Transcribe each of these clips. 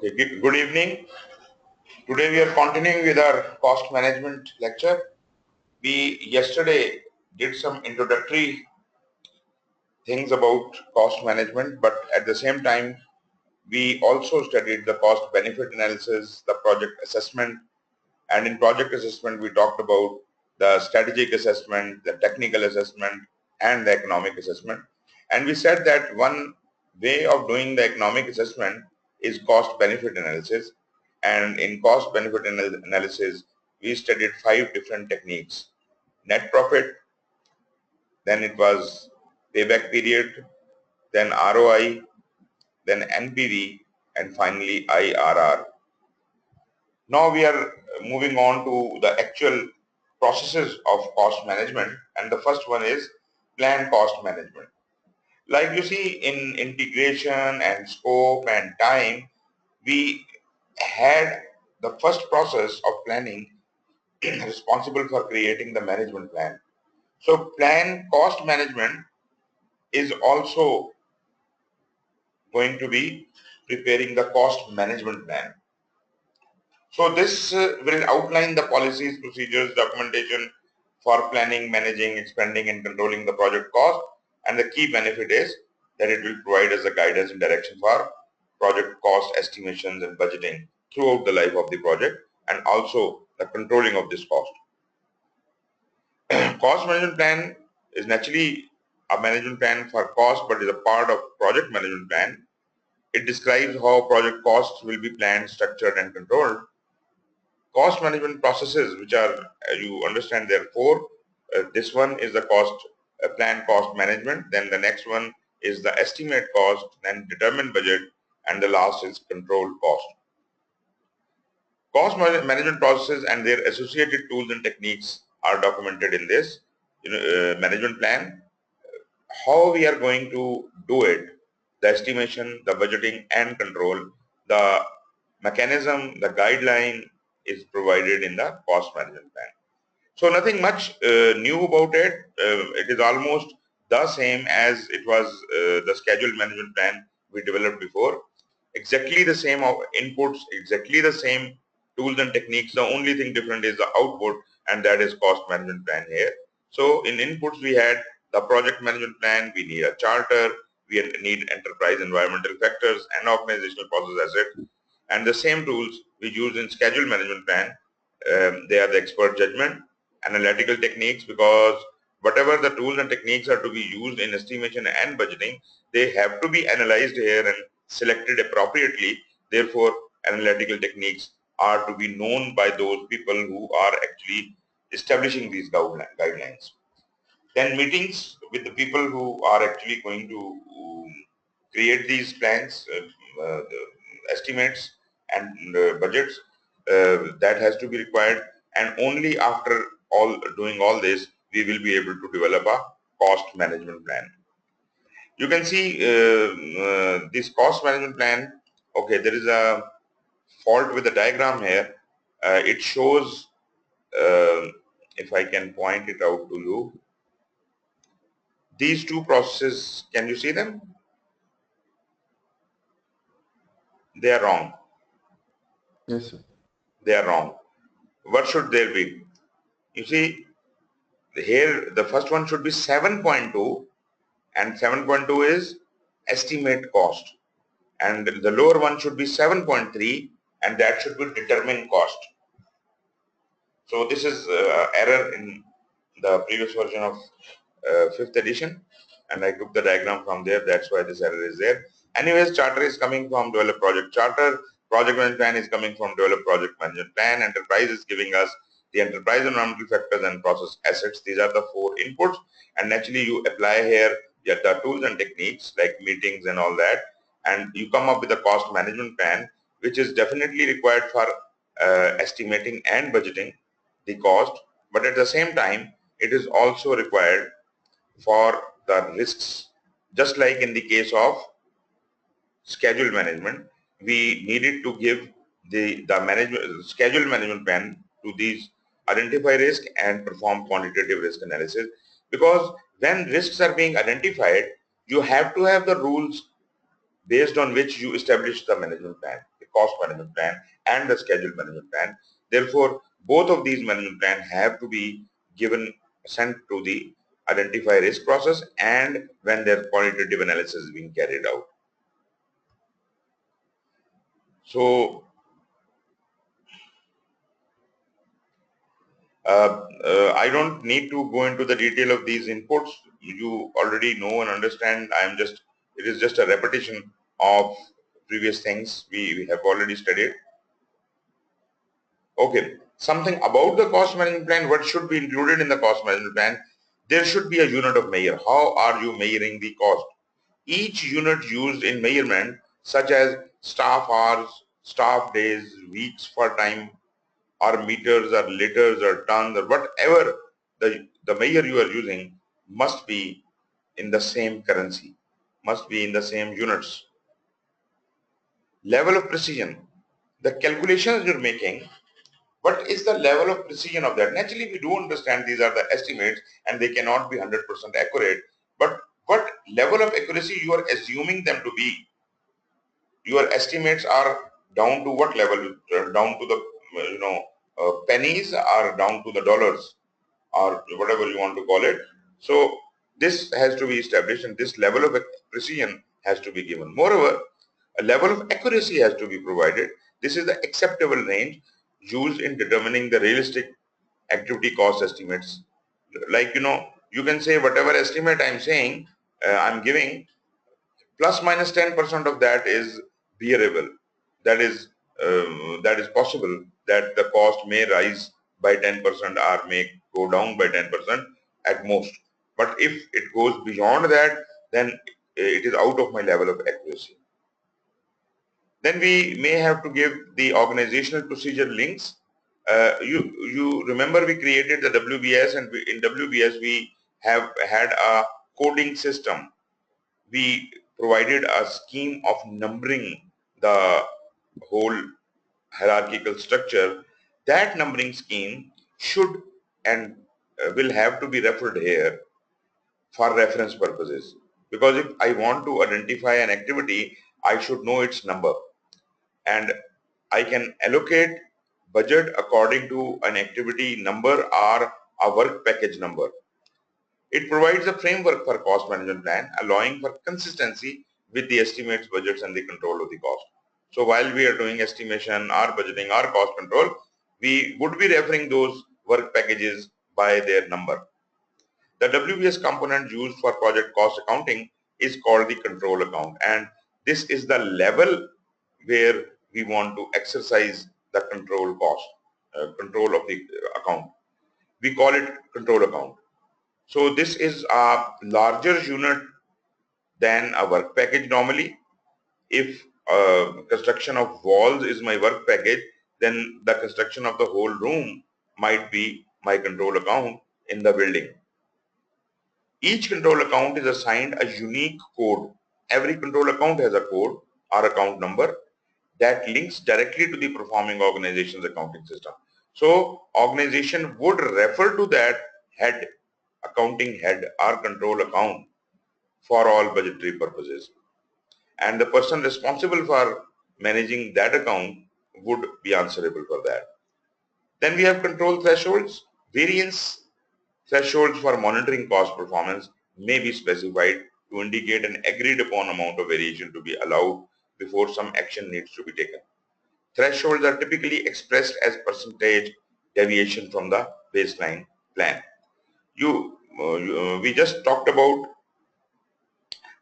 Okay, good evening. Today we are continuing with our cost management lecture. We yesterday did some introductory things about cost management, but at the same time we also studied the cost benefit analysis, the project assessment, and in project assessment we talked about the strategic assessment, the technical assessment, and the economic assessment. And we said that one way of doing the economic assessment is cost benefit analysis. And in cost benefit analysis, we studied 5 different techniques: net profit, then it was payback period, then ROI, then NPV, and finally IRR. Now we are moving on to the actual processes of cost management, and the first one is plan cost management. Like you see in integration and scope and time, we had the first process of planning responsible for creating the management plan. So plan cost management is also going to be preparing the cost management plan. So this will outline the policies, procedures, documentation for planning, managing, expending and controlling the project cost, and the key benefit is that it will provide us the guidance and direction for project cost estimations and budgeting throughout the life of the project, and also the controlling of this cost. Cost management plan is naturally a management plan for cost, but is a part of project management plan. It describes how project costs will be planned, structured and controlled. Cost management processes, which are, you understand, there are 4. This one is the cost plan cost management, then the next one is the estimate cost, then determine budget, and the last is control cost. Cost management processes and their associated tools and techniques are documented in this management plan. How we are going to do it, the estimation, the budgeting and control, the mechanism, the guideline is provided in the cost management plan. So nothing much new about it. It is almost the same as it was the scheduled management plan we developed before. Exactly the same of inputs, exactly the same tools and techniques. The only thing different is the output, and that is cost management plan here. So in inputs we had the project management plan, we need a charter, we need enterprise environmental factors and organizational process asset, and the same tools we use in scheduled management plan. They are the expert judgment, analytical techniques, because whatever the tools and techniques are to be used in estimation and budgeting, they have to be analyzed here and selected appropriately. Therefore, analytical techniques are to be known by those people who are actually establishing these guidelines. Then meetings with the people who are actually going to create these plans, the estimates and budgets, that has to be required, and only after doing all this we will be able to develop a cost management plan. You can see this cost management plan. Okay, there is a fault with the diagram here. It shows, if I can point it out to you, these 2 processes, can you see them? They are wrong. Yes, sir. They are wrong. What should there be? You see, here the first one should be 7.2, and 7.2 is estimate cost, and the lower one should be 7.3, and that should be determine cost. So this is error in the previous version of 5th edition, and I took the diagram from there. That's why this error is there. Anyways, charter is coming from develop project charter, project management plan is coming from develop project management plan, enterprise is giving us the enterprise environmental factors and process assets. These are the 4 inputs, and naturally you apply here the tools and techniques like meetings and all that, and you come up with a cost management plan, which is definitely required for estimating and budgeting the cost, but at the same time it is also required for the risks. Just like in the case of schedule management, we needed to give the schedule management plan to these identify risk and perform quantitative risk analysis, because when risks are being identified, you have to have the rules based on which you establish the management plan. cost management plan and the schedule management plan. Therefore, both of these management plan have to be sent to the identify risk process and when their qualitative analysis is being carried out. So, I don't need to go into the detail of these inputs. You already know and understand. It is just a repetition of previous things we have already studied. Okay, something about the cost management plan, what should be included in the cost management plan? There should be a unit of measure. How are you measuring the cost? Each unit used in measurement, such as staff hours, staff days, weeks for time, or meters or liters or tons or whatever the measure you are using must be in the same currency, must be in the same units. Level of precision. The calculations you're making, what is the level of precision of that? Naturally, we do understand these are the estimates and they cannot be 100% accurate, but what level of accuracy you are assuming them to be? Your estimates are down to what level? Down to the pennies, or down to the dollars, or whatever you want to call it. So this has to be established and this level of precision has to be given. Moreover, a level of accuracy has to be provided. This is the acceptable range used in determining the realistic activity cost estimates. Like, you can say whatever estimate I'm saying, I'm giving, plus minus 10% of that is bearable. That is possible that the cost may rise by 10% or may go down by 10% at most. But if it goes beyond that, then it is out of my level of accuracy. Then we may have to give the organizational procedure links. You remember we created the WBS, and in WBS we have had a coding system. We provided a scheme of numbering the whole hierarchical structure. That numbering scheme should and will have to be referred here for reference purposes, because if I want to identify an activity, I should know its number, and I can allocate budget according to an activity number or a work package number. It provides a framework for cost management plan, allowing for consistency with the estimates, budgets, and the control of the cost. So while we are doing estimation or budgeting or cost control, we would be referring those work packages by their number. The WBS component used for project cost accounting is called the control account, and this is the level where we want to exercise the control control of the account. We call it control account. So this is a larger unit than a work package normally. If construction of walls is my work package, then the construction of the whole room might be my control account in the building. Each control account is assigned a unique code. Every control account has a code or account number that links directly to the performing organization's accounting system. So organization would refer to that head, accounting head or control account for all budgetary purposes. And the person responsible for managing that account would be answerable for that. Then we have control thresholds. Variance thresholds for monitoring cost performance may be specified to indicate an agreed upon amount of variation to be allowed before some action needs to be taken. Thresholds are typically expressed as percentage deviation from the baseline plan. We just talked about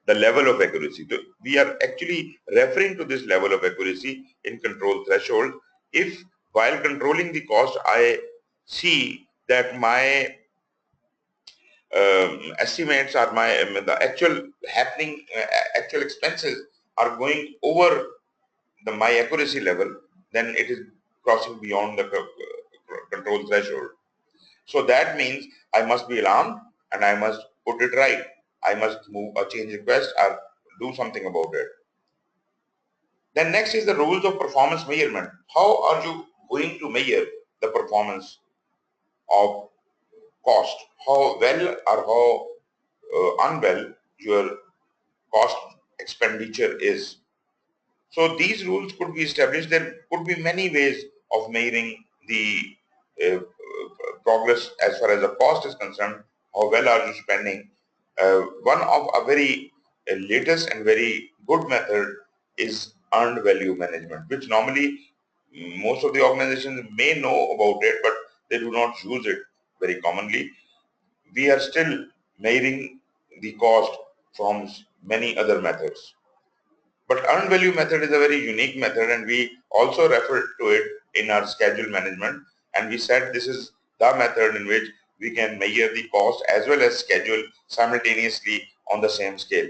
the level of accuracy. So we are actually referring to this level of accuracy in control threshold. If while controlling the cost, I see that my estimates are the actual happening actual expenses are going over my accuracy level, then it is crossing beyond the control threshold. So that means I must be alarmed and I must put it right. I must move a change request or do something about it. Then next is the rules of performance measurement. How are you going to measure the performance of cost? How well or how unwell your cost expenditure is? So these rules could be established. There could be many ways of measuring the progress as far as the cost is concerned. How well are you spending? One of a very latest and very good method is earned value management, which normally most of the organizations may know about it, but they do not use it very commonly. We are still measuring the cost from many other methods. But earned value method is a very unique method, and we also refer to it in our schedule management. And we said this is the method in which we can measure the cost as well as schedule simultaneously on the same scale.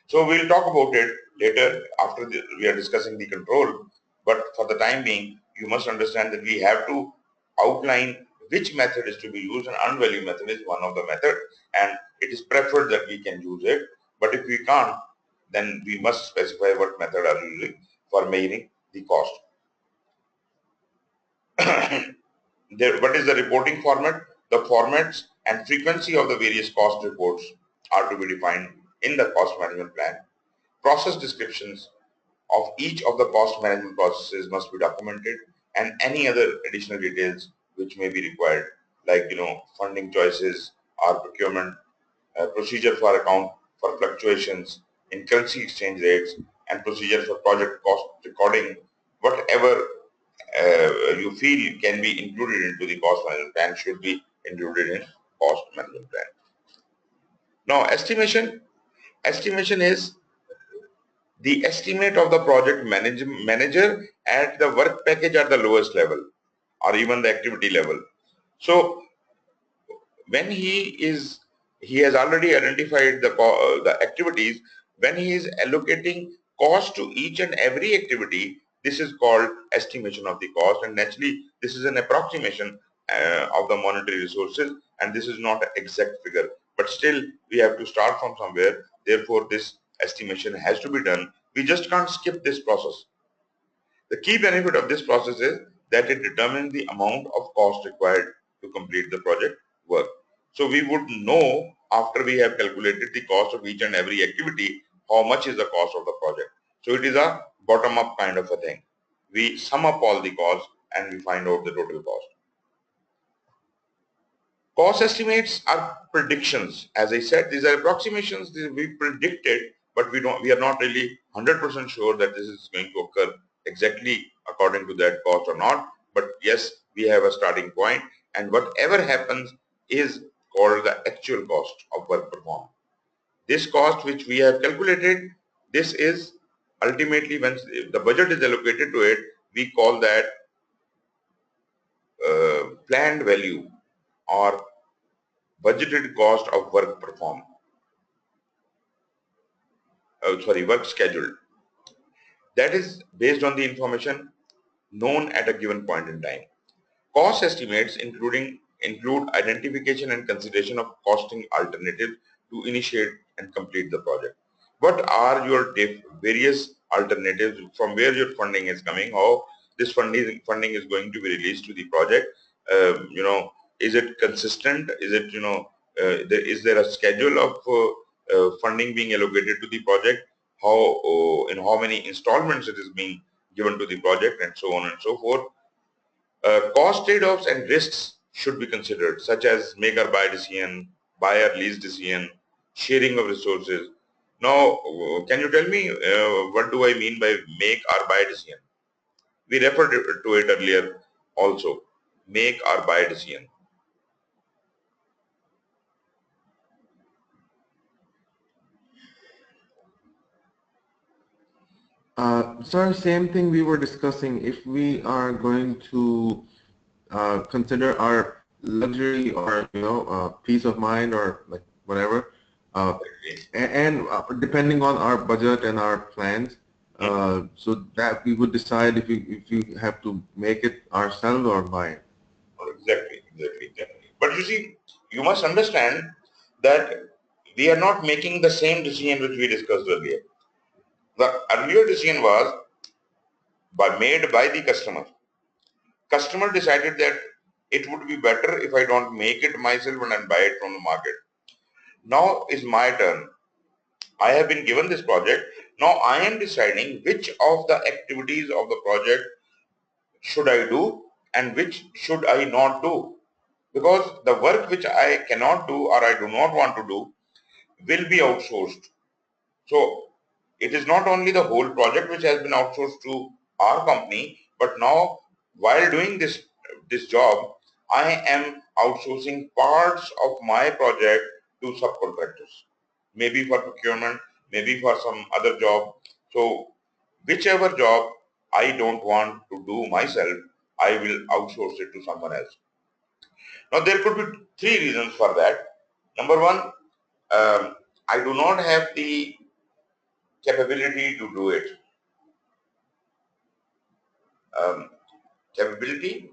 So we'll talk about it later after we are discussing the control. But for the time being, you must understand that we have to outline which method is to be used, and earned value method is one of the method, and it is preferred that we can use it. But if we can't, then we must specify what method are we using for measuring the cost. What is the reporting format? The formats and frequency of the various cost reports are to be defined in the cost management plan. Process descriptions of each of the cost management processes must be documented, and any other additional details which may be required, like funding choices or procurement procedure for account for fluctuations in currency exchange rates, and procedure for project cost recording, whatever you feel can be included into the cost management plan should be included in cost management plan. Now, estimation is the estimate of the project manager at the work package at the lowest level or even the activity level. So when he has already identified the activities, when he is allocating cost to each and every activity, this is called estimation of the cost, and naturally this is an approximation of the monetary resources, and this is not an exact figure, but still we have to start from somewhere. Therefore this estimation has to be done. We just can't skip this process. The key benefit of this process is that it determines the amount of cost required to complete the project work. So we would know after we have calculated the cost of each and every activity, how much is the cost of the project. So it is a bottom-up kind of a thing. We sum up all the costs and we find out the total cost. Cost estimates are predictions. As I said, these are approximations. We predicted, but we are not really 100% sure that this is going to occur exactly according to that cost or not. But yes, we have a starting point, and whatever happens is called the actual cost of work performed. This cost which we have calculated, this is ultimately when the budget is allocated to it, we call that planned value or budgeted cost of work performed. Work scheduled. That is based on the information known at a given point in time. Cost estimates include identification and consideration of costing alternatives to initiate and complete the project. What are your various alternatives, from where your funding is coming, how this funding is going to be released to the project? Is it consistent? Is it, is there a schedule of funding being allocated to the project? How, in how many installments it is being given to the project, and so on and so forth. Cost trade-offs and risks should be considered, such as make or buy decision, buy or lease decision, sharing of resources. Now, can you tell me what do I mean by make or buy decision? We referred to it earlier also. Make or buy decision. Sir, same thing we were discussing. If we are going to consider our luxury or peace of mind or like whatever, and depending on our budget and our plans, so that we would decide if we have to make it ourselves or buy it. Exactly. But you see, you must understand that we are not making the same decision which we discussed earlier. The earlier decision was made by the customer. Customer decided that it would be better if I don't make it myself and I buy it from the market. Now is my turn. I have been given this project. Now I am deciding which of the activities of the project should I do and which should I not do. Because the work which I cannot do or I do not want to do will be outsourced. So it is not only the whole project which has been outsourced to our company, but now while doing this job, I am outsourcing parts of my project to subcontractors, maybe for procurement, maybe for some other job. So whichever job I don't want to do myself, I will outsource it to someone else. Now there could be three reasons for that. Number one, I do not have the capability to do it. Um, Capability,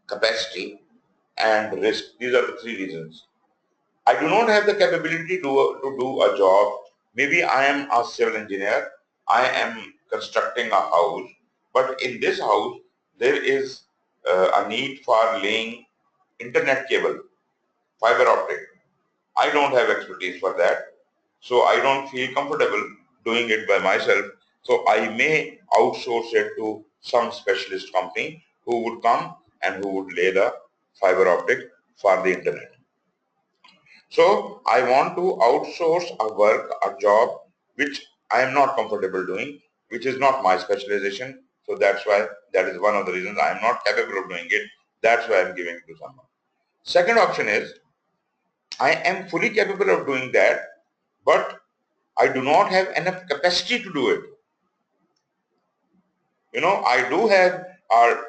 capacity, and risk. These are the three reasons. I do not have the capability to do a job. Maybe I am a civil engineer. I am constructing a house, but in this house there is a need for laying internet cable, fiber optic. I don't have expertise for that, so I don't feel comfortable doing it by myself. So I may outsource it to some specialist company who would come and who would lay the fiber optic for the internet. So I want to outsource a work, a job which I am not comfortable doing, which is not my specialization. So that's why, that is one of the reasons I am not capable of doing it. That's why I'm giving it to someone. Second option is I am fully capable of doing that, but I do not have enough capacity to do it. I do have our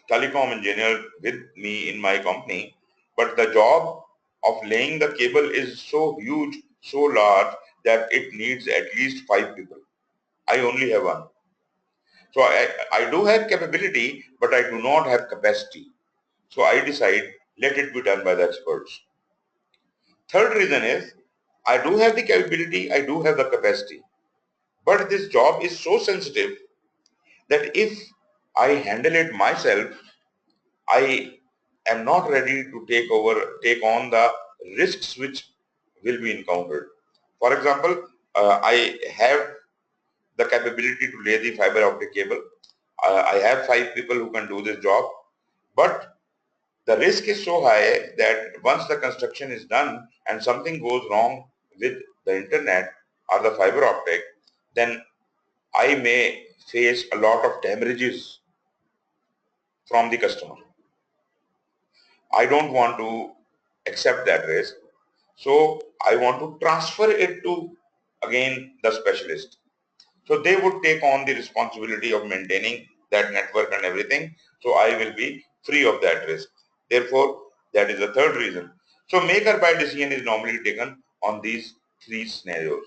telecom engineer with me in my company, but the job of laying the cable is so huge, so large that it needs at least 5 people. I only have one. So I do have capability, but I do not have capacity. So I decide, let it be done by the experts. Third reason is, I do have the capability, I do have the capacity, but this job is so sensitive that if I handle it myself, I am not ready to take on the risks which will be encountered. For example, I have the capability to lay the fiber optic cable. I have 5 people who can do this job, but the risk is so high that once the construction is done and something goes wrong with the internet or the fiber optic, then I may face a lot of damages from the customer. I don't want to accept that risk. So I want to transfer it to, again, the specialist. So they would take on the responsibility of maintaining that network and everything. So I will be free of that risk. Therefore, that is the third reason. So make or buy decision is normally taken on these three scenarios.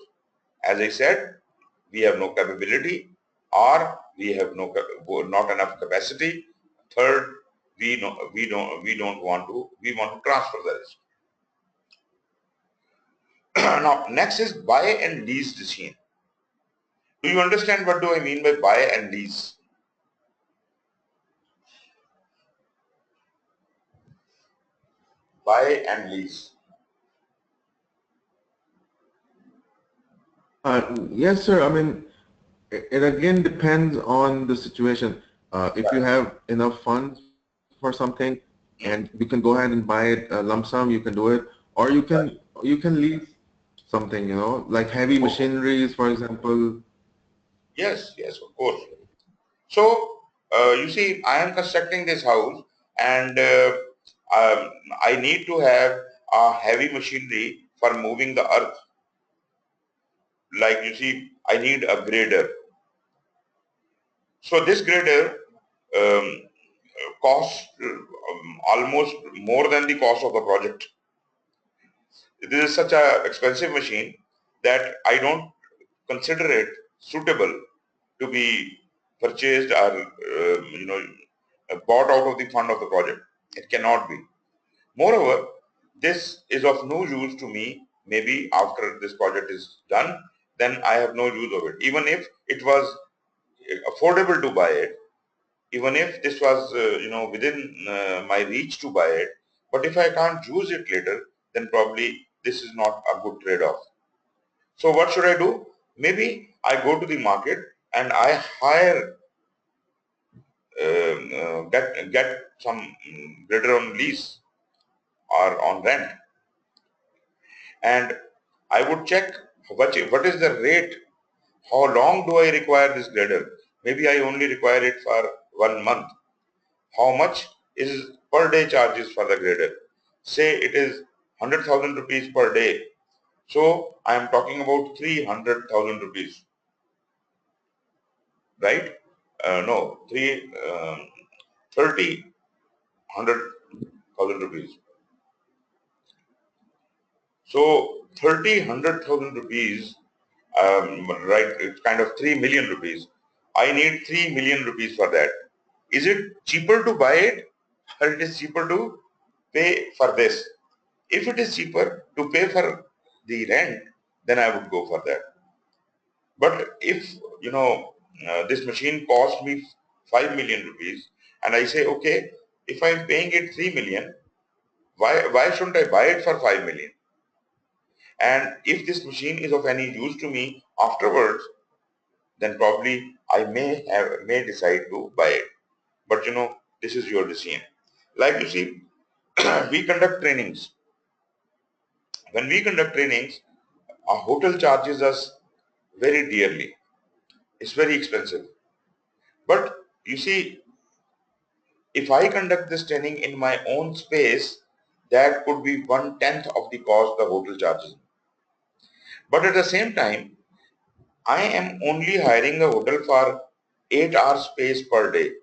As I said, we have no capability, or we have not enough capacity. Third, we want to transfer the risk. Now, next is buy and lease decision. Do you understand what do I mean by buy and lease? Buy and lease. Yes, sir. I mean, it again depends on the situation. If you Right. have enough funds for something and you can go ahead and buy it lump sum, you can do it, or you can lease something, like heavy Okay. machineries, for example. Yes, yes, of course. So, you see, I am constructing this house, and I need to have a heavy machinery for moving the earth. Like you see, I need a grader. So this grader um, costs almost more than the cost of the project. This is such a expensive machine that I don't consider it suitable to be purchased or bought out of the fund of the project. It cannot be. Moreover, this is of no use to me. Maybe after this project is done, then I have no use of it. Even if it was affordable to buy it, even if this was within my reach to buy it, but if I can't use it later, then probably this is not a good trade-off. So what should I do? Maybe I go to the market and I hire, get some grader on lease or on rent, and I would check what is the rate, how long do I require this grader. Maybe I only require it for 1 month. How much is per day charges for the grader? Say it is 100,000 rupees per day. So I am talking about 300,000 rupees, right? No, 100,000 rupees. So 100,000 rupees, right, it's kind of 3 million rupees. I need 3 million rupees for that. Is it cheaper to buy it, or it is cheaper to pay for this? If it is cheaper to pay for the rent, then I would go for that. But if, this machine cost me 5 million rupees, and I say, okay, if I'm paying it 3 million, why shouldn't I buy it for 5 million? And if this machine is of any use to me afterwards, then probably I may decide to buy it. But this is your decision. Like you see, we conduct trainings. When we conduct trainings, our hotel charges us very dearly. It's very expensive. But you see, if I conduct this training in my own space, that could be 1/10 of the cost the hotel charges. But at the same time, I am only hiring a hotel for 8 hours space per day,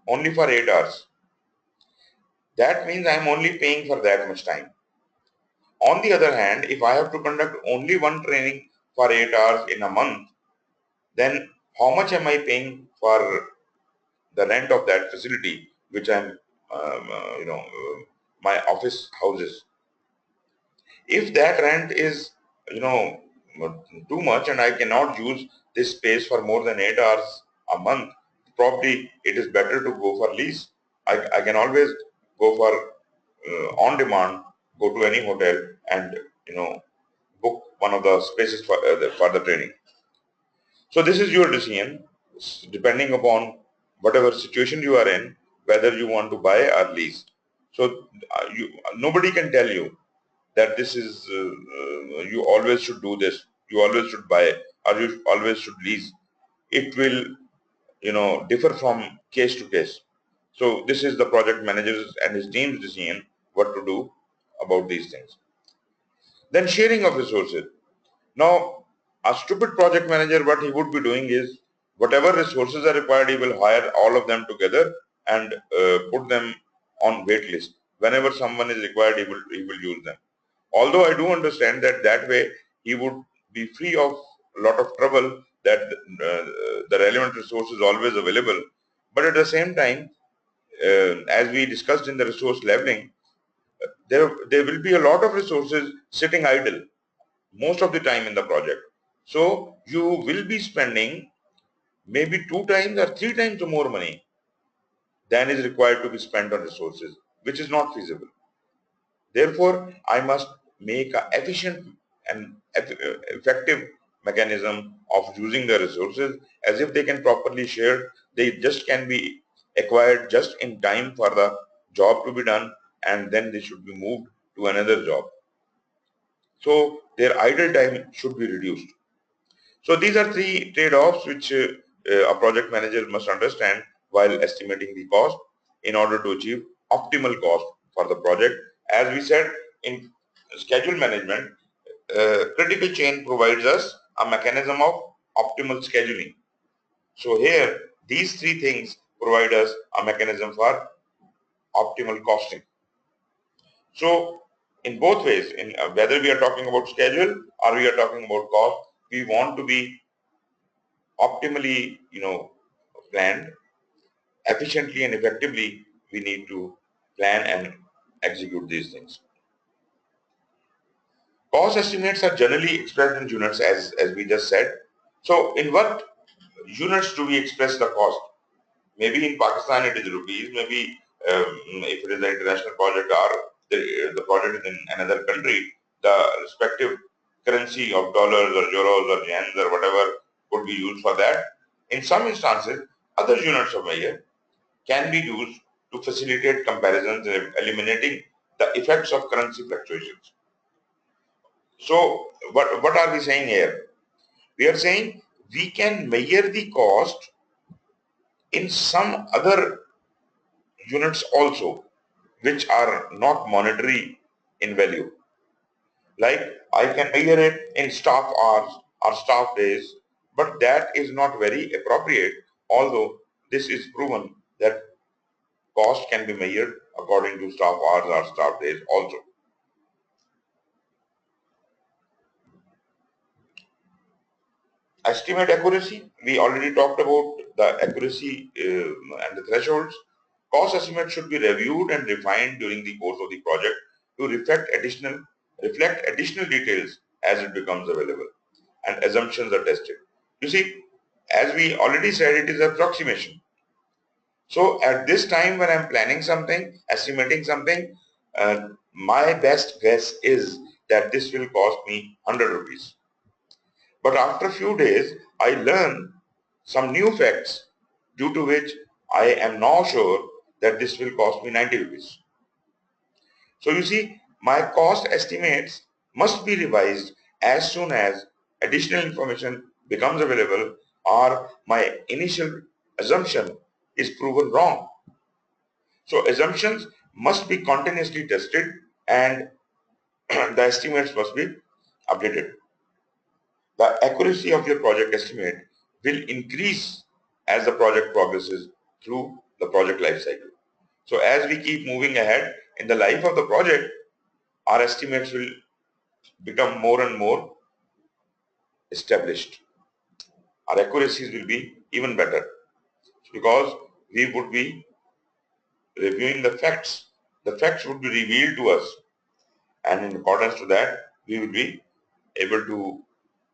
only for 8 hours. That means I am only paying for that much time. On the other hand, if I have to conduct only one training for 8 hours in a month, then how much am I paying for the rent of that facility, which I'm, my office houses? If that rent is, you know, too much and I cannot use this space for more than 8 hours a month, probably it is better to go for lease. I can always go for on demand, go to any hotel and, book one of the spaces for the training. So this is your decision, depending upon whatever situation you are in, whether you want to buy or lease. So nobody can tell you that this is, you always should do this, you always should buy, or you always should lease. It will, differ from case to case. So this is the project manager's and his team's decision what to do about these things. Then sharing of resources. Now, a stupid project manager, what he would be doing is, whatever resources are required, he will hire all of them together and put them on wait list. Whenever someone is required, he will use them. Although I do understand that way he would be free of a lot of trouble, that the relevant resource is always available. But at the same time, as we discussed in the resource leveling, there will be a lot of resources sitting idle most of the time in the project. So you will be spending maybe 2 times or 3 times more money than is required to be spent on resources, which is not feasible. Therefore, I must make an efficient and effective mechanism of using the resources, as if they can properly share. They just can be acquired just in time for the job to be done, and then they should be moved to another job. So their idle time should be reduced. So these are three trade-offs which a project manager must understand while estimating the cost in order to achieve optimal cost for the project. As we said, in schedule management, critical chain provides us a mechanism of optimal scheduling. So here, these three things provide us a mechanism for optimal costing. So in both ways, in whether we are talking about schedule or we are talking about cost, we want to be optimally, planned. Efficiently and effectively, we need to plan and execute these things. Cost estimates are generally expressed in units, as we just said. So in what units do we express the cost? Maybe in Pakistan it is rupees, maybe if it is an international project or the project is in another country, the respective currency of dollars or euros or yens or whatever could be used for that. In some instances, other units of measure can be used to facilitate comparisons and eliminating the effects of currency fluctuations. So what are we saying here? We are saying we can measure the cost in some other units also, which are not monetary in value. Like I can measure it in staff hours or staff days, but that is not very appropriate, although this is proven that cost can be measured according to staff hours or staff days also. Estimate accuracy, we already talked about the accuracy and the thresholds. Cost estimate should be reviewed and refined during the course of the project to reflect additional details as it becomes available, and assumptions are tested. You see, as we already said, it is approximation. So at this time when I'm planning something, estimating something, my best guess is that this will cost me 100 rupees. But after a few days, I learn some new facts due to which I am now sure that this will cost me 90 rupees. So you see, my cost estimates must be revised as soon as additional information becomes available or my initial assumption is proven wrong. So assumptions must be continuously tested and the estimates must be updated. The accuracy of your project estimate will increase as the project progresses through the project life cycle. So as we keep moving ahead in the life of the project, our estimates will become more and more established. Our accuracies will be even better because we would be reviewing the facts. The facts would be revealed to us, and in accordance to that, we will be able to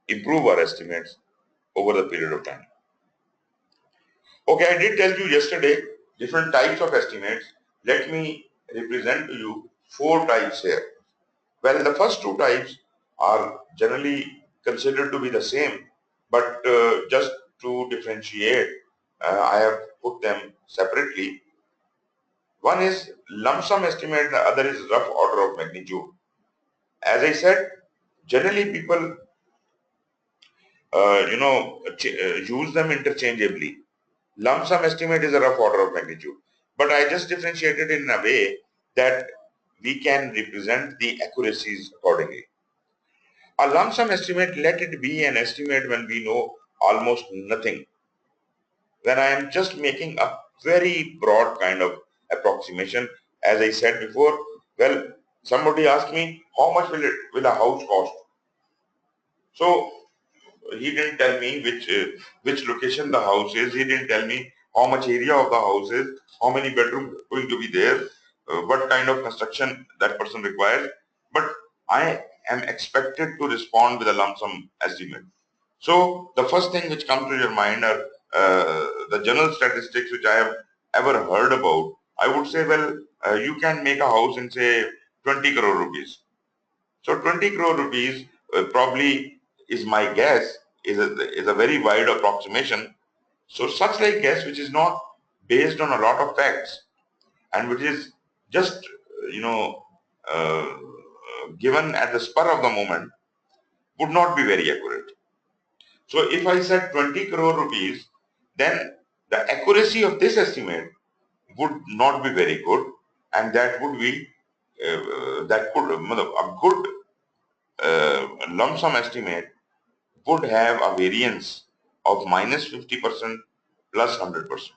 improve our estimates over the period of time. Okay, I did tell you yesterday different types of estimates. Let me represent to you four types here. Well, the first two types are generally considered to be the same, but just to differentiate, I have put them separately. One is lump sum estimate, the other is rough order of magnitude. As I said, generally people, use them interchangeably. Lump sum estimate is a rough order of magnitude, but I just differentiated in a way that we can represent the accuracies accordingly. A lump sum estimate, let it be an estimate when we know almost nothing. When I am just making a very broad kind of approximation, as I said before, well, somebody asked me, how much will a house cost? So he didn't tell me which location the house is. He didn't tell me how much area of the house is, how many bedrooms going to be there, what kind of construction that person requires. But I am expected to respond with a lump sum estimate. So the first thing which comes to your mind are the general statistics which I have ever heard about. I would say, well, you can make a house in say 20 crore rupees. So 20 crore rupees probably is my guess, is a very wide approximation. So such like guess which is not based on a lot of facts and which is just uh, given at the spur of the moment would not be very accurate. So if I said 20 crore rupees, then the accuracy of this estimate would not be very good, and that would be that could a good lump sum estimate would have a variance of minus 50% plus 100%.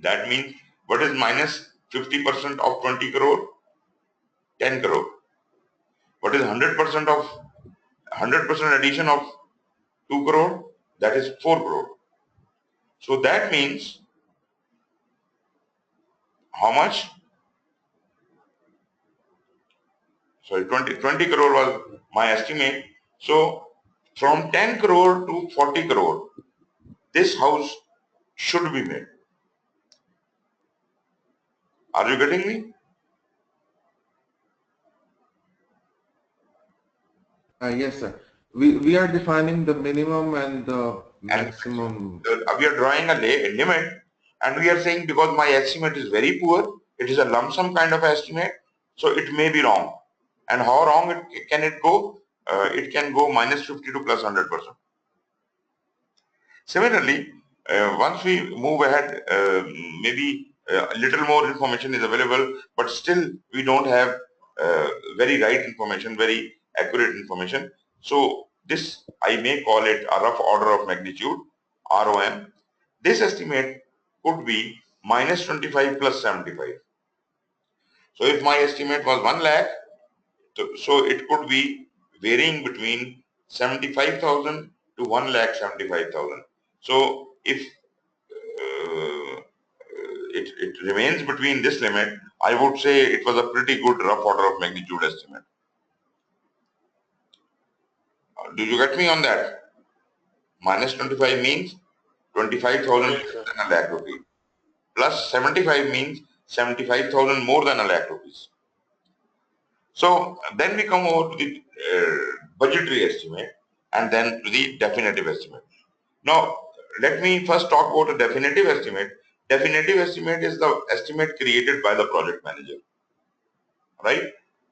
That means what is minus 50% of 20 crore? 10 crore. What is 100% of 100% addition of 2 crore? That is 4 crore. So that means how much? Sorry, 20 crore was my estimate. So from 10 crore to 40 crore, this house should be made. Are you getting me? Yes, sir. We are defining the minimum and the And maximum. we are drawing a limit, and we are saying because my estimate is very poor, it is a lump sum kind of estimate, so it may be wrong. And how wrong can it go? It can go -50 to +100%. Similarly, once we move ahead, maybe a little more information is available, but still we don't have very right information, very accurate information. So this, I may call it a rough order of magnitude, ROM. This estimate could be -25 plus 75. So if my estimate was 1 lakh, so it could be varying between 75,000 to 1,75,000. So if it remains between this limit, I would say it was a pretty good rough order of magnitude estimate. Do you get me on that? -25 means 25,000 Yes, less sir. than a lakh rupees. Plus 75 means 75,000 more than a lakh rupees. So then we come over to the budgetary estimate and then to the definitive estimate. Now, let me first talk about a definitive estimate. Definitive estimate is the estimate created by the project manager, right?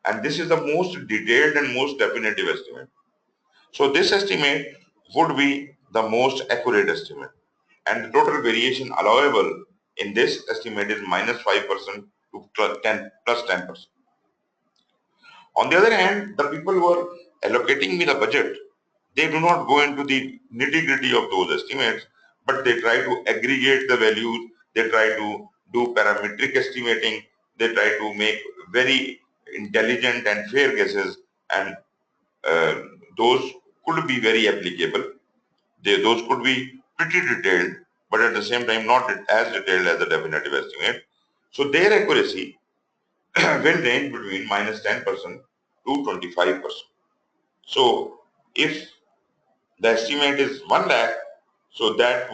And this is the most detailed and most definitive estimate. So this estimate would be the most accurate estimate. And the total variation allowable in this estimate is -5% to plus 10%. On the other hand, the people who are allocating me the budget, they do not go into the nitty-gritty of those estimates, but they try to aggregate the values, they try to do parametric estimating, they try to make very intelligent and fair guesses, and uh, those could be very applicable. Those could be pretty detailed, but at the same time not as detailed as the definitive estimate. So their accuracy will range between -10% to 25%. So if the estimate is 1 lakh, so that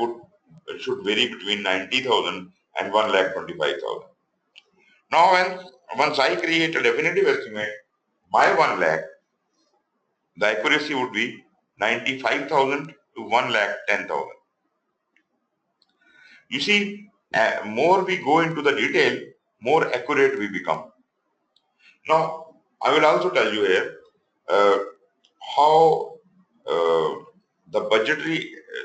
should vary between 90,000 and 1 lakh 25,000. Now once I create a definitive estimate, by 1 lakh, the accuracy would be 95,000 to 1 lakh 10,000. You see, more we go into the detail, more accurate we become. Now, I will also tell you here uh, how the budgetary,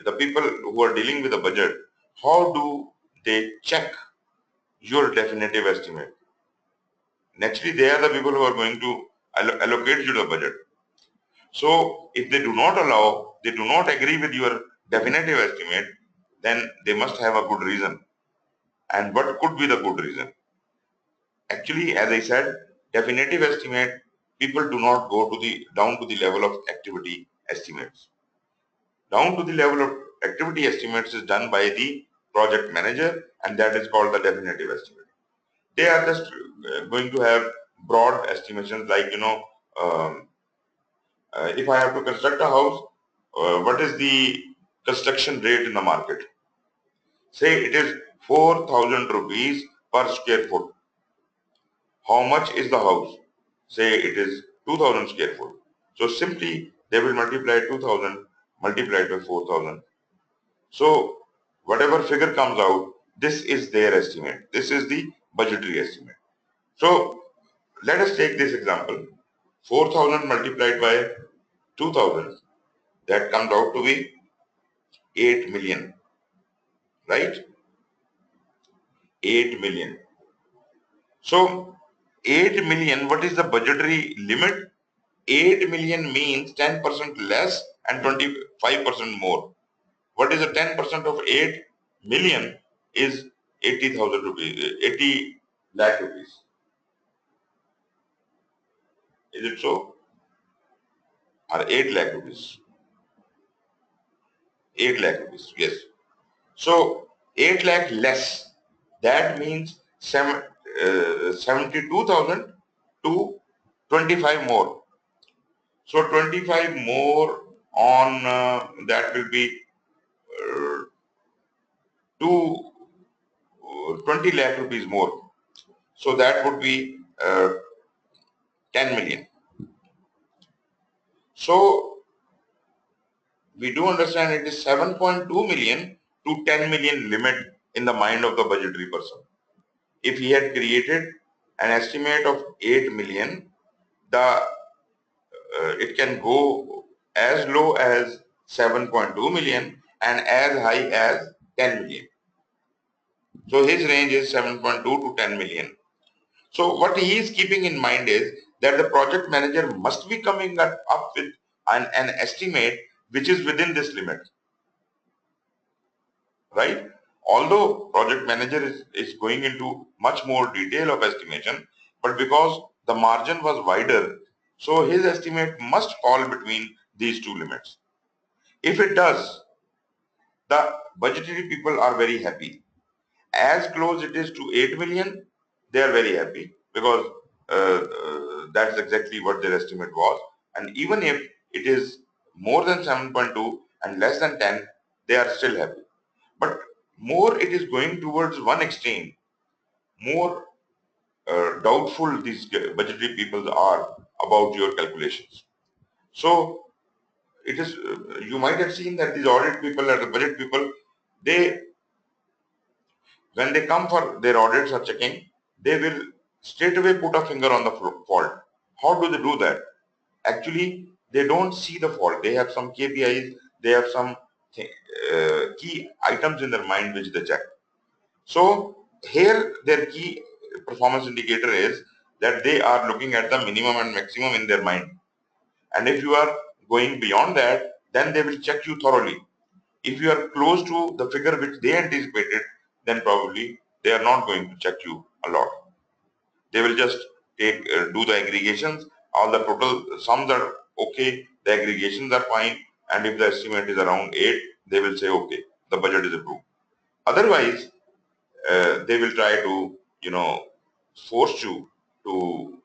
the people who are dealing with the budget, how do they check your definitive estimate? Naturally, they are the people who are going to allocate you the budget. So, if they do not allow, they do not agree with your definitive estimate, then they must have a good reason. And what could be the good reason? Actually, as I said, definitive estimate, people do not go to the down to the level of activity estimates. Down to the level of activity estimates is done by the project manager, and that is called the definitive estimate. They are just going to have broad estimations like, um, if I have to construct a house, what is the construction rate in the market? Say it is 4,000 rupees per square foot. How much is the house? Say it is 2000 square foot. So simply they will multiply 2000 multiplied by 4000. So whatever figure comes out, this is their estimate. This is the budgetary estimate. So let us take this example. 4000 multiplied by 2000, that comes out to be 8 million, right? 8 million. So 8 million, what is the budgetary limit? 8 million means 10% less and 25% more. What is the 10% of 8 million is 80,000 rupees, 80 lakh rupees. Is it so? Or 8 lakh rupees? 8 lakh rupees, yes. So 8 lakh less, that means 72,000 to 25 more. So 25 more on that will be uh, 2 20 lakh rupees more. So that would be 10 million. So we do understand it is 7.2 million to 10 million limit in the mind of the budgetary person. If he had created an estimate of 8 million, the it can go as low as 7.2 million and as high as 10 million. So his range is 7.2 to 10 million. So what he is keeping in mind is that the project manager must be coming up with an estimate which is within this limit, right? Although project manager is going into much more detail of estimation, but because the margin was wider, so his estimate must fall between these two limits. If it does, the budgetary people are very happy. As close it is to 8 million, they are very happy because that's exactly what their estimate was. And even if it is more than 7.2 and less than 10, they are still happy. But more it is going towards one extreme, more doubtful these budgetary people are about your calculations. So it is, you might have seen that these audit people or the budget people, they, when they come for their audits or checking, they will straight away put a finger on the fault. How do they do that? Actually, they don't see the fault. They have some KPIs, they have some key items in their mind which they check. So here their key performance indicator is that they are looking at the minimum and maximum in their mind. And if you are going beyond that, then they will check you thoroughly. If you are close to the figure which they anticipated, then probably they are not going to check you a lot. They will just do the aggregations. All the total sums are okay, the aggregations are fine, and if the estimate is around 8, they will say okay, the budget is approved. Otherwise, they will try to, force you to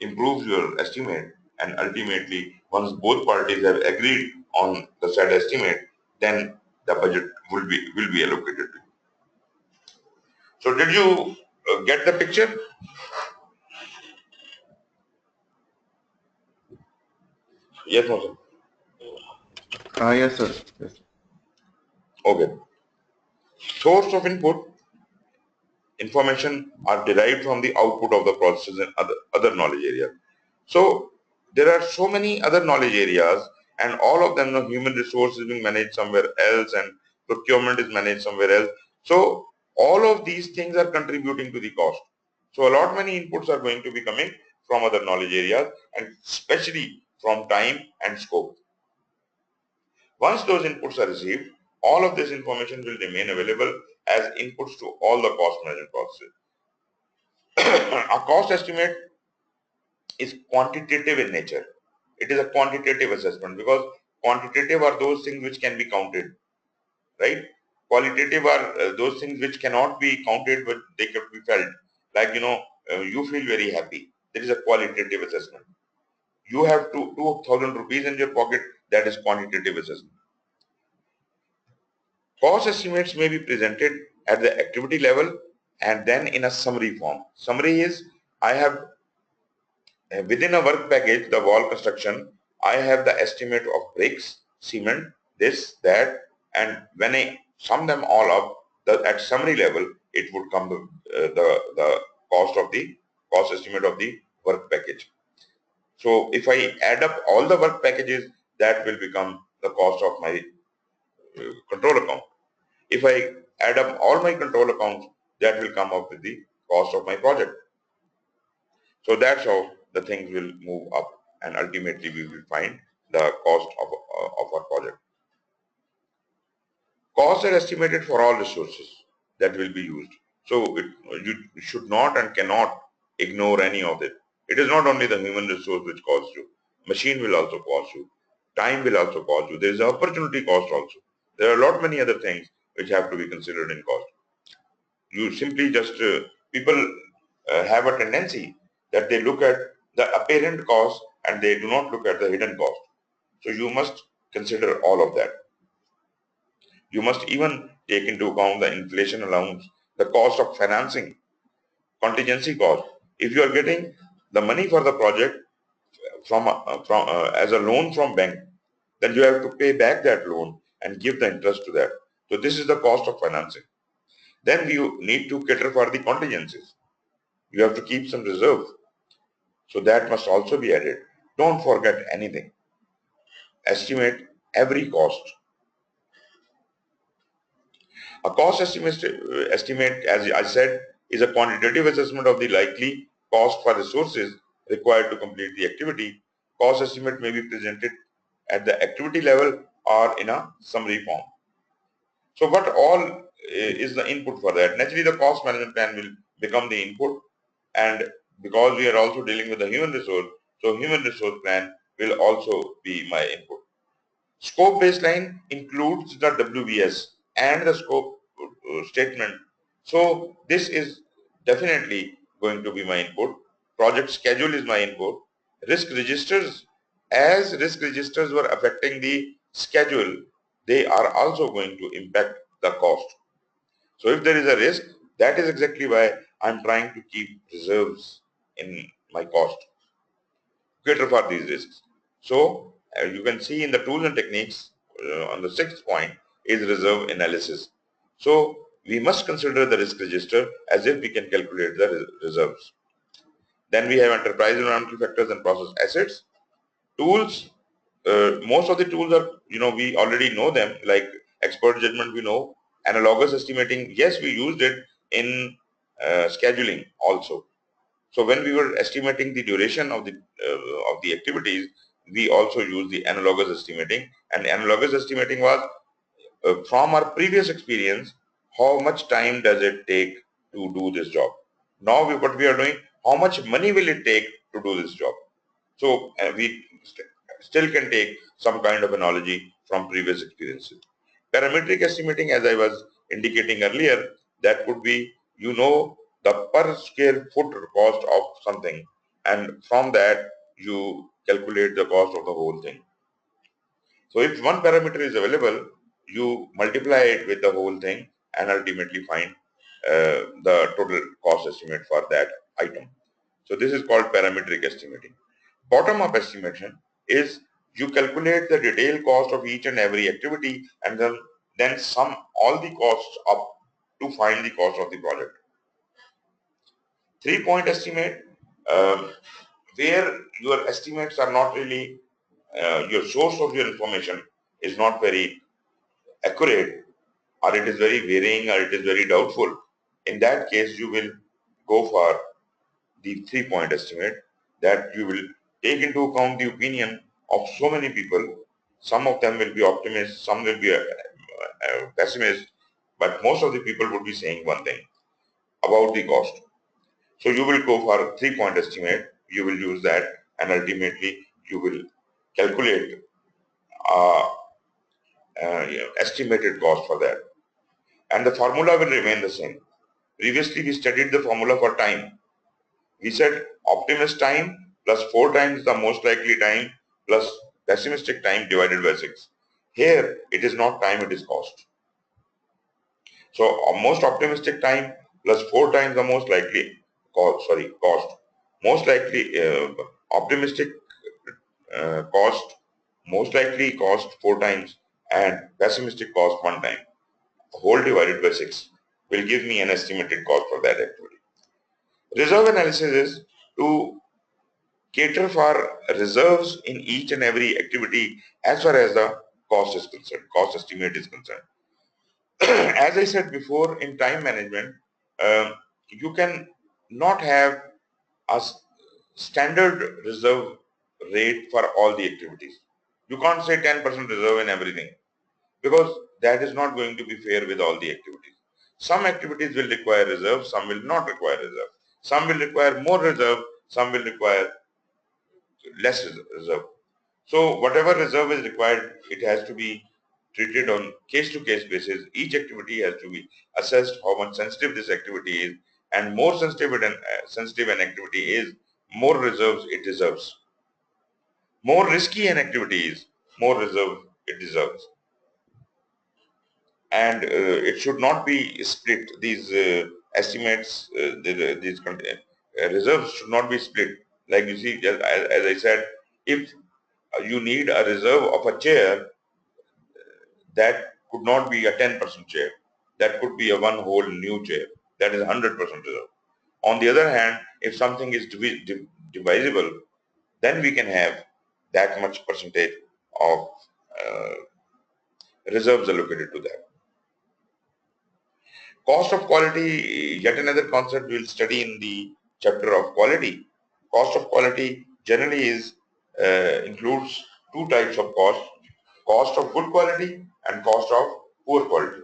improve your estimate, and ultimately, once both parties have agreed on the said estimate, then the budget will be allocated to you. So did you get the picture? Yes, no, sir. Yes, sir. Yes. Okay. Source of input information are derived from the output of the processes and other knowledge areas. So there are so many other knowledge areas, and all of them, human resource is being managed somewhere else and procurement is managed somewhere else. So all of these things are contributing to the cost. So a lot many inputs are going to be coming from other knowledge areas, and especially from time and scope. Once those inputs are received, all of this information will remain available as inputs to all the cost management processes. A cost estimate is quantitative in nature. It is a quantitative assessment because quantitative are those things which can be counted, right? Qualitative are those things which cannot be counted but they can be felt. Like, you feel very happy. That is a qualitative assessment. You have 2,000 rupees in your pocket. That is quantitative assessment. Cost estimates may be presented at the activity level and then in a summary form. Summary is, I have within a work package, the wall construction, I have the estimate of bricks, cement, this, that, and when I sum them all up, at summary level, it would come the cost estimate of the work package. So if I add up all the work packages, that will become the cost of my control account. If I add up all my control accounts, that will come up with the cost of my project. So that's how the things will move up, and ultimately we will find the cost of our project. Costs are estimated for all resources that will be used. So you should not and cannot ignore any of it. It is not only the human resource which costs you. Machine will also cost you. Time will also cost you. There is opportunity cost also. There are a lot many other things which have to be considered in cost. You simply just, people have a tendency that they look at the apparent cost and they do not look at the hidden cost. So you must consider all of that. You must even take into account the inflation allowance, the cost of financing, contingency cost. If you are getting the money for the project as a loan from bank, then you have to pay back that loan and give the interest to that. So this is the cost of financing. Then you need to cater for the contingencies. You have to keep some reserve. So that must also be added. Don't forget anything. Estimate every cost. A cost estimate, as I said, is a quantitative assessment of the likely cost for resources required to complete the activity. Cost estimate may be presented at the activity level or in a summary form. So what all is the input for that? Naturally, the cost management plan will become the input, and because we are also dealing with the human resource, so human resource plan will also be my input. Scope baseline includes the WBS and the scope statement. So this is definitely going to be my input. Project schedule is my input. Risk registers, as risk registers were affecting the schedule, they are also going to impact the cost. So if there is a risk, that is exactly why I'm trying to keep reserves in my cost, cater for these risks. So you can see in the tools and techniques on the sixth point is reserve analysis. So we must consider the risk register as if we can calculate the reserves. Then we have enterprise environmental factors and process assets. Tools, most of the tools are, we already know them, like expert judgment we know, analogous estimating, yes, we used it in scheduling also. So when we were estimating the duration of the activities, we also used the analogous estimating, and analogous estimating was from our previous experience, how much time does it take to do this job. Now what we are doing, how much money will it take to do this job. So we still can take some kind of analogy from previous experiences. Parametric estimating, as I was indicating earlier, that could be, the per square foot cost of something, and from that you calculate the cost of the whole thing. So if one parameter is available, you multiply it with the whole thing and ultimately find the total cost estimate for that item. So this is called parametric estimating. Bottom-up estimation is you calculate the detailed cost of each and every activity and then sum all the costs up to find the cost of the project. 3-point estimate, where your estimates are not really, your source of your information is not very accurate, or it is very varying, or it is very doubtful. In that case, you will go for the 3-point estimate, that you will take into account the opinion of so many people. Some of them will be optimists, some will be pessimists, but most of the people would be saying one thing about the cost. So you will go for a 3-point estimate, you will use that, and ultimately you will calculate estimated cost for that. And the formula will remain the same. Previously we studied the formula for time. We said optimist time plus 4 times the most likely time plus pessimistic time divided by 6. Here it is not time, it is cost. So most optimistic time plus 4 times the most likely cost. Most likely optimistic cost, most likely cost 4 times, and pessimistic cost 1 time. Whole divided by 6 will give me an estimated cost for that activity. Reserve analysis is to cater for reserves in each and every activity as far as the cost is concerned, cost estimate is concerned. As I said before, in time management, you can not have a standard reserve rate for all the activities. You can't say 10% reserve in everything, because that is not going to be fair with all the activities. Some activities will require reserve, some will not require reserve. Some will require more reserve, some will require less reserve. So whatever reserve is required, it has to be treated on case-to-case basis. Each activity has to be assessed how much sensitive this activity is, and more sensitive an activity is, more reserves it deserves. More risky an activity is, more reserve it deserves. And it should not be split. These estimates, these reserves should not be split. Like you see, as I said, If you need a reserve of a chair, that could not be a 10% chair. That could be a one whole new chair. That is 100% reserve. On the other hand, if something is divisible, then we can have that much percentage of uh, reserves allocated to that. Cost of quality, yet another concept we'll study in the chapter of quality. Cost of quality generally includes two types of cost of good quality and cost of poor quality.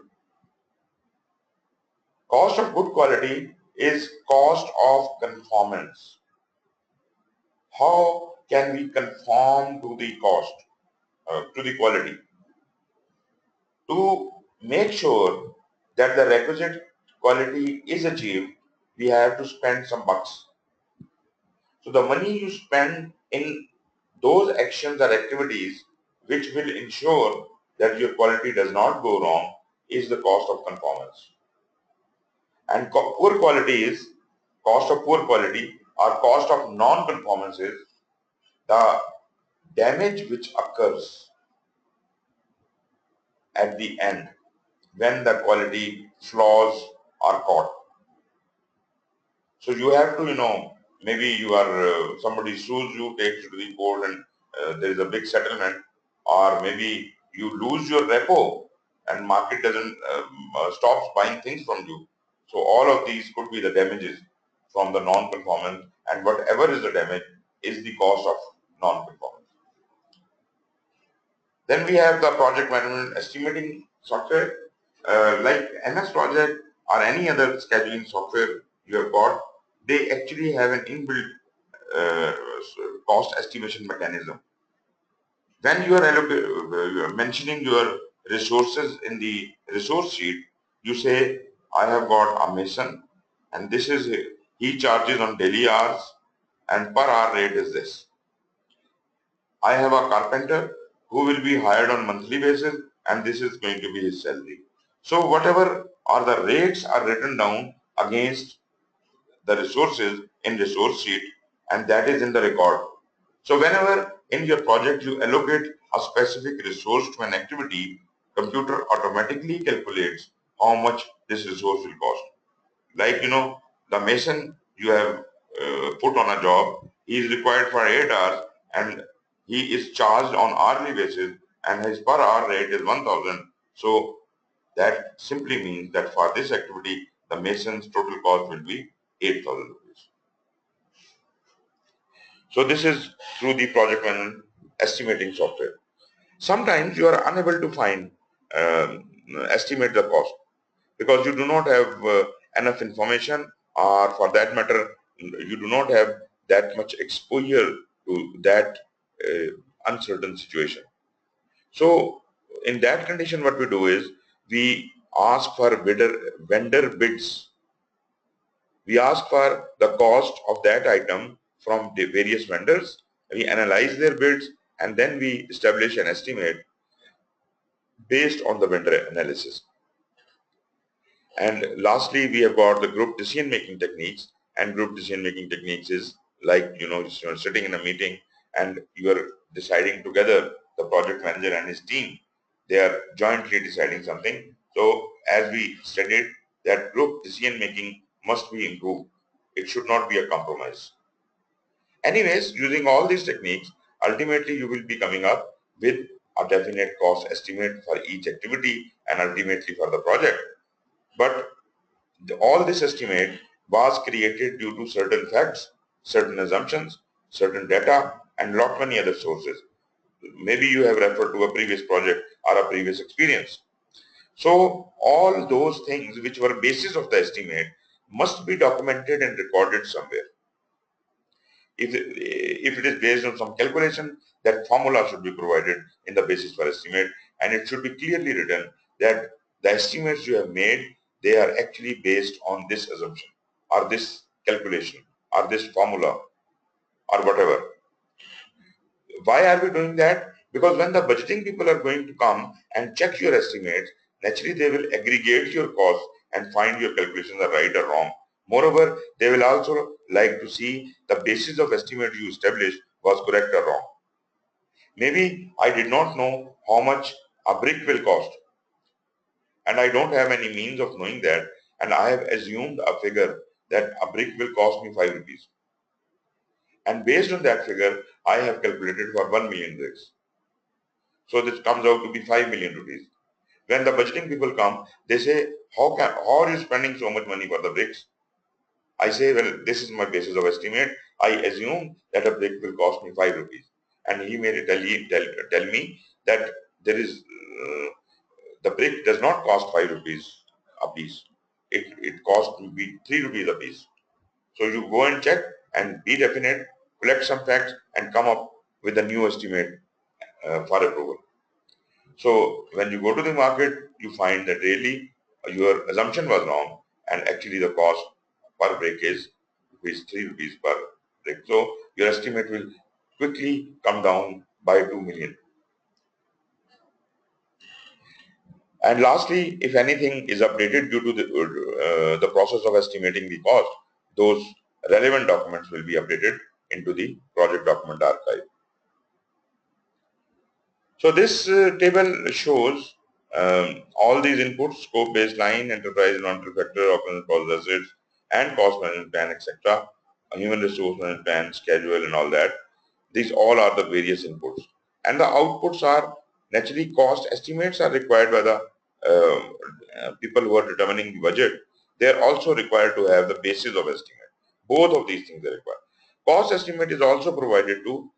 Cost of good quality is cost of conformance. How can we conform to the cost, to the quality? To make sure that the requisite quality is achieved, we have to spend some bucks. So the money you spend in those actions or activities which will ensure that your quality does not go wrong is the cost of conformance. And poor quality is cost of poor quality or cost of non-conformance is the damage which occurs at the end when the quality flaws are caught. So you have to, maybe you are, somebody sues you, takes you to the court and there is a big settlement, or maybe you lose your repo and market doesn't stops buying things from you. So all of these could be the damages from the non-conformance, and whatever is the damage is the cost of non-conformance. Then we have the project management estimating software, like MS Project or any other scheduling software you have got. They actually have an inbuilt uh, cost estimation mechanism. When you are mentioning your resources in the resource sheet, you say, I have got a mason, and this is, he charges on daily hours, and per hour rate is this. I have a carpenter who will be hired on monthly basis, and this is going to be his salary. So whatever are the rates are written down against the resources in resource sheet, and that is in the record. So whenever in your project you allocate a specific resource to an activity, computer automatically calculates how much this resource will cost. Like, the mason you have put on a job, he is required for 8 hours and he is charged on hourly basis, and his per hour rate is 1000. So that simply means that for this activity, the mason's total cost will be 8,000 rupees. So this is through the project management estimating software. Sometimes you are unable to estimate the cost because you do not have enough information, or for that matter, you do not have that much exposure to that uncertain situation. So in that condition, what we do is we ask for vendor bids. We ask for the cost of that item from the various vendors. We analyze their bids, and then we establish an estimate based on the vendor analysis. And lastly, we have got the group decision-making techniques. And group decision-making techniques is like, you're sitting in a meeting and you are deciding together, the project manager and his team. They are jointly deciding something. So as we studied, that group decision-making must be improved. It should not be a compromise. Anyways, using all these techniques, ultimately you will be coming up with a definite cost estimate for each activity and ultimately for the project. But all this estimate was created due to certain facts, certain assumptions, certain data, and lot many other sources. Maybe you have referred to a previous project or a previous experience. So all those things which were basis of the estimate must be documented and recorded somewhere. If it is based on some calculation, that formula should be provided in the basis for estimate, and it should be clearly written that the estimates you have made, they are actually based on this assumption or this calculation or this formula or whatever. Why are we doing that? Because when the budgeting people are going to come and check your estimates, naturally they will aggregate your costs and find your calculations are right or wrong. Moreover, they will also like to see the basis of estimate you established was correct or wrong. Maybe I did not know how much a brick will cost, and I don't have any means of knowing that, and I have assumed a figure that a brick will cost me 5 rupees. And based on that figure, I have calculated for 1 million bricks. So this comes out to be 5 million rupees. When the budgeting people come, they say, how are you spending so much money for the bricks? I say, well, this is my basis of estimate. I assume that a brick will cost me 5 rupees. And he may tell me that there is, the brick does not cost 5 rupees a piece. It costs me 3 rupees a piece. So you go and check and be definite, collect some facts and come up with a new estimate for approval. So when you go to the market, you find that really your assumption was wrong and actually the cost per brick is 3 rupees per brick. So your estimate will quickly come down by 2 million. And lastly, if anything is updated due to the process of estimating the cost, those relevant documents will be updated into the project document archive. So this table shows all these inputs: scope, baseline, enterprise, non-factor, operational cost assets, and cost management plan, etc. Human resource management plan, schedule, and all that. These all are the various inputs. And the outputs are naturally cost estimates are required by the people who are determining the budget. They are also required to have the basis of estimate. Both of these things are required. Cost estimate is also provided to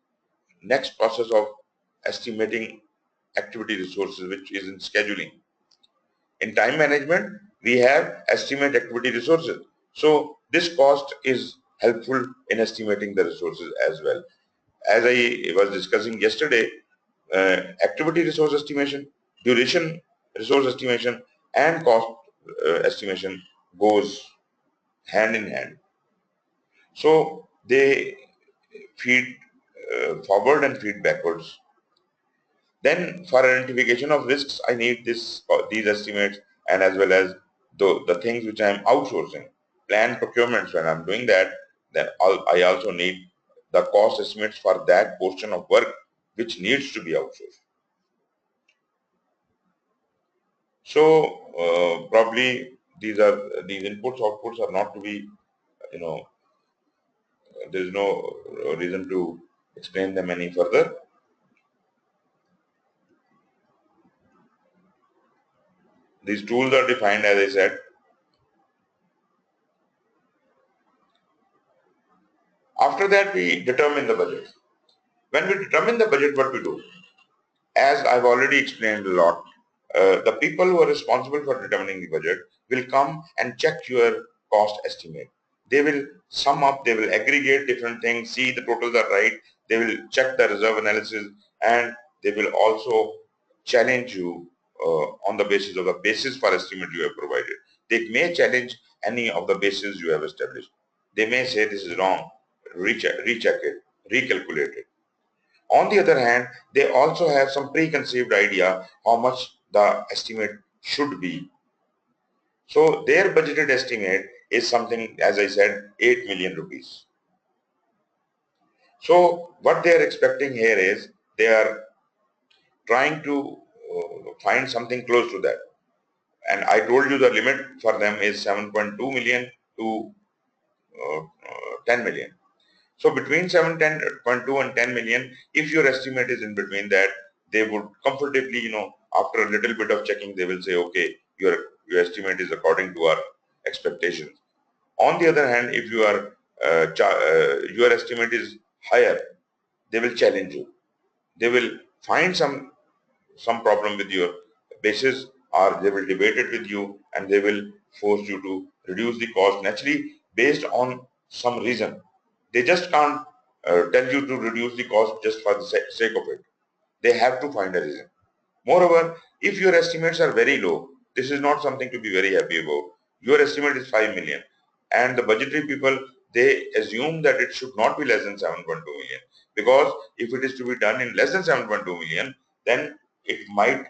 next process of estimating activity resources, which is in scheduling. In time management, we have estimate activity resources. So this cost is helpful in estimating the resources as well. As I was discussing yesterday, activity resource estimation, duration resource estimation, and cost estimation goes hand in hand. So they feed forward and feed backwards. Then for identification of risks, I need these estimates and as well as the things which I am outsourcing. Plan procurements, when I'm doing that, then I also need the cost estimates for that portion of work which needs to be outsourced. So probably these inputs, outputs are not to be, there is no reason to explain them any further. These tools are defined, as I said. After that, we determine the budget. When we determine the budget, what we do? As I've already explained a lot, the people who are responsible for determining the budget will come and check your cost estimate. They will sum up, they will aggregate different things, see the totals are right, they will check the reserve analysis, and they will also challenge you on the basis of the basis for estimate you have provided. They may challenge any of the bases you have established. They may say this is wrong, recheck it, recalculate it. On the other hand, they also have some preconceived idea how much the estimate should be. So their budgeted estimate is something, as I said, 8 million rupees. So what they are expecting here is they are trying to find something close to that. And I told you the limit for them is 7.2 million to 10 million. So between 7.2 and 10 million, if your estimate is in between that, they would comfortably, after a little bit of checking, they will say, okay, your estimate is according to our expectations. On the other hand, if your estimate is higher, they will challenge you. They will find some problem with your basis, or they will debate it with you and they will force you to reduce the cost naturally based on some reason. They just can't tell you to reduce the cost just for the sake of it. They have to find a reason. Moreover, if your estimates are very low, this is not something to be very happy about. Your estimate is 5 million and the budgetary people, they assume that it should not be less than 7.2 million, because if it is to be done in less than 7.2 million, then it might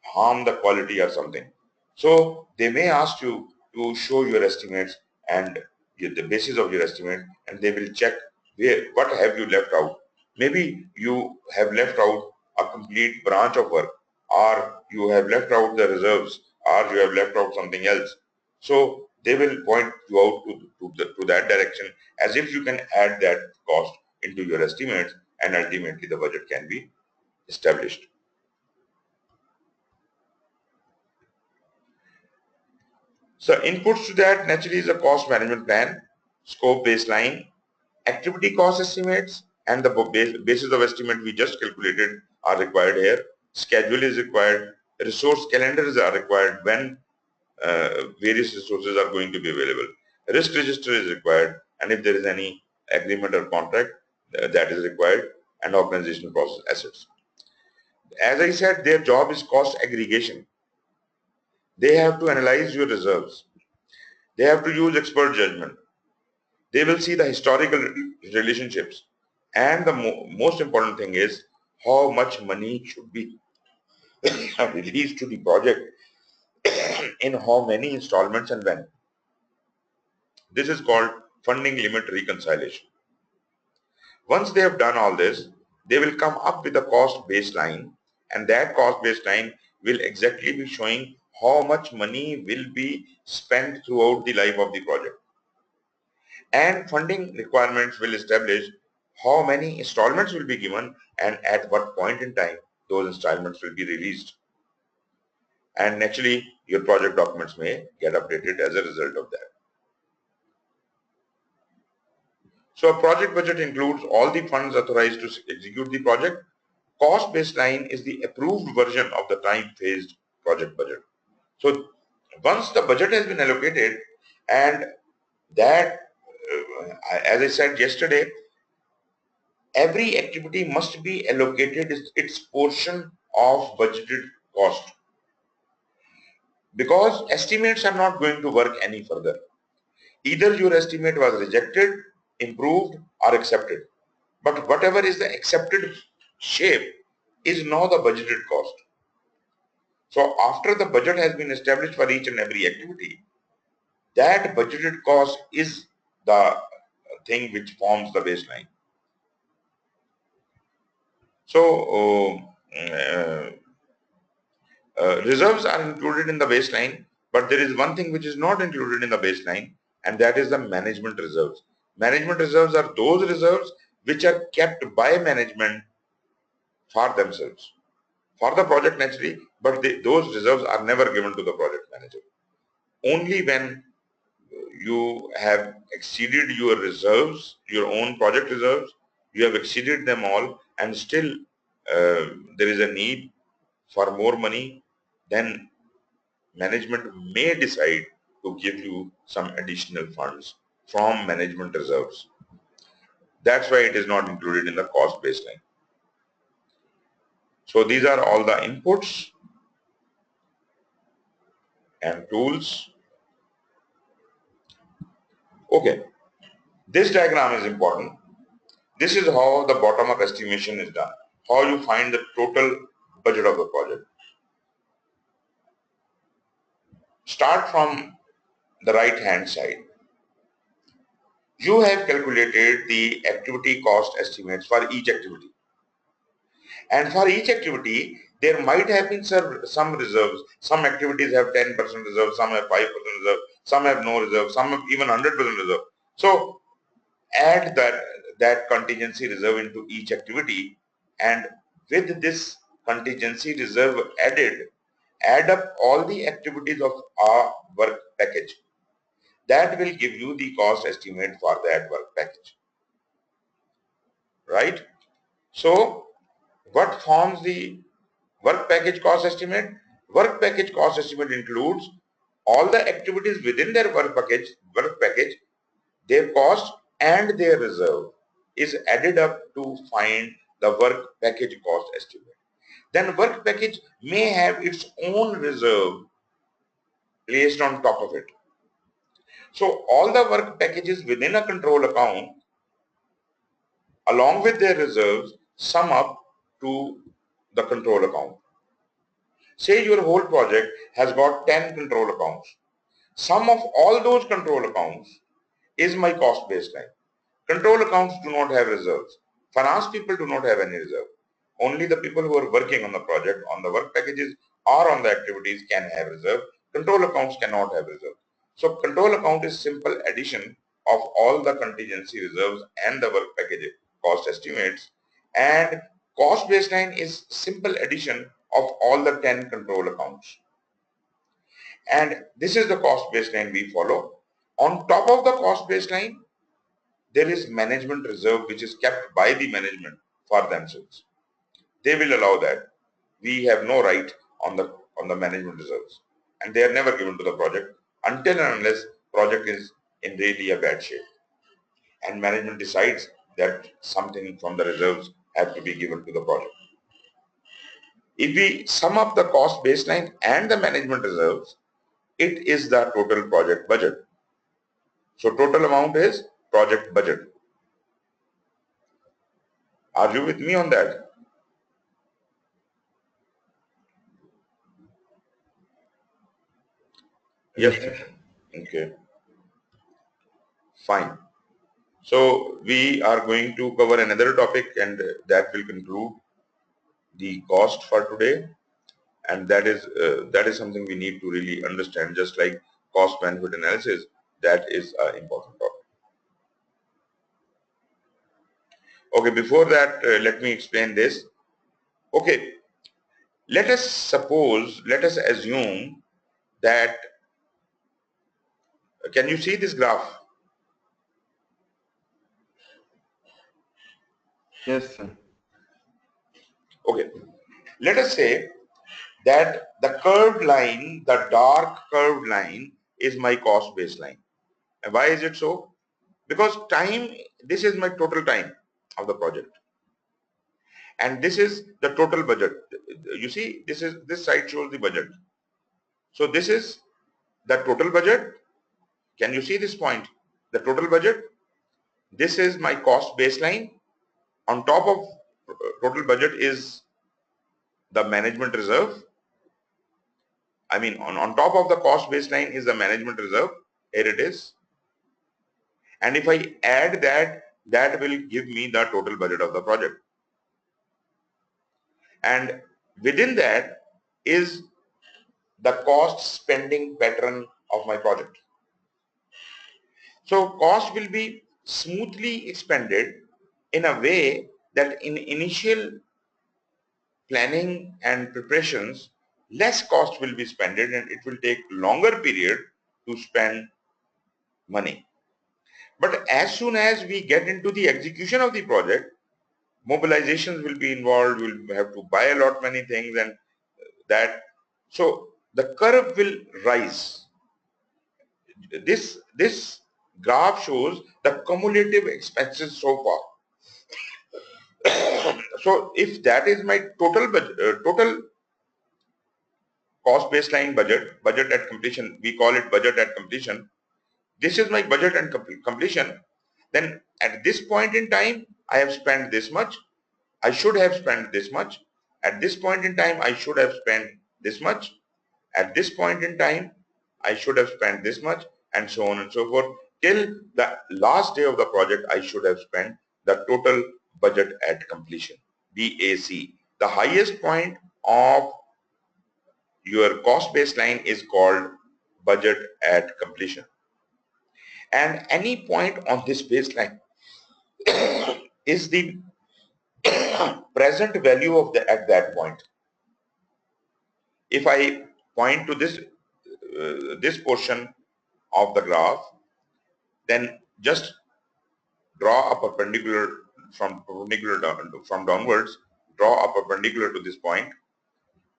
harm the quality or something. So they may ask you to show your estimates and the basis of your estimate, and they will check what have you left out. Maybe you have left out a complete branch of work, or you have left out the reserves, or you have left out something else. So they will point you out to that direction, as if you can add that cost into your estimates, and ultimately the budget can be established. So inputs to that naturally is a cost management plan, scope baseline, activity cost estimates, and the basis of estimate we just calculated are required here. Schedule is required. Resource calendars are required when various resources are going to be available. Risk register is required, and if there is any agreement or contract that is required, and organizational process assets. As I said, their job is cost aggregation. They have to analyze your reserves. They have to use expert judgment. They will see the historical relationships. And the most important thing is how much money should be released to the project in how many installments and when. This is called funding limit reconciliation. Once they have done all this, they will come up with a cost baseline, and that cost baseline will exactly be showing how much money will be spent throughout the life of the project. And funding requirements will establish how many installments will be given and at what point in time those installments will be released. And naturally, your project documents may get updated as a result of that. So a project budget includes all the funds authorized to execute the project. Cost baseline is the approved version of the time-phased project budget. So once the budget has been allocated, and that, as I said yesterday, every activity must be allocated its portion of budgeted cost, because estimates are not going to work any further. Either your estimate was rejected, improved, or accepted. But whatever is the accepted shape is now the budgeted cost. So after the budget has been established for each and every activity, that budgeted cost is the thing which forms the baseline. So reserves are included in the baseline, but there is one thing which is not included in the baseline, and that is the management reserves. Management reserves are those reserves which are kept by management for themselves, for the project naturally, but those reserves are never given to the project manager. Only when you have exceeded your reserves, your own project reserves, you have exceeded them all, and still there is a need for more money, then management may decide to give you some additional funds from management reserves. That's why it is not included in the cost baseline. So these are all the inputs and tools. Okay, this diagram is important. This is how the bottom-up estimation is done, how you find the total budget of the project. Start from the right-hand side. You have calculated the activity cost estimates for each activity. And for each activity, there might have been some reserves. Some activities have 10% reserve, some have 5% reserve, some have no reserve, some have even 100% reserve. So add that contingency reserve into each activity, and with this contingency reserve added, add up all the activities of our work package. That will give you the cost estimate for that work package, right? So what forms the work package cost estimate? Work package cost estimate includes all the activities within their work package, their cost and their reserve is added up to find the work package cost estimate. Then work package may have its own reserve placed on top of it. So all the work packages within a control account along with their reserves sum up to the control account. Say your whole project has got 10 control accounts. Sum of all those control accounts is my cost baseline. Control accounts do not have reserves. Finance people do not have any reserve. Only the people who are working on the project, on the work packages or on the activities can have reserve. Control accounts cannot have reserve. So control account is simple addition of all the contingency reserves and the work package cost estimates, and cost baseline is simple addition of all the 10 control accounts. And this is the cost baseline we follow. On top of the cost baseline, there is management reserve which is kept by the management for themselves. They will allow that. We have no right on the management reserves, and they are never given to the project until and unless project is in really a bad shape, and management decides that something from the reserves have to be given to the project. If we sum up the cost baseline and the management reserves, it is the total project budget. So total amount is project budget. Are you with me on that? Yes. Okay. Fine. So we are going to cover another topic, and that will conclude the cost for today. And that is something we need to really understand. Just like cost benefit analysis, that is an important topic. Okay. Before that, let me explain this. Okay. Let us assume that. Can you see this graph? Yes, sir. Okay. Let us say that the curved line, the dark curved line, is my cost baseline. And why is it so? Because time, this is my total time of the project. And this is the total budget. You see, this side shows the budget. So this is the total budget. Can you see this point? The total budget. This is my cost baseline. On top of total budget is the management reserve. I mean, on top of the cost baseline is the management reserve. Here it is. And if I add that, that will give me the total budget of the project. And within that is the cost spending pattern of my project. So cost will be smoothly expended in a way that in initial planning and preparations, less cost will be spent, and it will take longer period to spend money. But as soon as we get into the execution of the project, mobilizations will be involved, we'll have to buy a lot many things, and that, so the curve will rise. This graph shows the cumulative expenses so far. So if that is my total total cost baseline budget at completion, we call it budget at completion. This is my budget and completion. Then at this point in time, I have spent this much. I should have spent this much. At this point in time, I should have spent this much. At this point in time, I should have spent this much, and so on and so forth. Till the last day of the project, I should have spent the total budget at completion, BAC. The highest point of your cost baseline is called budget at completion. And any point on this baseline is the present value of at that point. If I point to this portion of the graph, then just draw a perpendicular from downwards, draw a perpendicular to this point.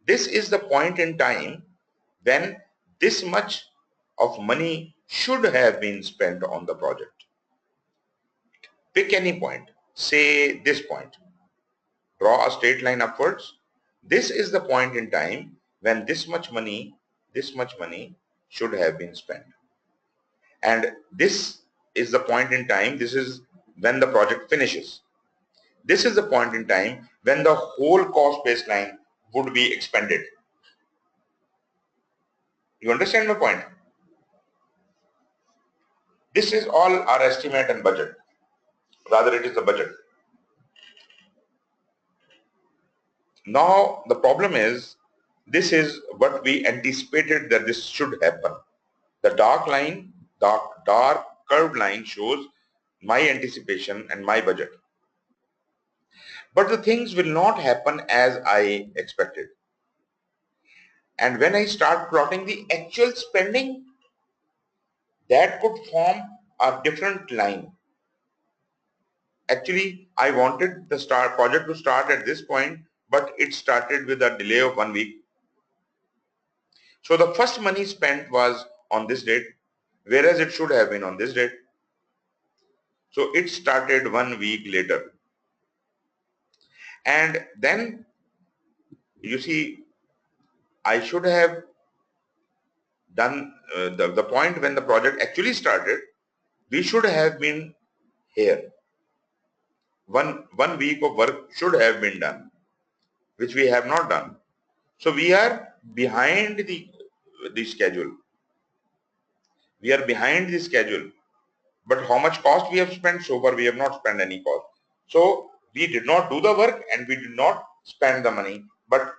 This is the point in time when this much of money should have been spent on the project. Pick any point, say this point. Draw a straight line upwards. This is the point in time when this much money should have been spent. And this is the point in time, this is when the project finishes. This is the point in time when the whole cost baseline would be expended. You understand my point? This is all our estimate and budget. Rather, it is the budget. Now the problem is, this is what we anticipated that this should happen. The dark curved line shows my anticipation and my budget. But the things will not happen as I expected. And when I start plotting the actual spending, that could form a different line. Actually, I wanted the project to start at this point, but it started with a delay of 1 week. So the first money spent was on this date, whereas it should have been on this date. So it started 1 week later. And then you see, I should have done the point when the project actually started, we should have been here. One week of work should have been done, which we have not done. So we are behind the schedule. We are behind the schedule. But how much cost we have spent? So far we have not spent any cost. So we did not do the work and we did not spend the money. But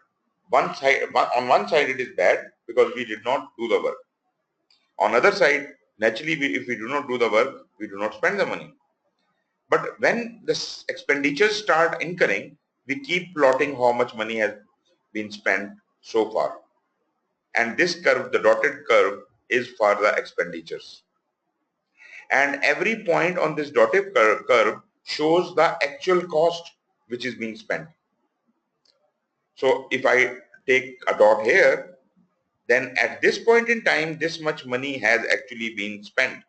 on one side it is bad because we did not do the work. On other side, naturally if we do not do the work, we do not spend the money. But when the expenditures start incurring, we keep plotting how much money has been spent so far. And this curve, the dotted curve, is for the expenditures. And every point on this dotted curve shows the actual cost which is being spent. So if I take a dot here, then at this point in time, this much money has actually been spent,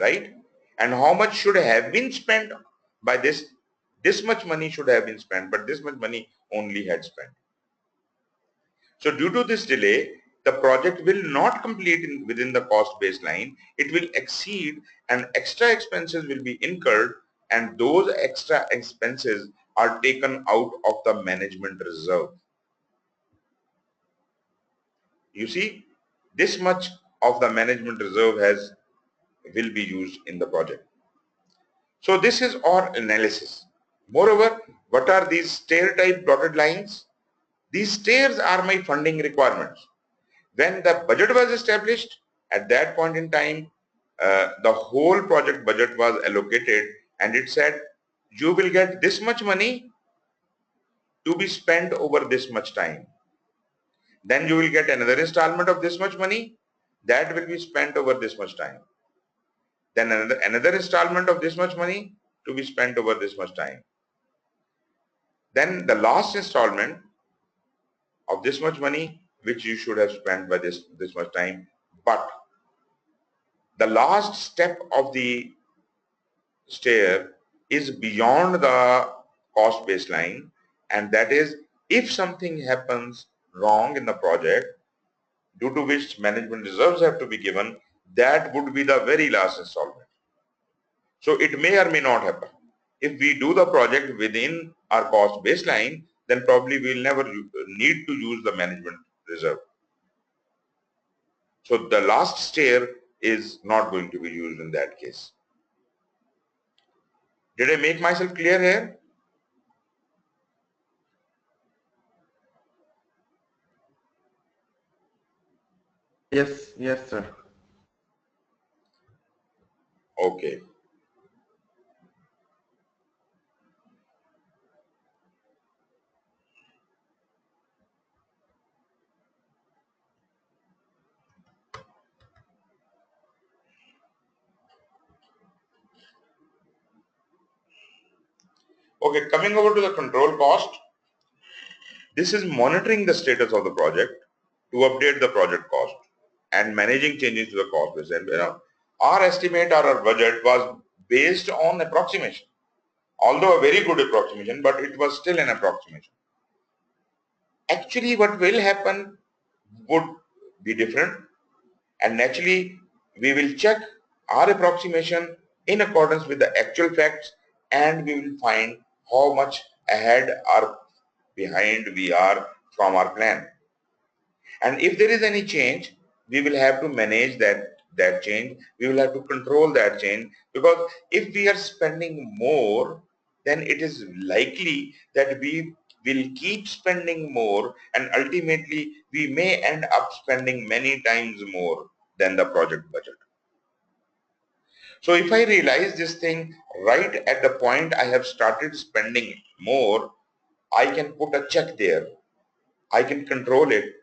right? And how much should have been spent by this? This much money should have been spent, but this much money only had spent. So due to this delay, the project will not complete within the cost baseline. It will exceed and extra expenses will be incurred, and those extra expenses are taken out of the management reserve. You see, this much of the management reserve will be used in the project. So this is our analysis. Moreover, what are these stair type dotted lines? These stairs are my funding requirements. When the budget was established, at that point in time, the whole project budget was allocated and it said, you will get this much money to be spent over this much time. Then you will get another installment of this much money that will be spent over this much time. Then another installment of this much money to be spent over this much time. Then the last installment of this much money which you should have spent by this much time. But the last step of the stair is beyond the cost baseline, and that is if something happens wrong in the project due to which management reserves have to be given, that would be the very last installment. So it may or may not happen. If we do the project within our cost baseline, then probably we will never need to use the management reserve. So the last stair is not going to be used in that case. Did I make myself clear here? Yes, yes, sir. Okay. Okay, coming over to the control cost. This is monitoring the status of the project to update the project cost and managing changes to the cost base. And our estimate or our budget was based on approximation, although a very good approximation, but it was still an approximation. Actually, what will happen would be different, and naturally we will check our approximation in accordance with the actual facts, and we will find how much ahead or behind we are from our plan. And if there is any change, we will have to manage that change. We will have to control that change, because if we are spending more then it is likely that we will keep spending more, and ultimately we may end up spending many times more than the project budget. So if I realize this thing right at the point I have started spending more, I can put a check there. I can control it.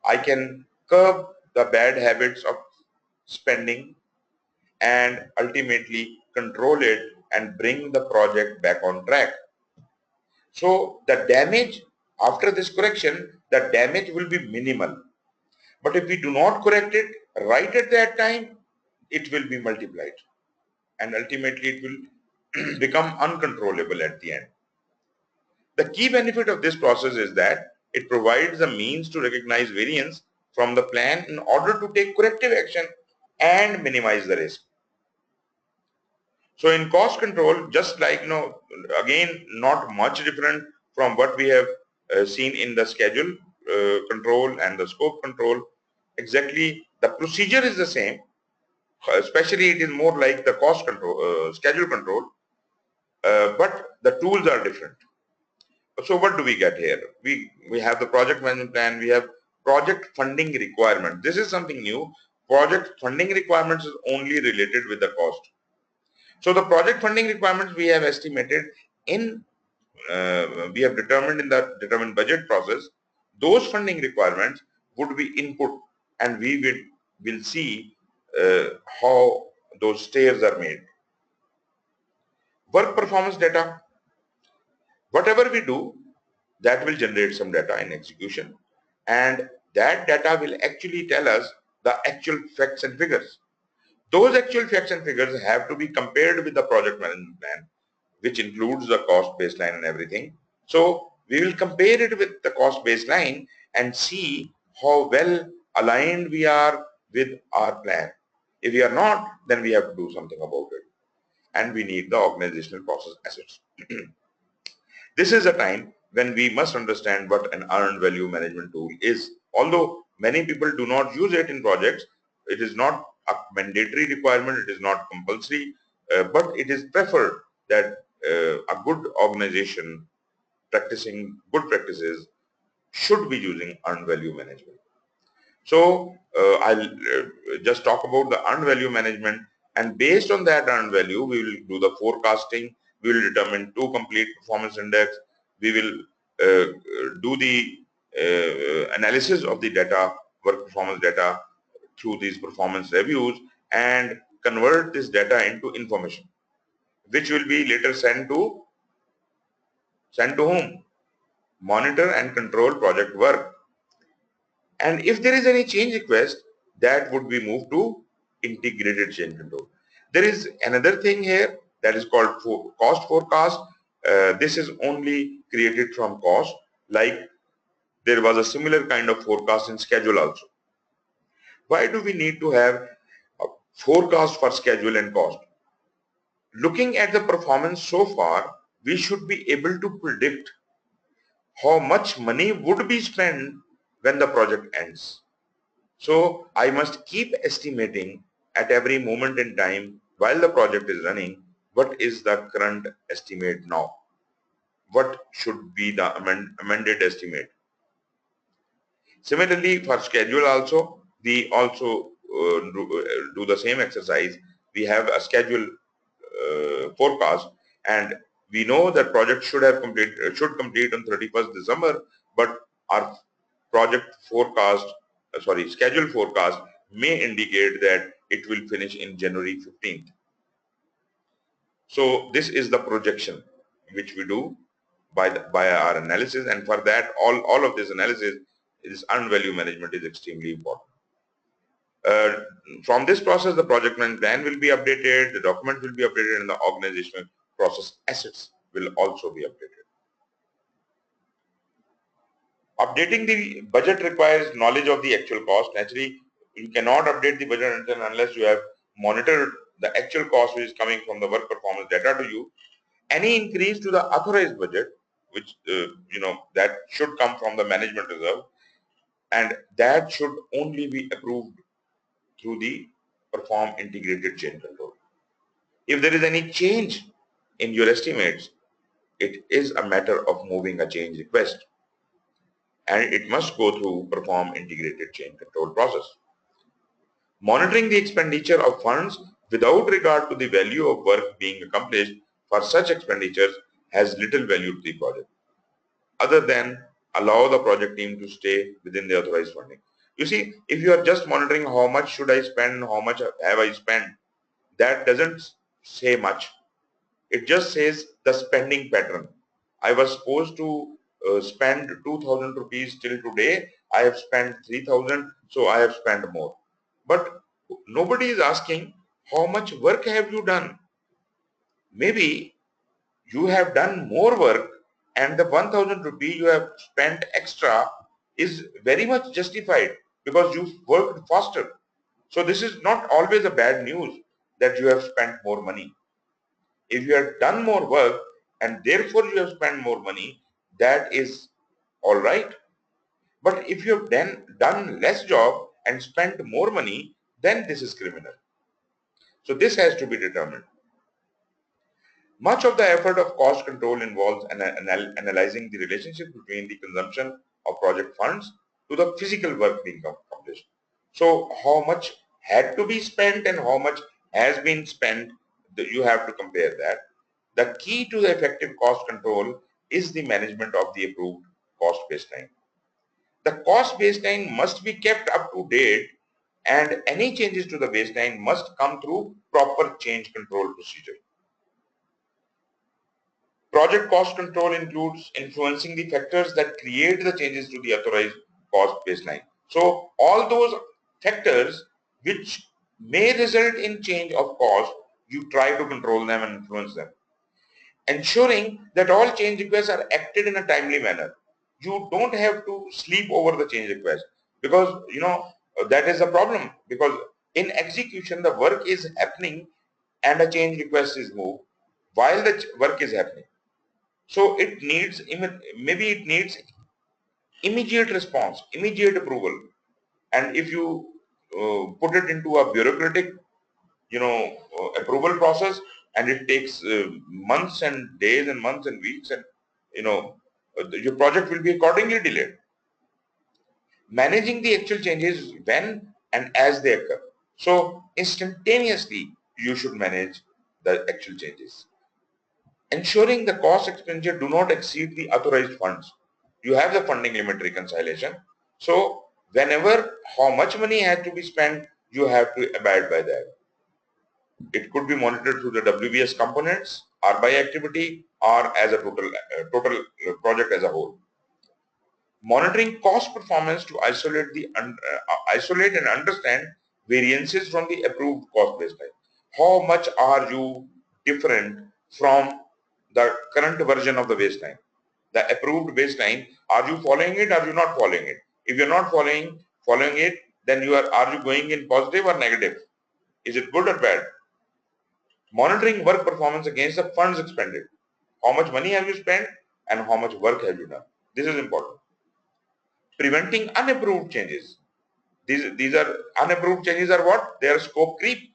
I can curb the bad habits of spending and ultimately control it and bring the project back on track. So the damage after this correction, the damage will be minimal. But if we do not correct it right at that time, it will be multiplied and ultimately it will become uncontrollable at the end. The key benefit of this process is that it provides a means to recognize variance from the plan in order to take corrective action and minimize the risk. So in cost control, just like, again, not much different from what we have seen in the schedule control and the scope control. Exactly, the procedure is the same. Especially it is more like the cost control, schedule control, but the tools are different. So what do we get here? We have the project management plan, we have project funding requirement. This is something new. Project funding requirements is only related with the cost. So the project funding requirements we have estimated in, we have determined in the determined budget process. Those funding requirements would be input, and we will see how those stairs are made. Work performance data. Whatever we do, that will generate some data in execution, and that data will actually tell us the actual facts and figures. Those actual facts and figures have to be compared with the project management plan, which includes the cost baseline and everything. So we will compare it with the cost baseline and see how well aligned we are with our plan. If we are not, then we have to do something about it. And we need the organizational process assets. This is a time when we must understand what an earned value management tool is. Although many people do not use it in projects, it is not a mandatory requirement, it is not compulsory, but it is preferred that a good organization practicing good practices should be using earned value management. So I'll just talk about the earned value management, and based on that earned value, we will do the forecasting. We will determine two complete performance index. We will do the analysis of the data, work performance data, through these performance reviews, and convert this data into information, which will be later sent to whom? Monitor and control project work. And if there is any change request, that would be moved to integrated change control. There is another thing here that is called cost forecast. This is only created from cost, like there was a similar kind of forecast in schedule also. Why do we need to have a forecast for schedule and cost? Looking at the performance so far, we should be able to predict how much money would be spent when the project ends. So I must keep estimating at every moment in time while the project is running, what is the current estimate now? What should be the amended estimate? Similarly, for schedule also, we also do the same exercise. We have a schedule forecast, and we know that project should complete on 31st December, but our project forecast, schedule forecast may indicate that it will finish in January 15th. So this is the projection which we do by our analysis, and for that all of this analysis, this earned value management is extremely important. From this process, the project management plan will be updated, the document will be updated, and the organizational process assets will also be updated. Updating the budget requires knowledge of the actual cost. Naturally, you cannot update the budget until unless you have monitored the actual cost which is coming from the work performance data to you. Any increase to the authorized budget, which that should come from the management reserve, and that should only be approved through the perform integrated change control. If there is any change in your estimates, It is a matter of moving a change request, and it must go through perform integrated change control process. Monitoring the expenditure of funds without regard to the value of work being accomplished for such expenditures has little value to the project, other than allow the project team to stay within the authorized funding. You see, if you are just monitoring how much should I spend, how much have I spent, that doesn't say much. It just says the spending pattern. I was supposed to spend 2,000 rupees till today. I have spent 3,000, so I have spent more. But nobody is asking how much work have you done. Maybe you have done more work and the 1,000 rupee you have spent extra is very much justified because you worked faster. So this is not always a bad news that you have spent more money. If you have done more work and therefore you have spent more money, that is all right. But if you have then done less job and spent more money, then this is criminal. So this has to be determined. Much of the effort of cost control involves analyzing the relationship between the consumption of project funds to the physical work being accomplished. So how much had to be spent and how much has been spent, you have to compare that. The key to the effective cost control is the management of the approved cost baseline. The cost baseline must be kept up to date, and any changes to the baseline must come through proper change control procedure. Project cost control includes influencing the factors that create the changes to the authorized cost baseline. So all those factors which may result in change of cost, you try to control them and influence them. Ensuring that all change requests are acted in a timely manner. You don't have to sleep over the change request, because that is a problem, because in execution the work is happening and a change request is moved while the work is happening. So it needs, maybe it needs immediate response, immediate approval. And if you put it into a bureaucratic, approval process, and it takes months and days and months and weeks, and your project will be accordingly delayed. Managing the actual changes when and as they occur. So instantaneously, you should manage the actual changes. Ensuring the cost expenditure do not exceed the authorized funds. You have the funding limit reconciliation. So whenever how much money has to be spent, you have to abide by that. It could be monitored through the WBS components, or by activity, or as a total project as a whole. Monitoring cost performance to isolate and understand variances from the approved cost baseline. How much are you different from the current version of the baseline? The approved baseline, are you following it, or are you not following it? If you're not following it, then are you going in positive or negative? Is it good or bad? Monitoring work performance against the funds expended. How much money have you spent and how much work have you done? This is important. Preventing unapproved changes. These are unapproved changes are what? They are scope creep.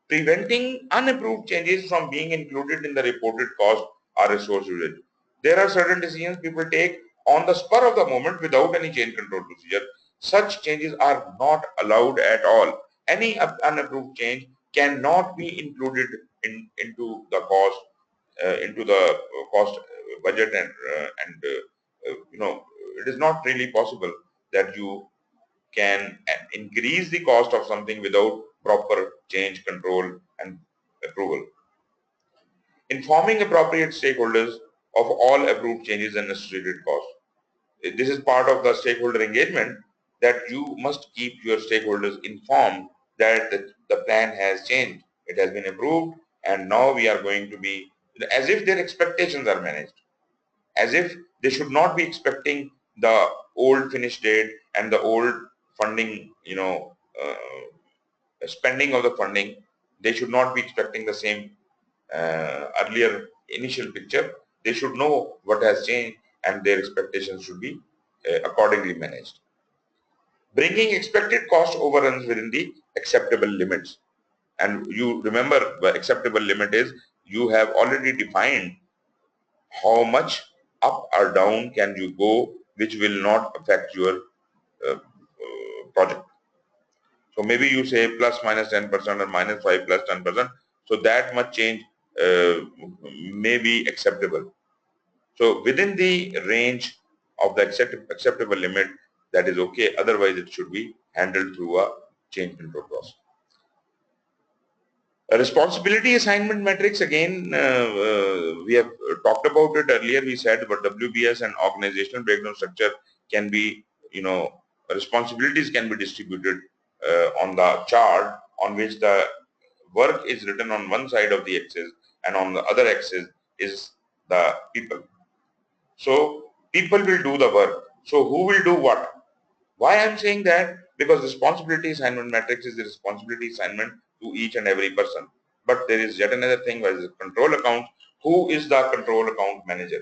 Preventing unapproved changes from being included in the reported cost or resource usage. There are certain decisions people take on the spur of the moment without any change control procedure. Such changes are not allowed at all. Any unapproved change cannot be included into the cost, budget, and it is not really possible that you can increase the cost of something without proper change control and approval. Informing appropriate stakeholders of all approved changes and associated costs. This is part of the stakeholder engagement, that you must keep your stakeholders informed that the plan has changed. It has been approved, and now we are going to be, as if their expectations are managed, as if they should not be expecting the old finish date and the old funding, spending of the funding. They should not be expecting the same earlier initial picture. They should know what has changed, and their expectations should be accordingly managed. Bringing expected cost overruns within the acceptable limits. And you remember, the acceptable limit is, you have already defined how much up or down can you go, which will not affect your project. So maybe you say plus minus 10% or minus 5 plus 10%. So that much change may be acceptable. So within the range of the acceptable limit, that is okay. Otherwise, it should be handled through a change control process. A responsibility assignment matrix, again, we have talked about it earlier. We said, but WBS and organizational breakdown structure can be, responsibilities can be distributed on the chart on which the work is written on one side of the axis and on the other axis is the people. So people will do the work. So who will do what? Why I'm saying that? Because responsibility assignment matrix is the responsibility assignment to each and every person. But there is yet another thing, where is the control account. Who is the control account manager?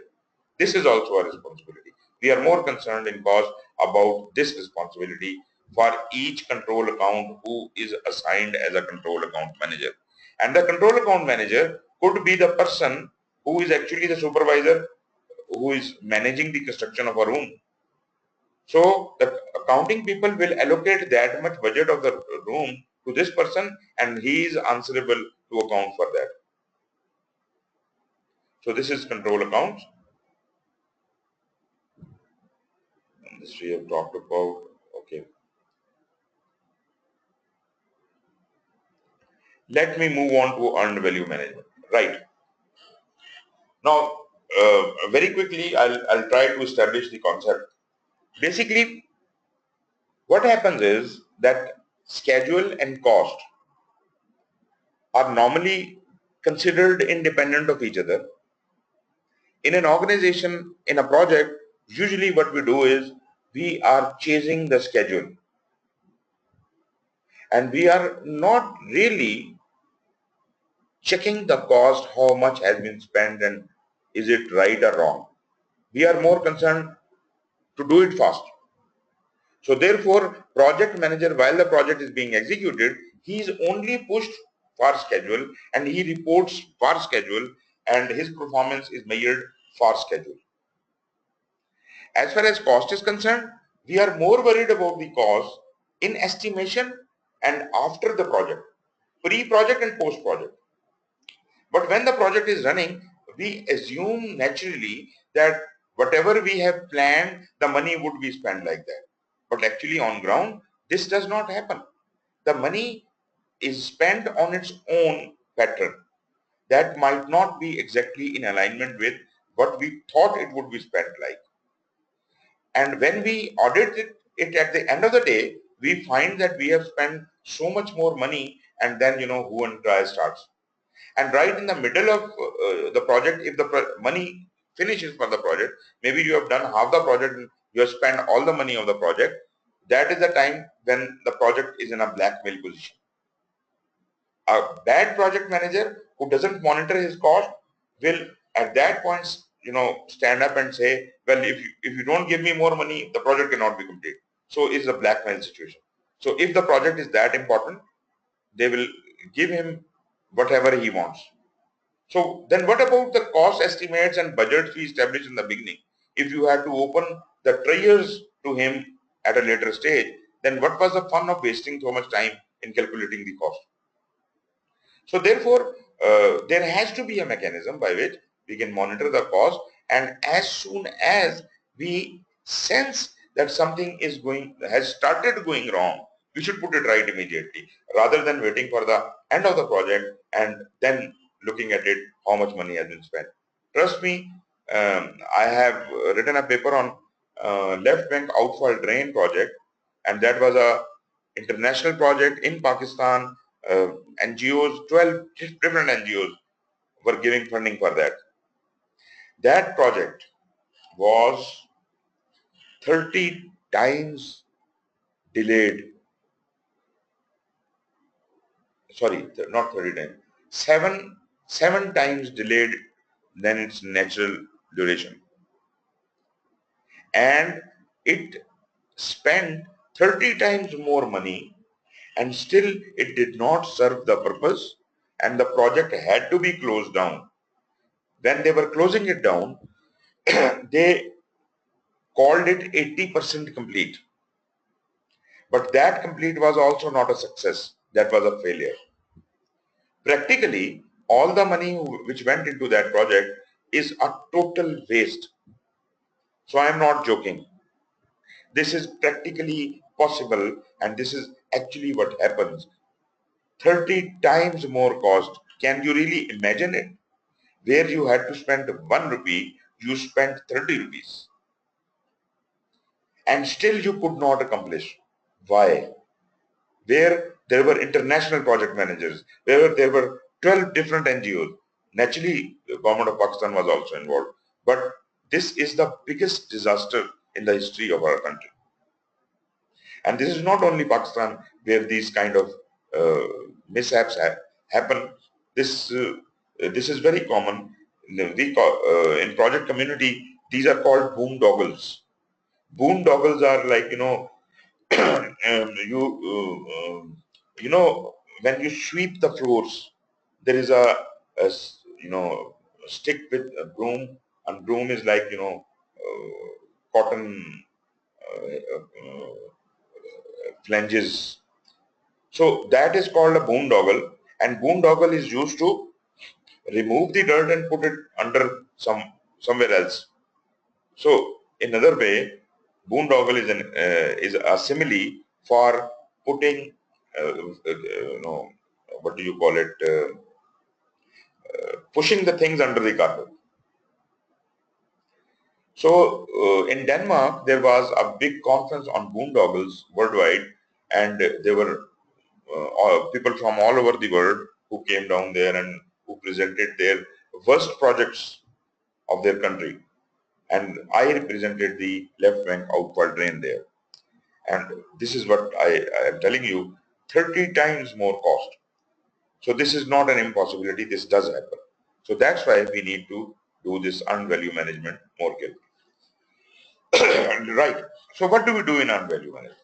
This is also a responsibility. We are more concerned in cost about this responsibility for each control account who is assigned as a control account manager. And the control account manager could be the person who is actually the supervisor who is managing the construction of a room. So the accounting people will allocate that much budget of the room to this person, and he is answerable to account for that. So this is control accounts. And this we have talked about. Okay. Let me move on to earned value management. Right. Now, very quickly, I'll try to establish the concept. Basically, what happens is that schedule and cost are normally considered independent of each other. In an organization, in a project, usually what we do is we are chasing the schedule, and we are not really checking the cost, how much has been spent and is it right or wrong. We are more concerned to do it fast. So therefore, project manager, while the project is being executed, he is only pushed for schedule and he reports for schedule, and his performance is measured for schedule. As far as cost is concerned, we are more worried about the cost in estimation and after the project, pre-project and post-project. But when the project is running, we assume naturally that whatever we have planned, the money would be spent like that. But actually on ground, this does not happen. The money is spent on its own pattern. That might not be exactly in alignment with what we thought it would be spent like. And when we audit it at the end of the day, we find that we have spent so much more money, and then who and try starts. And right in the middle of the project, if the money finishes for the project, maybe you have done half the project and you have spent all the money of the project, that is the time when the project is in a blackmail position. A bad project manager who doesn't monitor his cost will at that point stand up and say, well, if you don't give me more money, the project cannot be complete. So it's a blackmail situation. So if the project is that important, they will give him whatever he wants. So then what about the cost estimates and budgets we established in the beginning? If you had to open the triers to him at a later stage, then what was the fun of wasting so much time in calculating the cost? So therefore, there has to be a mechanism by which we can monitor the cost, and as soon as we sense that something has started going wrong, we should put it right immediately, rather than waiting for the end of the project and then looking at it, how much money has been spent. Trust me, I have written a paper on left bank outfall drain project, and that was a international project in Pakistan. NGOs, 12 different NGOs were giving funding for that. That project was 30 times delayed. Sorry, not 30 times. Seven times delayed than its natural duration. And it spent 30 times more money, and still it did not serve the purpose, and the project had to be closed down. when they were closing it down, they called it 80% complete. But that complete was also not a success. That was a failure. Practically, all the money which went into that project is a total waste. So I am not joking. This is practically possible, and this is actually what happens. 30 times more cost. Can you really imagine it? Where you had to spend 1 rupee, you spent 30 rupees. And still you could not accomplish. Why? Where there were international project managers, where there were 12 different NGOs. Naturally, the government of Pakistan was also involved. But this is the biggest disaster in the history of our country. And this is not only Pakistan where these kind of mishaps happen. This is very common. In project community, these are called boondoggles. Boondoggles are like, you know, when you sweep the floors, there is a stick with a broom, and broom is like, cotton flanges. So that is called a boondoggle, and boondoggle is used to remove the dirt and put it under somewhere else. So in another way, boondoggle is a simile for putting what do you call it, pushing the things under the carpet. So in Denmark, there was a big conference on boondoggles worldwide, and there were people from all over the world who came down there and who presented their worst projects of their country. And I represented the left bank outfall drain there. And this is what I am telling you, 30 times more cost. So this is not an impossibility, this does happen. So that's why we need to do this earned value management more carefully. Right. So what do we do in earned value management?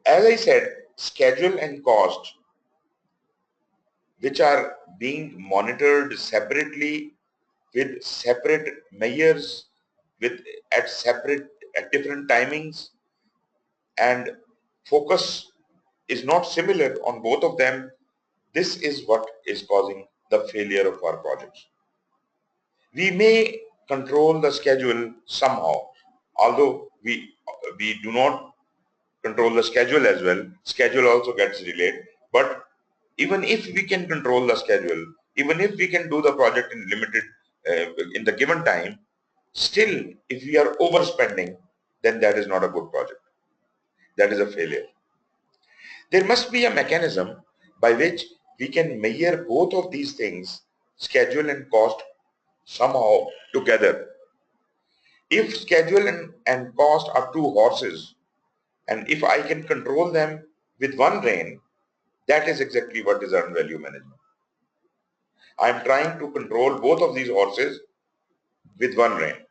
As I said, schedule and cost, which are being monitored separately with separate measures, with at different timings, and focus is not similar on both of them. This is what is causing the failure of our projects. We may control the schedule somehow, although we do not control the schedule as well. Schedule also gets delayed. But even if we can control the schedule, even if we can do the project in in the given time, still if we are overspending, then that is not a good project. That is a failure. There must be a mechanism by which we can measure both of these things, schedule and cost, somehow together. If schedule and cost are two horses, and if I can control them with one rein, that is exactly what is earned value management. I am trying to control both of these horses with one rein.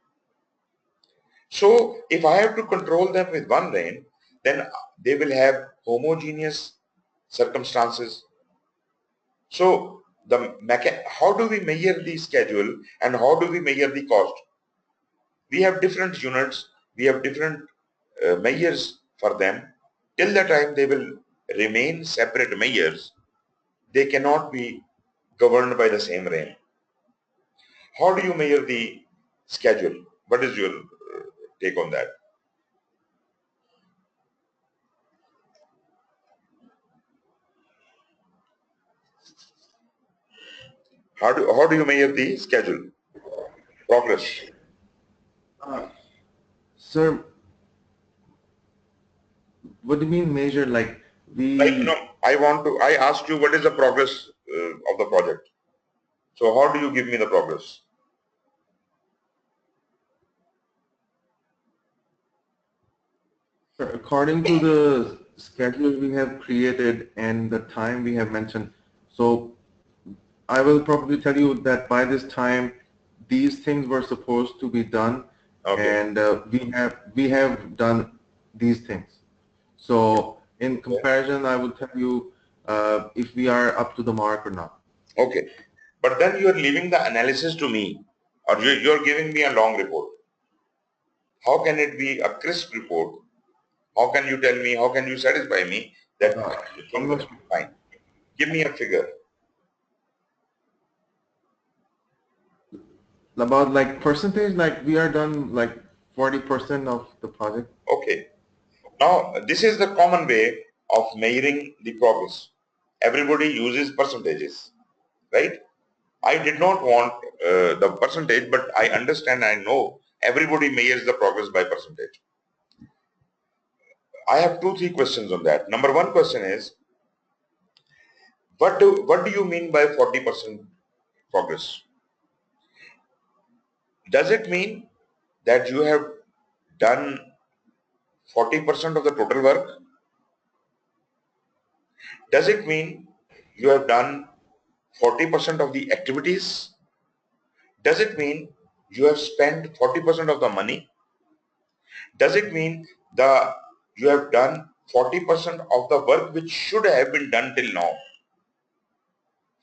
So if I have to control them with one rein, then they will have homogeneous circumstances. So how do we measure the schedule and how do we measure the cost? We have different units, we have different measures for them. Till the time they will remain separate measures, they cannot be governed by the same rein. How do you measure the schedule? What is your take on that? How do you measure the schedule? Progress. Sir, what do you mean measure? Like Like, we, I asked you what is the progress of the project. So how do you give me the progress? according to the schedule we have created and the time we have mentioned, so I will probably tell you that by this time, these things were supposed to be done, Okay. and we have done these things. So in Okay. comparison, I will tell you if we are up to the mark or not. Okay. But then you are leaving the analysis to me, or you're giving me a long report. How can it be a crisp report? How can you tell me, how can you satisfy me that I'm things not are fine? Give me a figure. about like percentage, like we are done like 40% of the project. Okay. Now, this is the common way of measuring the progress. Everybody uses percentages, right? I did not want the percentage, but I understand, I know everybody measures the progress by percentage. I have two, three questions on that. Number one question is, what do you mean by 40% progress? Does it mean that you have done 40% of the total work? Does it mean you have done 40% of the activities? Does it mean you have spent 40% of the money? Does it mean you have done 40% of the work which should have been done till now?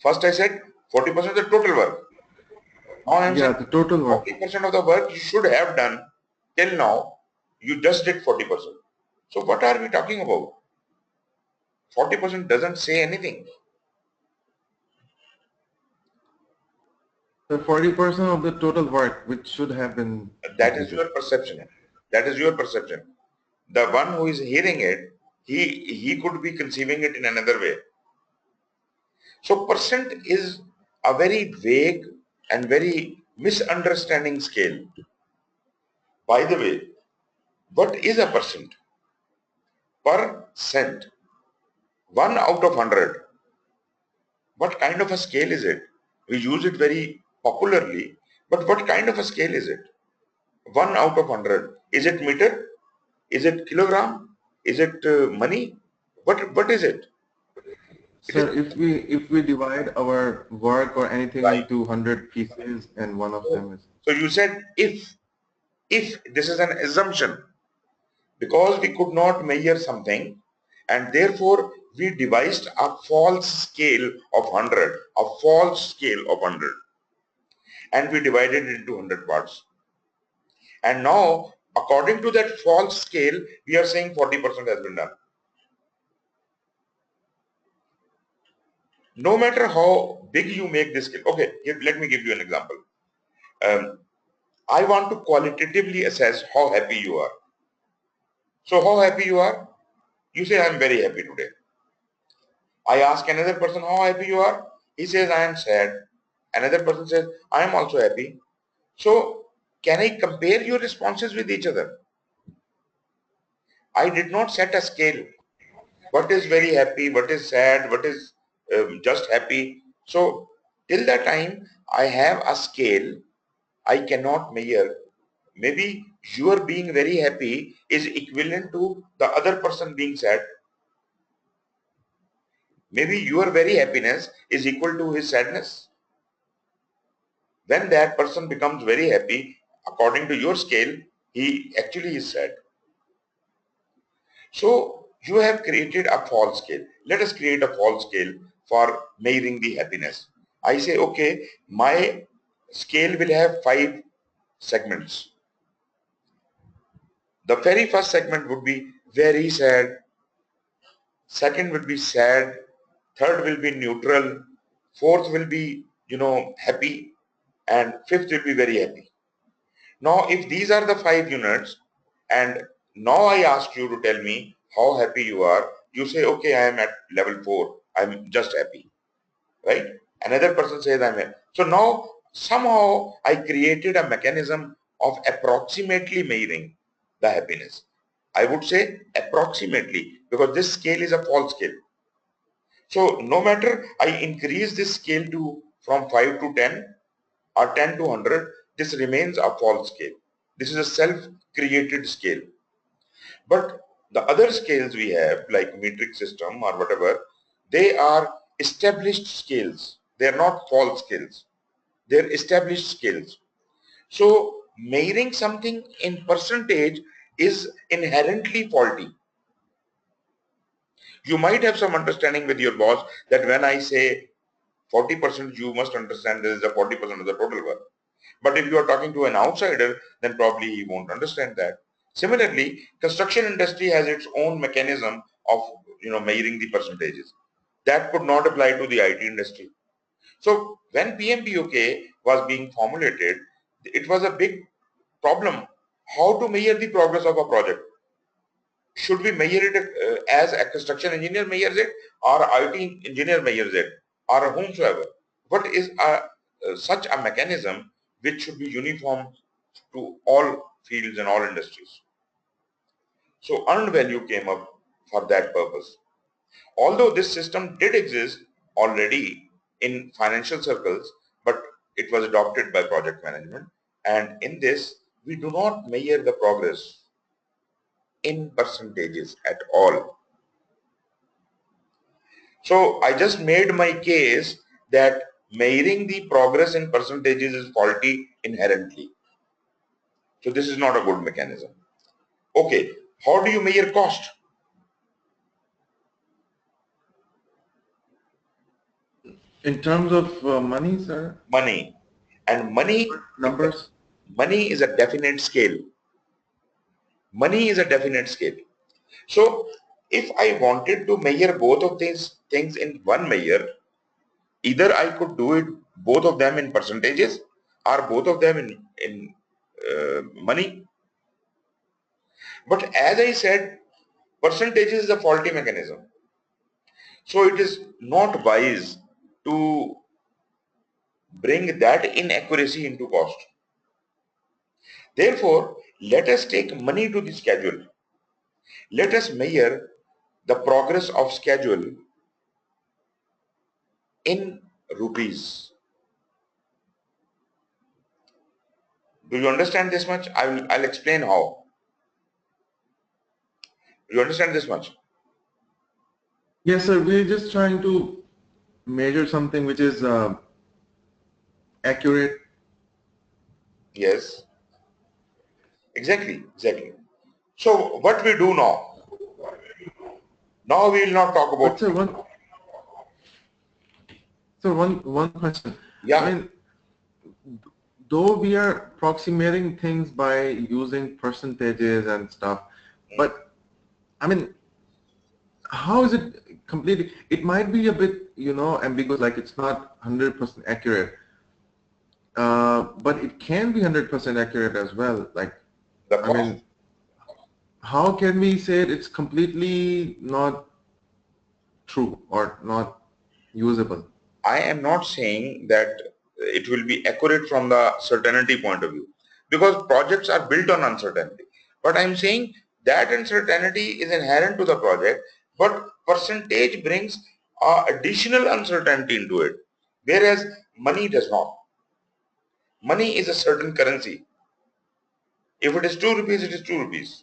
First I said 40% of the total work. Now I am Yeah, saying the total work. 40% of the work you should have done till now. You just did 40%. So what are we talking about? 40% doesn't say anything. The 40% of the total work which should have been That is completed. your perception. That is your perception. The one who is hearing it, he could be conceiving it in another way. So percent is a very vague and very misunderstanding scale. By the way, what is a percent? Percent. 1 out of 100. What kind of a scale is it? We use it very popularly, but what kind of a scale is it? 1 out of 100. Is it meter? Is it kilogram? Is it money? What is it? It is Sir, if we divide our work or anything right. into 100 pieces and one of So, them is so you said if this is an assumption, because we could not measure something, and therefore we devised a false scale of 100, a false scale of 100, and we divided it into 100 parts. And now, according to that false scale, we are saying 40% has been done. No matter how big you make this scale. Okay, here, let me give you an example. I want to qualitatively assess how happy you are. So how happy you are? You say, I am very happy today. I ask another person how happy you are. He says, I am sad. Another person says, I am also happy. So can I compare your responses with each other? I did not set a scale. What is very happy? What is sad? What is just happy? So till the time I have a scale, I cannot measure. Maybe your being very happy is equivalent to the other person being sad. Maybe your very happiness is equal to his sadness. When that person becomes very happy, according to your scale, he actually is sad. So you have created a false scale. Let us create a false scale for measuring the happiness. I say, okay, my scale will have 5 segments. The very first segment would be very sad. Second will be sad. Third will be neutral. Fourth will be, happy. And fifth will be very happy. Now, if these are the 5 units, and now I ask you to tell me how happy you are, you say, okay, I am at level 4. I'm just happy, right? Another person says I'm happy. So now, somehow, I created a mechanism of approximately measuring the happiness. I would say approximately, because this scale is a false scale. So no matter I increase this scale to from 5 to 10 or 10 to 100, this remains a false scale. This is a self-created scale. But the other scales we have, like metric system or whatever, they are established scales. They are not false scales. They are established scales. So measuring something in percentage is inherently faulty. You might have some understanding with your boss that when I say 40%, you must understand this is the 40% of the total work. But if you are talking to an outsider, then probably he won't understand that. Similarly, construction industry has its own mechanism of measuring the percentages. That could not apply to the IT industry. So when PMBOK was being formulated, it was a big problem. How to measure the progress of a project? Should we measure it as a construction engineer measures it, or IT engineer measures it, or whomsoever? What is such a mechanism which should be uniform to all fields and all industries? So earned value came up for that purpose. Although this system did exist already in financial circles, but it was adopted by project management. And in this, we do not measure the progress in percentages at all. So I just made my case that measuring the progress in percentages is faulty inherently. So this is not a good mechanism. Okay, how do you measure cost? In terms of money, sir? Money. And Numbers? money is a definite scale. Money is a definite scale. So if I wanted to measure both of these things in one measure, either I could do it both of them in percentages or both of them in money. But as I said, percentages is a faulty mechanism. So it is not wise to bring that inaccuracy into cost. Therefore, let us take money to the schedule. Let us measure the progress of schedule in rupees. Do you understand this much? I'll explain how. Do you understand this much? Yes, sir. We're just trying to measure something which is accurate. Yes. Exactly. So what we do now? Now we will not talk But about. sir, one question. Yeah. I mean, though we are approximating things by using percentages and stuff, but I mean, how is it completely? It might be a bit, ambiguous, like it's not 100% accurate. But it can be 100% accurate as well. Like, The I cost. mean, how can we say it's completely not true or not usable? I am not saying that it will be accurate from the certainty point of view, because projects are built on uncertainty. But I am saying that uncertainty is inherent to the project, but percentage brings additional uncertainty into it, whereas money does not. Money is a certain currency. If it is 2 rupees, it is 2 rupees.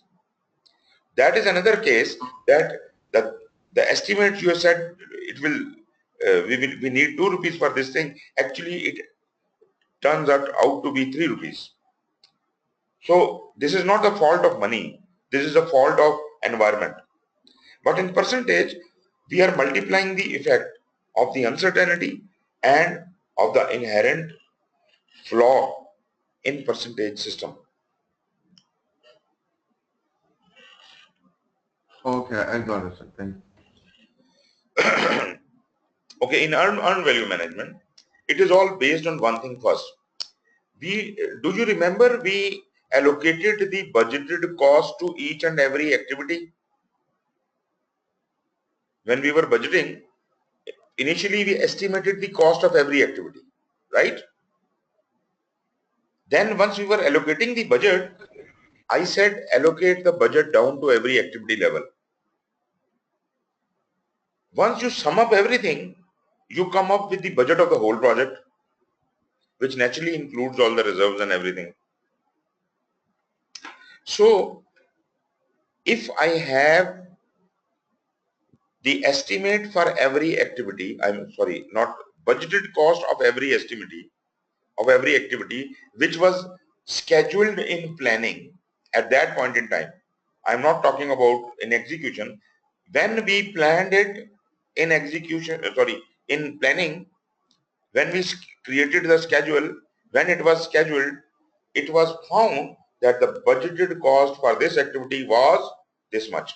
That is another case that the estimate you have said it will we need 2 rupees for this thing. Actually, it turns out to be 3 rupees. So this is not the fault of money. This is the fault of environment. But in percentage, we are multiplying the effect of the uncertainty and of the inherent flaw in percentage system. Okay, I got it, sir. Thank you. Okay, in earned value management, it is all based on one thing first. Do you remember we allocated the budgeted cost to each and every activity? When we were budgeting, initially we estimated the cost of every activity, right? Then once we were allocating the budget, I said allocate the budget down to every activity level. Once you sum up everything, you come up with the budget of the whole project, which naturally includes all the reserves and everything. So if I have the estimate for every activity, I'm sorry, not budgeted cost of every activity, which was scheduled in planning at that point in time. I'm not talking about in execution. When we planned it in execution, in planning, When we created the schedule, when it was scheduled, it was found that the budgeted cost for this activity was this much.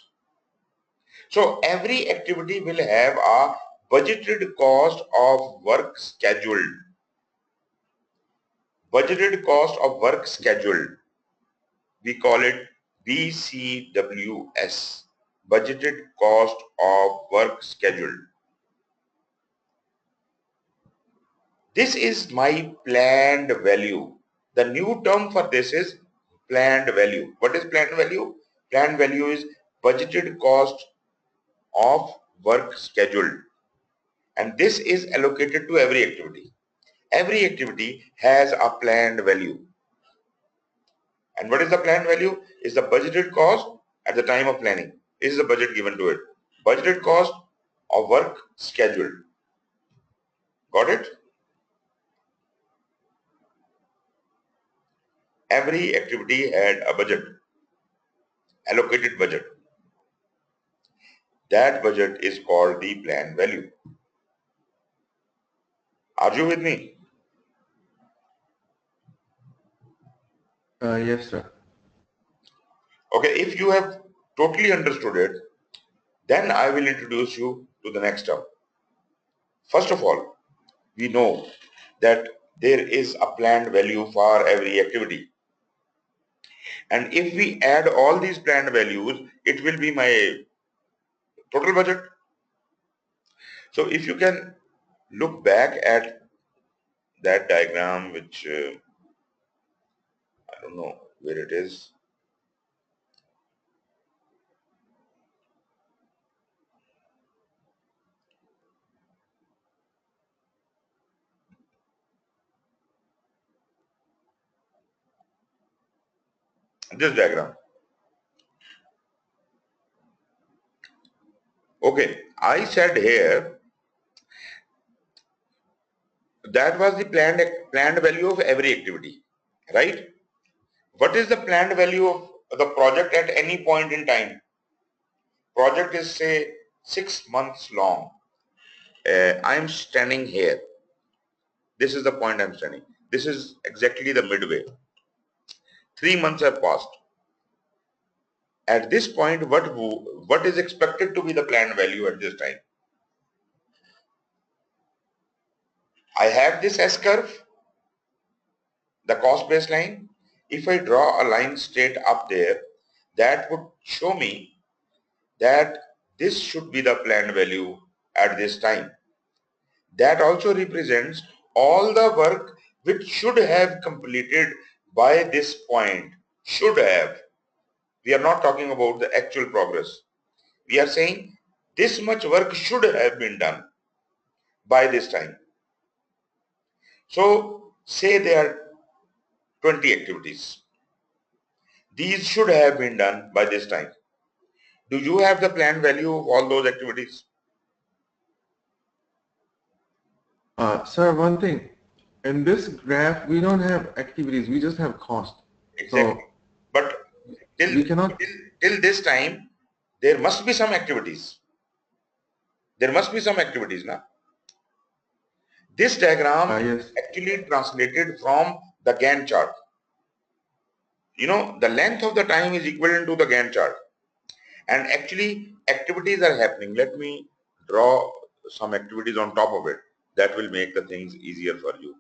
So every activity will have a budgeted cost of work scheduled. Budgeted cost of work scheduled. We call it BCWS. Budgeted cost of work scheduled. This is my planned value. The new term for this is planned value. What is planned value? Planned value is budgeted cost of work scheduled. And this is allocated to every activity. Every activity has a planned value. And what is the planned value? Is the budgeted cost at the time of planning. Is the budget given to it. Budgeted cost of work scheduled. Got it? Every activity had a budget, allocated budget. That budget is called the planned value. Are you with me? Yes, sir. Okay, if you have totally understood it, then I will introduce you to the next term. First of all, we know that there is a planned value for every activity. And if we add all these planned values, it will be my total budget. So if you can look back at that diagram, which I don't know where it is. This diagram. Okay, I said here that was the planned value of every activity, right? What is the planned value of the project at any point in time? Project is say 6 months long. I am standing here. This is the point I'm standing. This is exactly the midway. 3 months have passed. At this point, what is expected to be the planned value at this time? I have this S curve, the cost baseline. If I draw a line straight up there, that would show me that this should be the planned value at this time. That also represents all the work which should have completed by this point. Should have. We are not talking about the actual progress. We are saying this much work should have been done by this time. So say there are 20 activities. These should have been done by this time. Do you have the planned value of all those activities? Sir, one thing. In this graph, we don't have activities. We just have cost. Exactly. So But we cannot. till this time, there must be some activities. There must be some activities, na? This diagram Yes. actually translated from the Gantt chart. You know, the length of the time is equivalent to the Gantt chart. And actually, activities are happening. Let me draw some activities on top of it. That will make the things easier for you.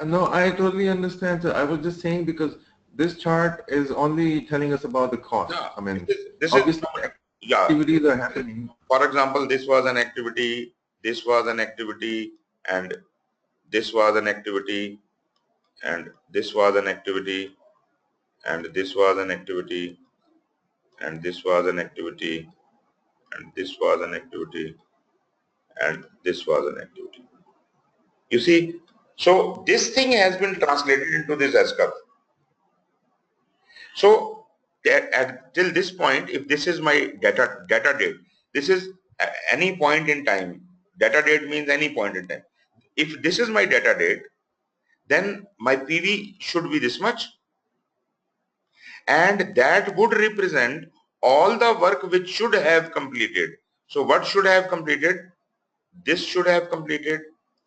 No, I totally understand, sir. I was just saying because this chart is only telling us about the cost. Yeah, I mean, this obviously is, yeah. activities are happening. For example, this was an activity, this was an activity, and this was an activity, and this was an activity, and this was an activity, and this was an activity, and this was an activity, and this was an activity. You see, so this thing has been translated into this S curve. So till this point, if this is my data date, this is any point in time. Data date means any point in time. If this is my data date, then my PV should be this much, and that would represent all the work which should have completed. So what should have completed? This should have completed,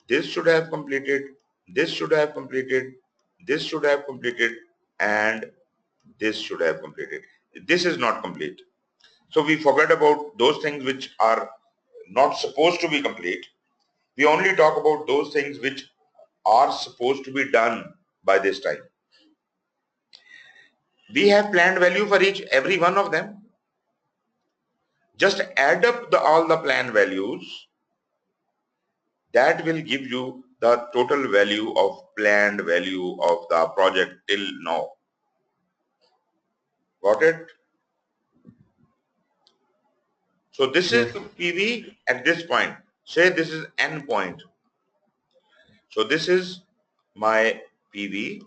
this should have completed, this should have completed, this should have completed, and this should have completed. This is not complete. So we forget about those things which are not supposed to be complete. We only talk about those things which are supposed to be done by this time. We have planned value for every one of them. Just add up all the planned values. That will give you the total value of planned value of the project till now. Got it? So this is Yes. the PV at this point. Say this is N point. So this is my PV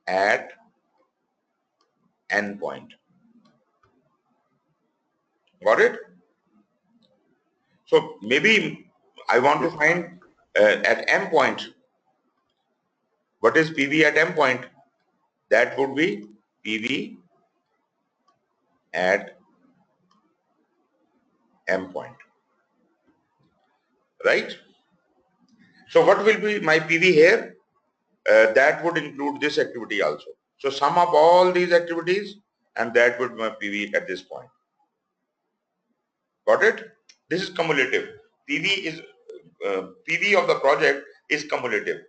at N point. Got it? So maybe I want to find at M point. What is PV at M point? That would be PV at M point. Right? So what will be my PV here? That would include this activity also. So sum up all these activities and that would be my PV at this point. Got it? This is cumulative. PV of the project is cumulative.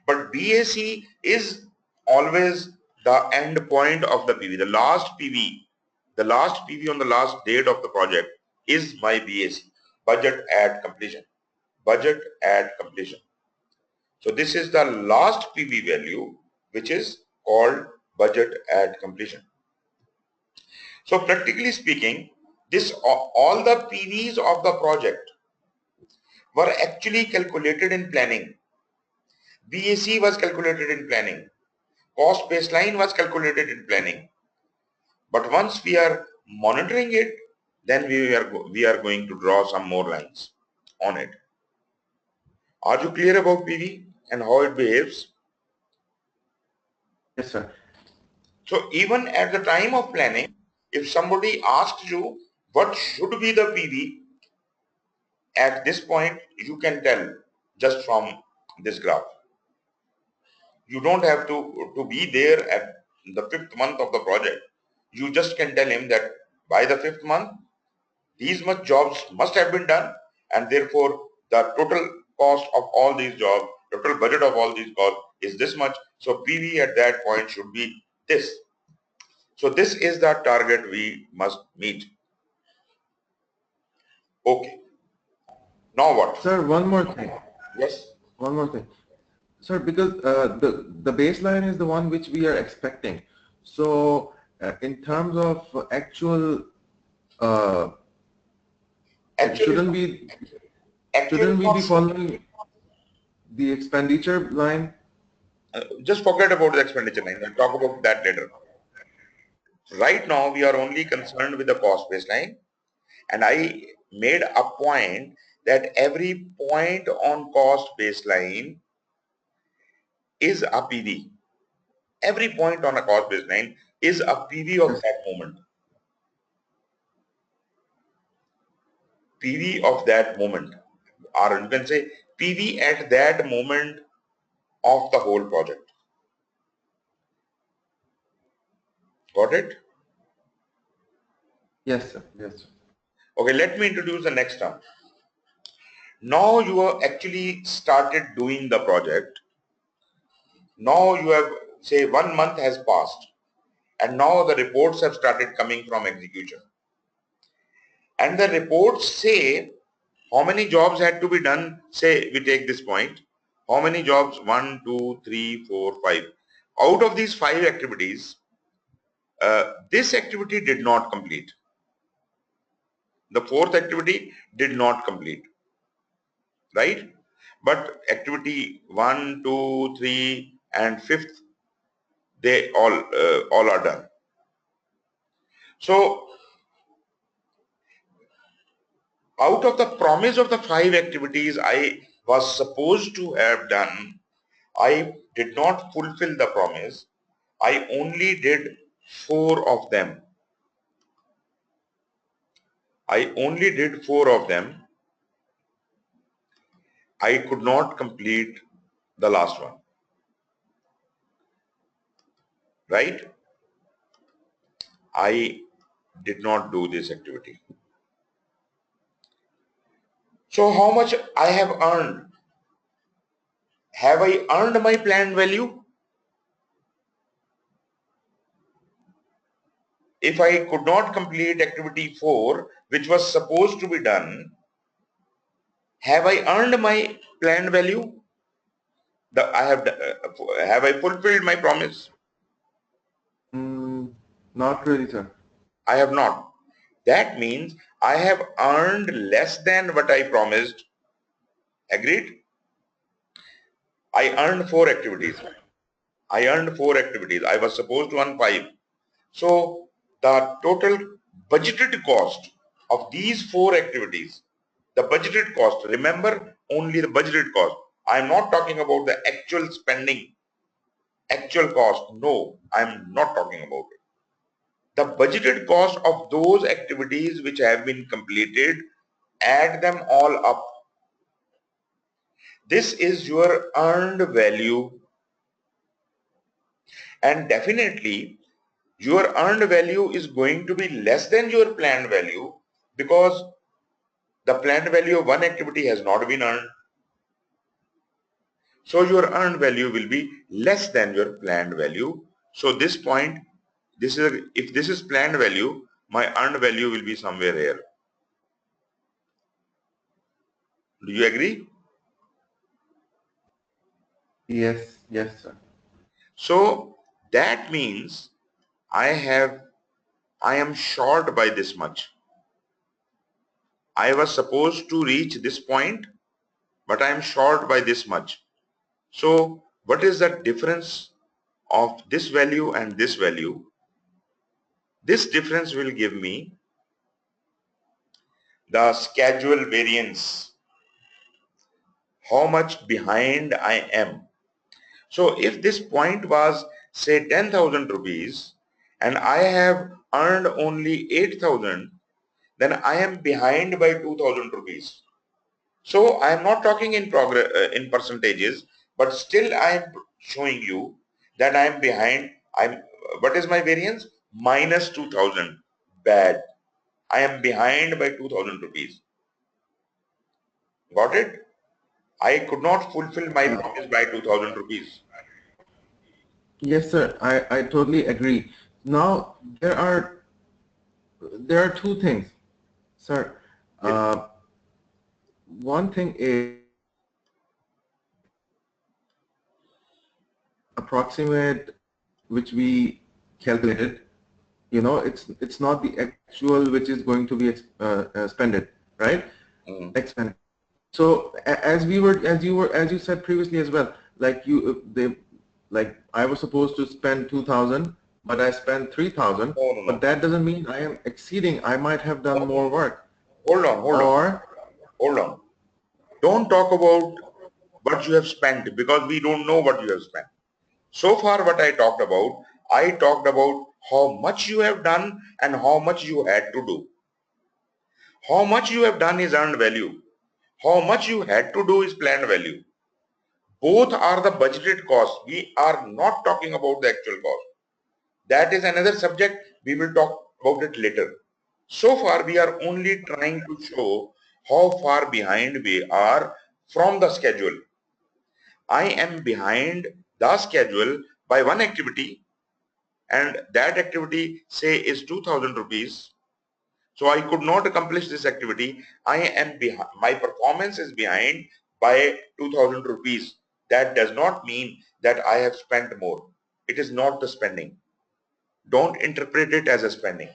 But BAC is always the end point of the PV. The last PV on the last date of the project is my BAC, budget at completion. Budget at completion. So this is the last PV value which is called budget at completion. So practically speaking, all the PVs of the project were actually calculated in planning. BAC was calculated in planning. Cost baseline was calculated in planning. But once we are monitoring it, then we are going to draw some more lines on it. Are you clear about PV and how it behaves? Yes, sir. So even at the time of planning, if somebody asks you what should be the PV, at this point you can tell just from this graph. You don't have to be there at the 5th month of the project. You just can tell him that by the 5th month, these much jobs must have been done, and therefore the total cost of all these jobs, total budget of all these costs is this much. So PV at that point should be this. So this is the target we must meet. Okay. Now what? Sir, one more thing. Yes. One more thing. Sir, because the baseline is the one which we are expecting. So in terms of actual, Actually, shouldn't we be following the expenditure line? just forget about the expenditure line. We'll talk about that later. Right now, we are only concerned with the cost baseline, and I made a point that every point on cost baseline is a PV. Every point on a cost baseline is a PV of Yes. that moment. PV of that moment, or you can say PV at that moment of the whole project. Got it? Yes, sir. Yes, sir. Okay, let me introduce the next term. Now you have actually started doing the project. Now you have, say, 1 month has passed, and now the reports have started coming from execution. And the reports say how many jobs had to be done. Say we take this point. How many jobs? 1, 2, 3, 4, 5. Out of these 5 activities, this activity did not complete. The 4th activity did not complete, right? But activity 1, 2, 3, and 5th, they all are done. So out of the promise of the 5 activities I was supposed to have done, I did not fulfill the promise. I only did 4 of them. I only did 4 of them. I could not complete the last one, right? I did not do this activity. So how much I have earned? Have I earned my planned value? If I could not complete activity 4, which was supposed to be done, have I earned my planned value? Have I fulfilled my promise? Mm, not really, sir. I have not. That means I have earned less than what I promised. Agreed? I earned 4 activities. I earned 4 activities. I was supposed to earn 5. So the total budgeted cost of these 4 activities, the budgeted cost, remember only the budgeted cost. I am not talking about the actual spending, actual cost. No, I am not talking about it. The budgeted cost of those activities which have been completed, add them all up. This is your earned value, and definitely your earned value is going to be less than your planned value because the planned value of one activity has not been earned. So your earned value will be less than your planned value. So this point, if this is planned value, my earned value will be somewhere here. Do you agree? Yes, yes, sir. So that means I am short by this much. I was supposed to reach this point, but I am short by this much. So what is the difference of this value and this value? This difference will give me the schedule variance, how much behind I am. So if this point was say 10,000 rupees and I have earned only 8,000, then I am behind by 2,000 rupees. So I am not talking in progress in percentages, but still I am showing you that I am behind. What is my variance? Minus 2,000. Bad. I am behind by 2,000 rupees. Got it? I could not fulfill my Uh, promise by 2,000 rupees. yes, sir. I totally agree. Now there are two things, sir. Yes. One thing is approximate which we calculated. It's not the actual which is going to be spended, right? Mm. Expended. So as you said previously as well, like I was supposed to spend 2,000, but I spent 3,000, No, no, but no. that doesn't mean I am exceeding. I might have No, done no. more work. Hold on, hold on, Or hold on. Don't talk about what you have spent because we don't know what you have spent. So far what I talked about how much you have done and how much you had to do. How much you have done is earned value. How much you had to do is planned value. Both are the budgeted costs. We are not talking about the actual cost. That is another subject. We will talk about it later. So far, we are only trying to show how far behind we are from the schedule. I am behind the schedule by one activity, and that activity say is 2,000 rupees. So I could not accomplish this activity. I am behind. My performance is behind by 2,000 rupees. That does not mean that I have spent more. It is not the spending. Don't interpret it as a spending.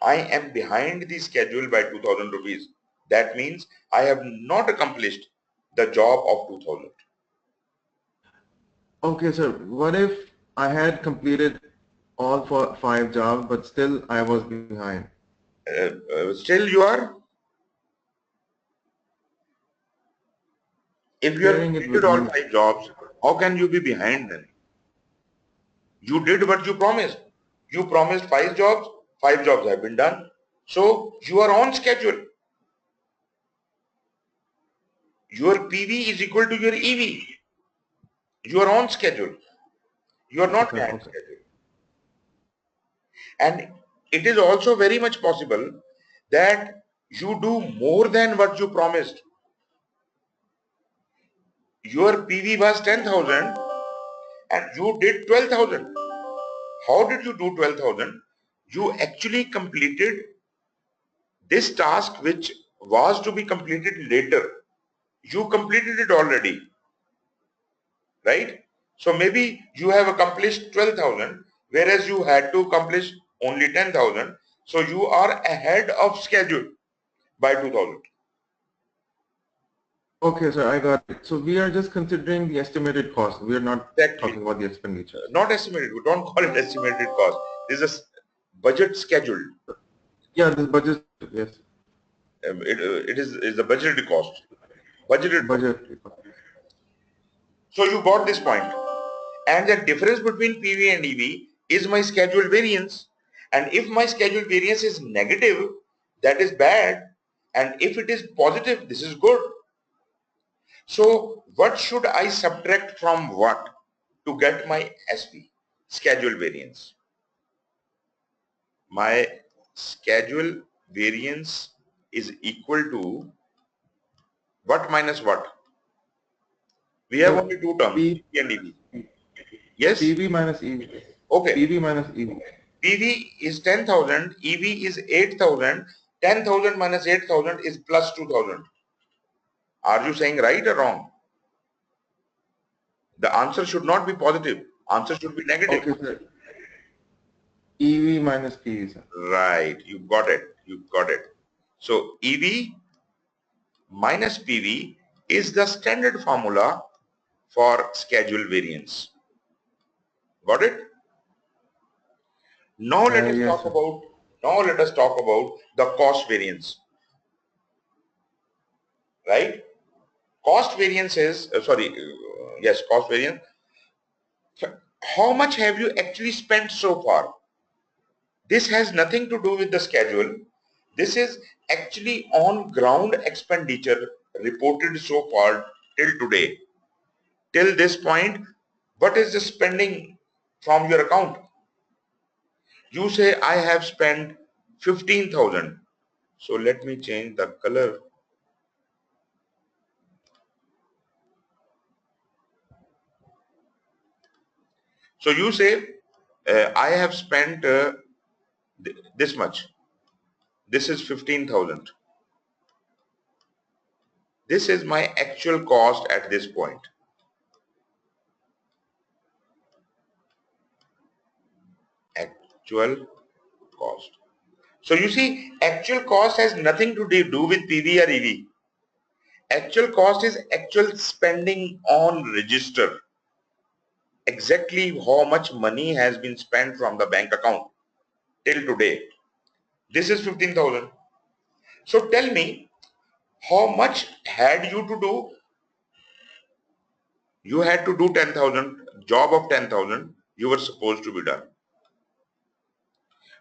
I am behind the schedule by 2,000 rupees. That means I have not accomplished the job of 2,000. okay, sir, what if I had completed all for 5 jobs, but still I was behind? Still you are, if you have Sharing it completed with all you. 5 jobs, how can you be behind then? You did what you promised. You promised 5 jobs, 5 jobs have been done. So you are on schedule. Your PV is equal to your EV. You are on schedule. You are Okay, not sir. behind Okay. schedule. And it is also very much possible that you do more than what you promised. Your PV was 10,000 and you did 12,000. How did you do 12,000? You actually completed this task which was to be completed later. You completed it already, right? So maybe you have accomplished 12,000 whereas you had to accomplish only 10,000. So you are ahead of schedule by 2,000. Okay, sir, I got it. So we are just considering the estimated cost. We are not Exactly. talking about the expenditures. Not estimated. We don't call it estimated cost. This is budget scheduled. Yeah, this budget, yes, It is the budgeted cost. Budgeted cost. budget. So you got this point. And the difference between PV and EV is my schedule variance. And if my schedule variance is negative, that is bad. And if it is positive, this is good. So what should I subtract from what to get my SP? Schedule variance. My schedule variance is equal to what minus what? We have So only two terms, P, PV and EV. Yes? PV minus EV. Okay. PV minus EV. PV is 10,000, EV is 8,000, 10,000 minus 8,000 is plus 2,000. Are you saying right or wrong? The answer should not be positive. Answer should be negative. Okay, sir. EV minus PV, sir. Right. You got it. You got it. So EV minus PV is the standard formula for schedule variance. Got it? Now let us Yes, talk sir. about the cost variance. Right? Cost variance is yes, cost variance. How much have you actually spent so far? This has nothing to do with the schedule. This is actually on ground expenditure reported so far till today. Till this point, what is the spending from your account? You say I have spent 15,000. So let me change the color. So you say I have spent this much. This is 15,000. This is my actual cost at this point. Actual cost. So you see, actual cost has nothing to do with PV or EV. Actual cost is actual spending on register. Exactly how much money has been spent from the bank account till today. This is 15,000. So tell me, how much had you to do? You had to do 10,000, job of 10,000, you were supposed to be done.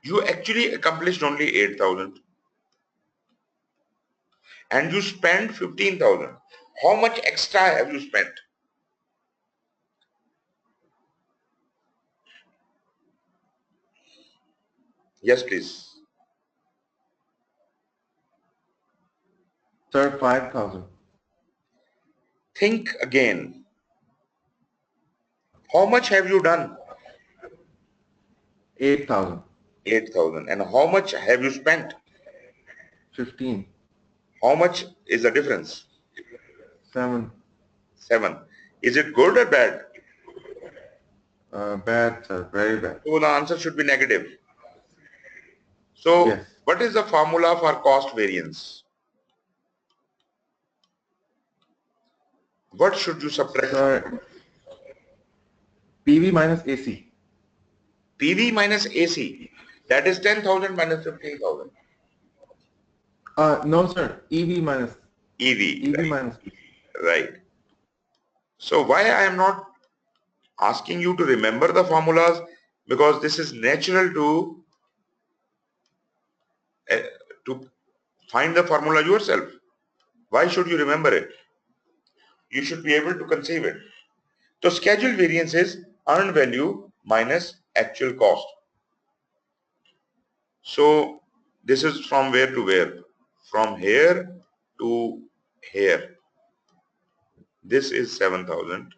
You actually accomplished only 8,000 and you spent 15,000. How much extra have you spent? Yes, please. Sir, 5,000. Think again. How much have you done? 8,000. 8,000. And how much have you spent? 15. How much is the difference? 7. 7. Is it good or bad? Bad, sir. Very bad. So the answer should be negative. So Yes. what is the formula for cost variance? What should you subtract from Sir, PV minus AC. PV minus AC? That is 10,000 minus 15,000. No, sir. EV minus. EV, EV right? minus. Right. So why I am not asking you to remember the formulas? Because this is natural uh, to find the formula yourself. Why should you remember it? you should be able to conceive it. So schedule variance is earned value minus actual cost. So this is from where to where? From here to here. This is 7,000.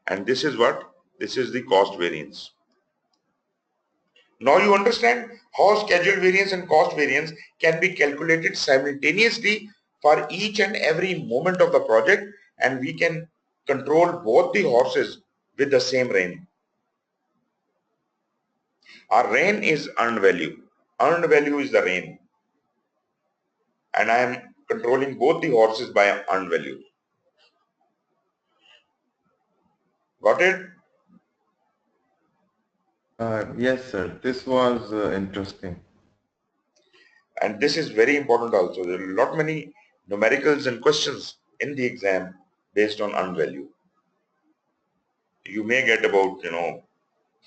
And this is what? This is the cost variance. Now you understand how schedule variance and cost variance can be calculated simultaneously for each and every moment of the project, and we can control both the horses with the same rein. Our rein is earned value. Earned value is the rein. And I am controlling both the horses by earned value. Got it? Yes, sir. This was interesting. And this is very important also. There are a lot many numericals and questions in the exam based on earned value. You may get about,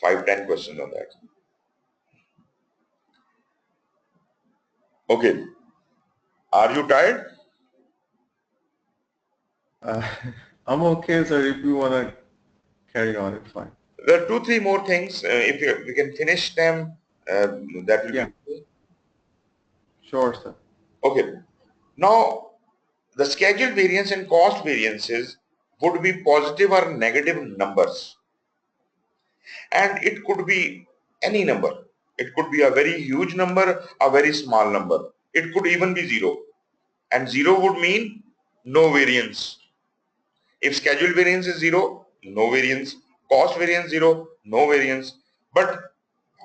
5-10 questions on that. Okay. Are you tired? Uh, I'm okay, sir. If you want to carry on, it's fine. There are 2-3 more things. If we can finish them, that will Yeah, be good. sure, sir. Okay. Now, the schedule variance and cost variances would be positive or negative numbers. And it could be any number. It could be a very huge number, a very small number. It could even be zero. And zero would mean no variance. If schedule variance is zero, no variance. Cost variance zero, no variance. But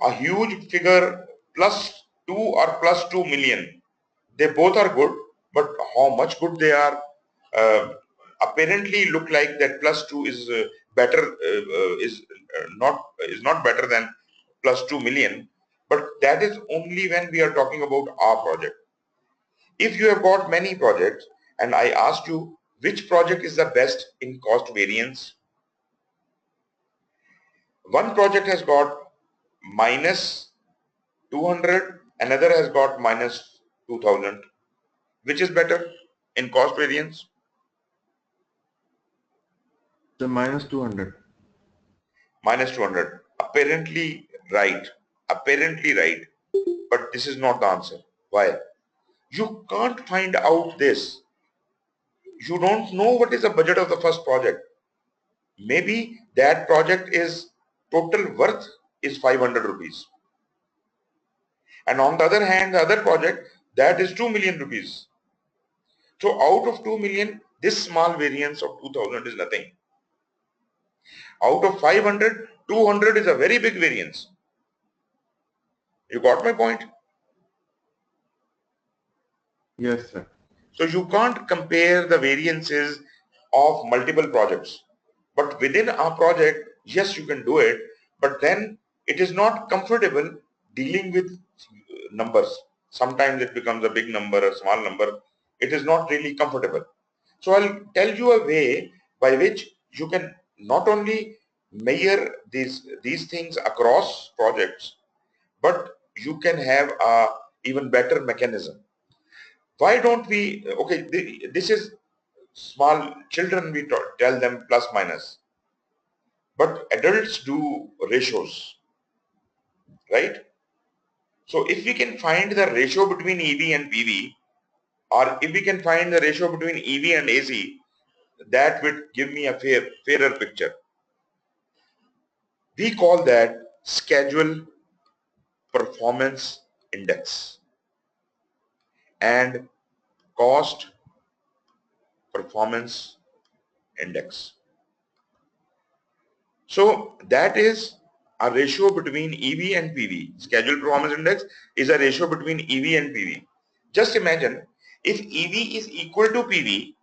a huge figure plus 2 or plus 2 million, they both are good, but how much good they are apparently look like that plus 2 is better, is not better than plus 2 million, but that is only when we are talking about our project. If you have got many projects and I asked you which project is the best in cost variance, one project has got minus 200, another has got minus 2000. Which is better in cost variance? The minus 200. Minus 200. Apparently right. Apparently right. But this is not the answer. Why? You can't find out this. You don't know what is the budget of the first project. Maybe that project is total worth is 500 rupees. And on the other hand, the other project, that is 2 million rupees. So out of 2 million, this small variance of 2000 is nothing. Out of 500, 200 is a very big variance. You got my point? Yes, sir. So you can't compare the variances of multiple projects. But within a project, yes, you can do it, but then it is not comfortable dealing with numbers. Sometimes it becomes a big number, a small number. It is not really comfortable. So I'll tell you a way by which you can not only measure these things across projects, but you can have a even better mechanism. Why don't we, okay, this is small children, we tell them plus minus, but adults do ratios, right? So if we can find the ratio between EV and PV, or if we can find the ratio between EV and AC, that would give me a fairer picture. We call that schedule performance index and cost performance index. So that is a ratio between EV and PV. Schedule performance index is a ratio between EV and PV. Just imagine if EV is equal to PV,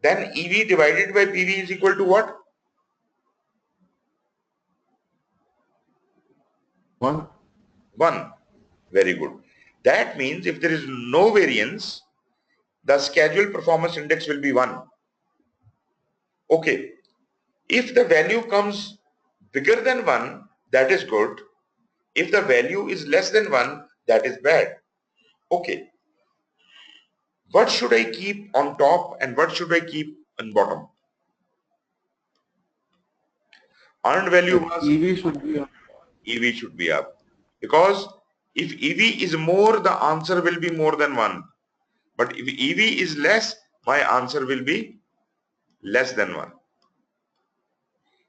then EV divided by PV is equal to what? 1. 1. Very good. That means if there is no variance, the schedule performance index will be 1. Okay. If the value comes bigger than 1, that is good. If the value is less than 1, that is bad. Okay, what should I keep on top and what should I keep on bottom? Earned value The was EV should be EV should be up. Because if EV is more, the answer will be more than one. But if EV is less, my answer will be less than one.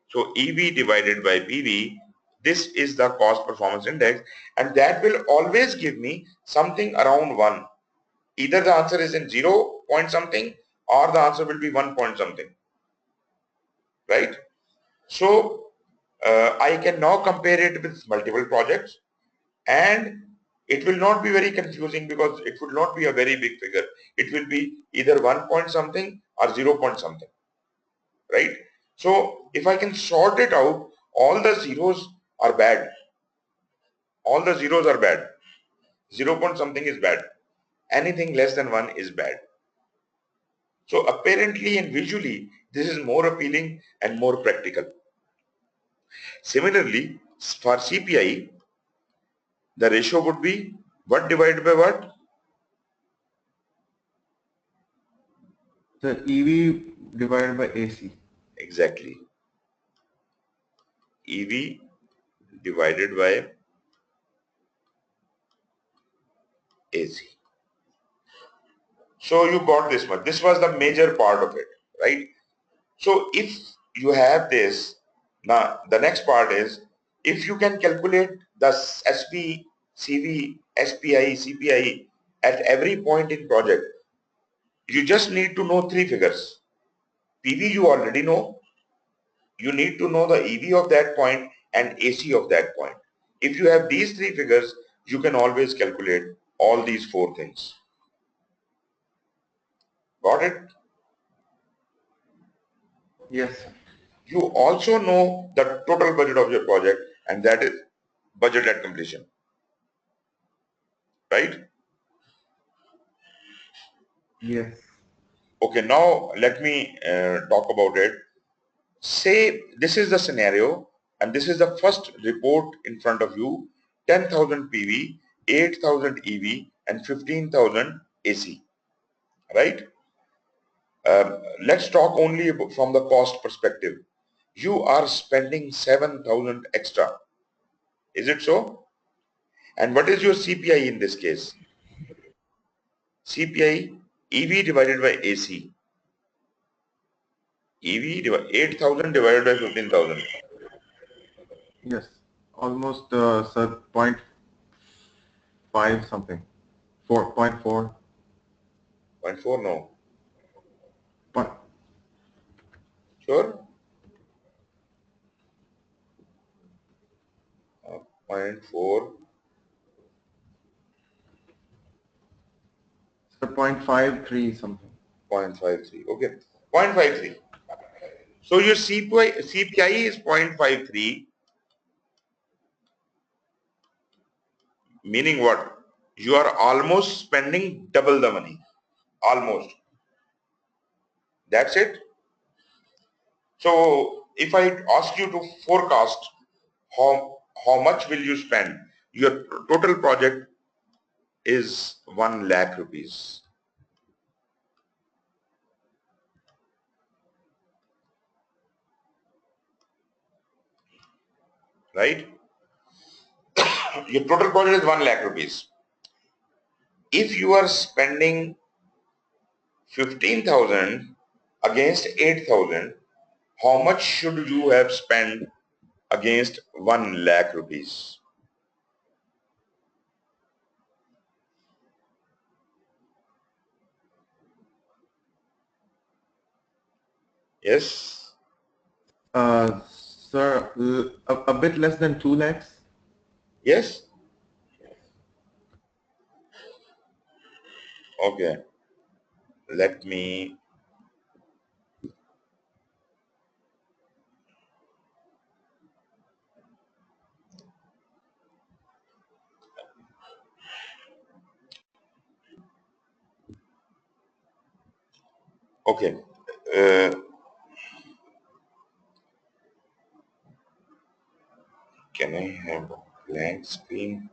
So EV divided by PV, this is the cost performance index, and that will always give me something around 1. Either the answer is in 0 point something or the answer will be 1 point something, right? So I can now compare it with multiple projects, and it will not be very confusing because it will not be a very big figure. It will be either 1 point something or 0 point something, right? So if I can sort it out, all the zeros are bad. All the zeros are bad. 0 point something is bad. Anything less than 1 is bad. So apparently and visually, this is more appealing and more practical. Similarly, for CPI, the ratio would be what divided by what? the EV divided by AC. Exactly. EV divided by AC. So you got this much. This was the major part of it, right? So if you have this, now the next part is if you can calculate the SP, CV, SPI, CPI at every point in project, you just need to know 3 figures. PV you already know. You need to know the EV of that point and AC of that point. If you have these 3 figures, you can always calculate all these 4 things. Got it? Yes. You also know the total budget of your project, and that is budget at completion, right? Yes. Okay, now let me talk about it. Say this is the scenario and this is the first report in front of you, 10,000 PV, 8,000 EV and 15,000 AC, right? Let's talk only from the cost perspective. You are spending 7,000 extra. Is it so? And what is your CPI in this case? CPI EV divided by AC. EV 8,000 divided by 15,000. Yes. Almost sir, point 0.5 something. 4.4. 0.4, no. Point, Sure? 0.4, sir, 0.53 something. 0.53. Okay. 0.53. So your CPI is 0.53, meaning what? You are almost spending double the money. Almost. That's it. So if I ask you to forecast how much will you spend, your total project is 1 lakh rupees, right? Your total project is 1 lakh rupees. If you are spending 15,000 against 8,000, how much should you have spent against 1 lakh rupees? Yes? Sir, a bit less than 2 lakhs. Yes? Okay. Let me, okay. Uh, can I have a blank screen?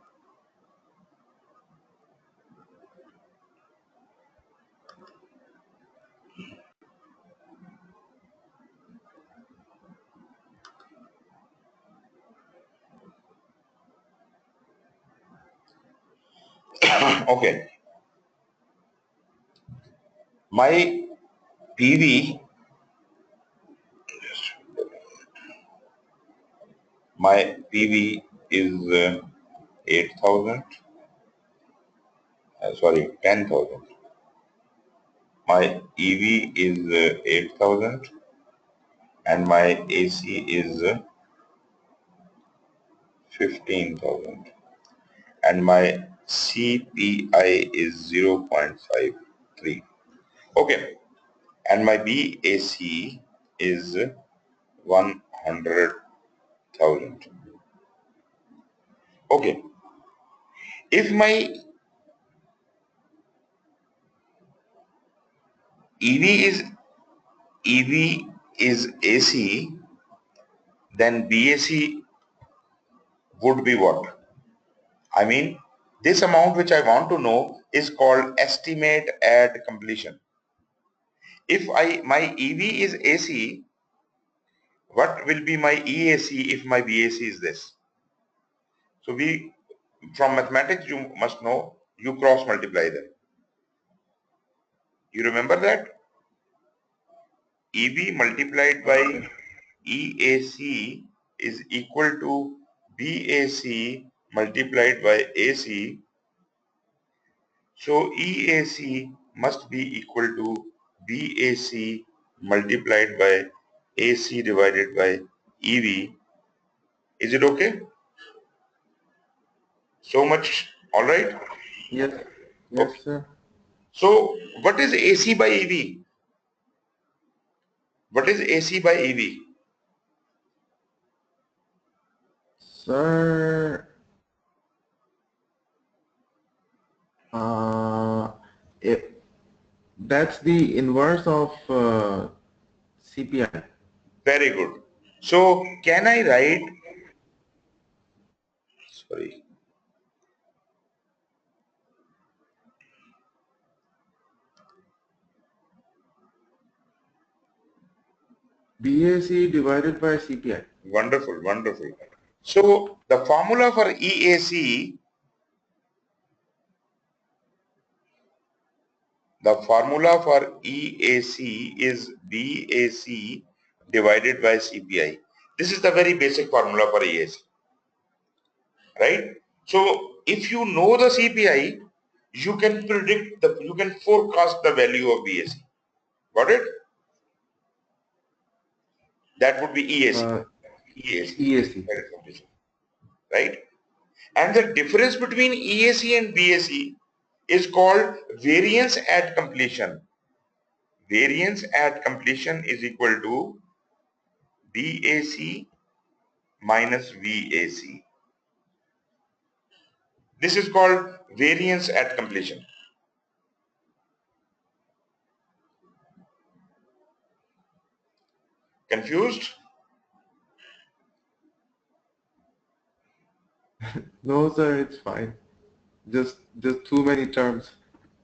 Okay, my PV, my PV is 8,000, sorry, 10,000. My EV is 8,000 and my AC is 15,000 and my CPI is 0.53. Okay, and my BAC is 100,000. Okay, if my EV is EV is AC, then BAC would be what? I mean, this amount which I want to know is called estimate at completion. If my EV is AC, what will be my EAC if my BAC is this? So from mathematics you must know, you cross multiply them. You remember that? EV multiplied by EAC is equal to BAC multiplied by AC. So EAC must be equal to BAC multiplied by AC divided by EV. Is it okay? So much all right? Yes. Okay. Yes, sir. So what is AC by EV? What is AC by EV? Sir, uh, it, that's the inverse of CPI. Very good. So can I write, sorry, BAC divided by CPI. wonderful, wonderful. So the formula for EAC, the formula for EAC is BAC divided by CPI. This is the very basic formula for EAC, right? So if you know the CPI, you can predict you can forecast the value of BAC. Got it? That would be EAC. Uh, EAC, EAC. right? And the difference between EAC and BAC is called variance at completion. Variance at completion is equal to BAC minus VAC. This is called variance at completion. Confused? No, sir, it's fine. Just too many terms.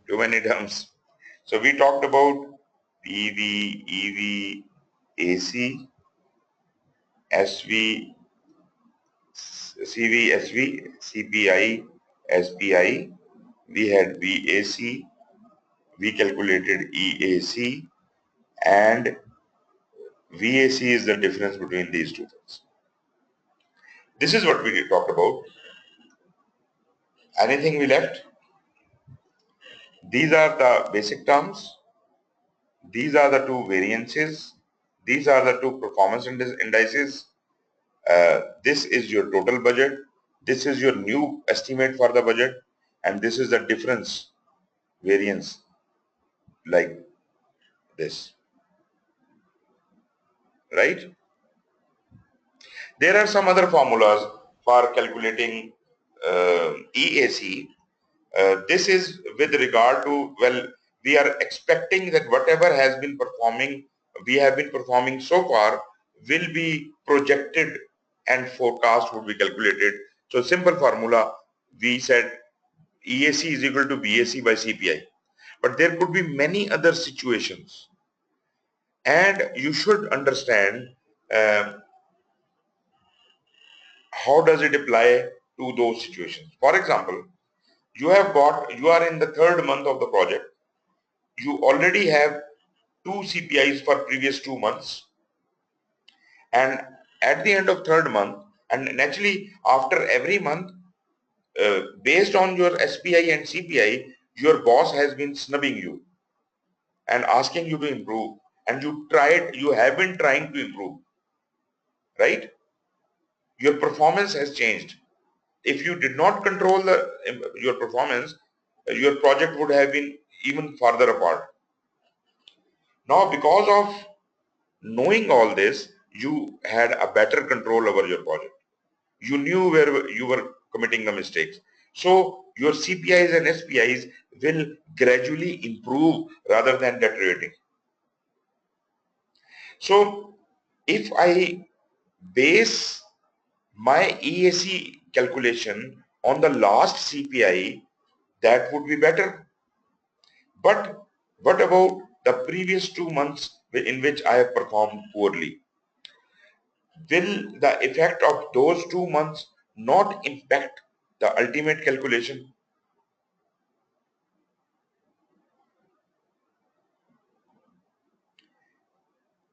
Too many terms. So we talked about PV, EV, AC, SV, CV, SV, CPI, SPI. We had VAC. We calculated EAC, and VAC is the difference between these two things. This is what we talked about. Anything we left? These are the basic terms. These are the two variances. These are the two performance indices. This is your total budget. This is your new estimate for the budget. And this is the difference variance like this. Right? There are some other formulas for calculating EAC. This is with regard to, well, we are expecting that whatever has been performing, we have been performing so far will be projected and forecast would be calculated. So simple formula, we said EAC is equal to BAC by CPI. But there could be many other situations. And you should understand how does it apply to those situations. For example, You are in the third month of the project. You already have two CPIs for previous 2 months, and at the end of third month, and naturally after every month, based on your SPI and CPI, your boss has been snubbing you and asking you to improve, and you have been trying to improve, right? Your performance has changed. If you did not control your performance, your project would have been even farther apart. Now, because of knowing all this, you had a better control over your project. You knew where you were committing the mistakes. So your CPIs and SPIs will gradually improve rather than deteriorating. So if I base my EAC calculation on the last CPI, that would be better. But what about the previous 2 months in which I have performed poorly? Will the effect of those 2 months not impact the ultimate calculation?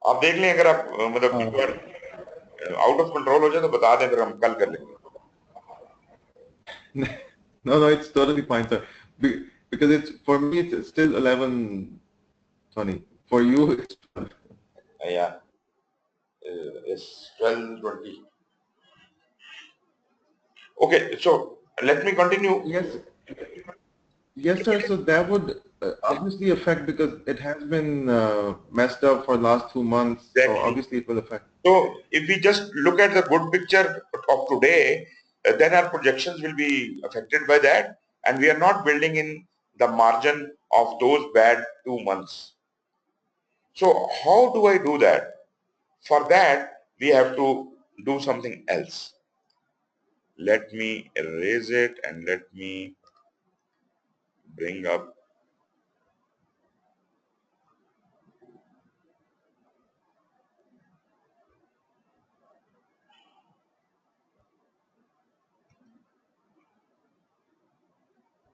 आप देख लें, अगर आप मतलब you are out of control हो जाए तो बता दें, फिर हम कल कर लेंगे. No, it's totally fine, sir. Because it's for me, it's still 11:20. For you, it's 12. Yeah, it's 12:20. Okay, so let me continue. Yes, sir. So that would obviously affect because it has been messed up for the last 2 months. So Exactly. obviously it will affect. So if we just look at the good picture of today, then our projections will be affected by that, and we are not building in the margin of those bad 2 months. So how do I do that? For that, we have to do something else. Let me erase it and let me bring up.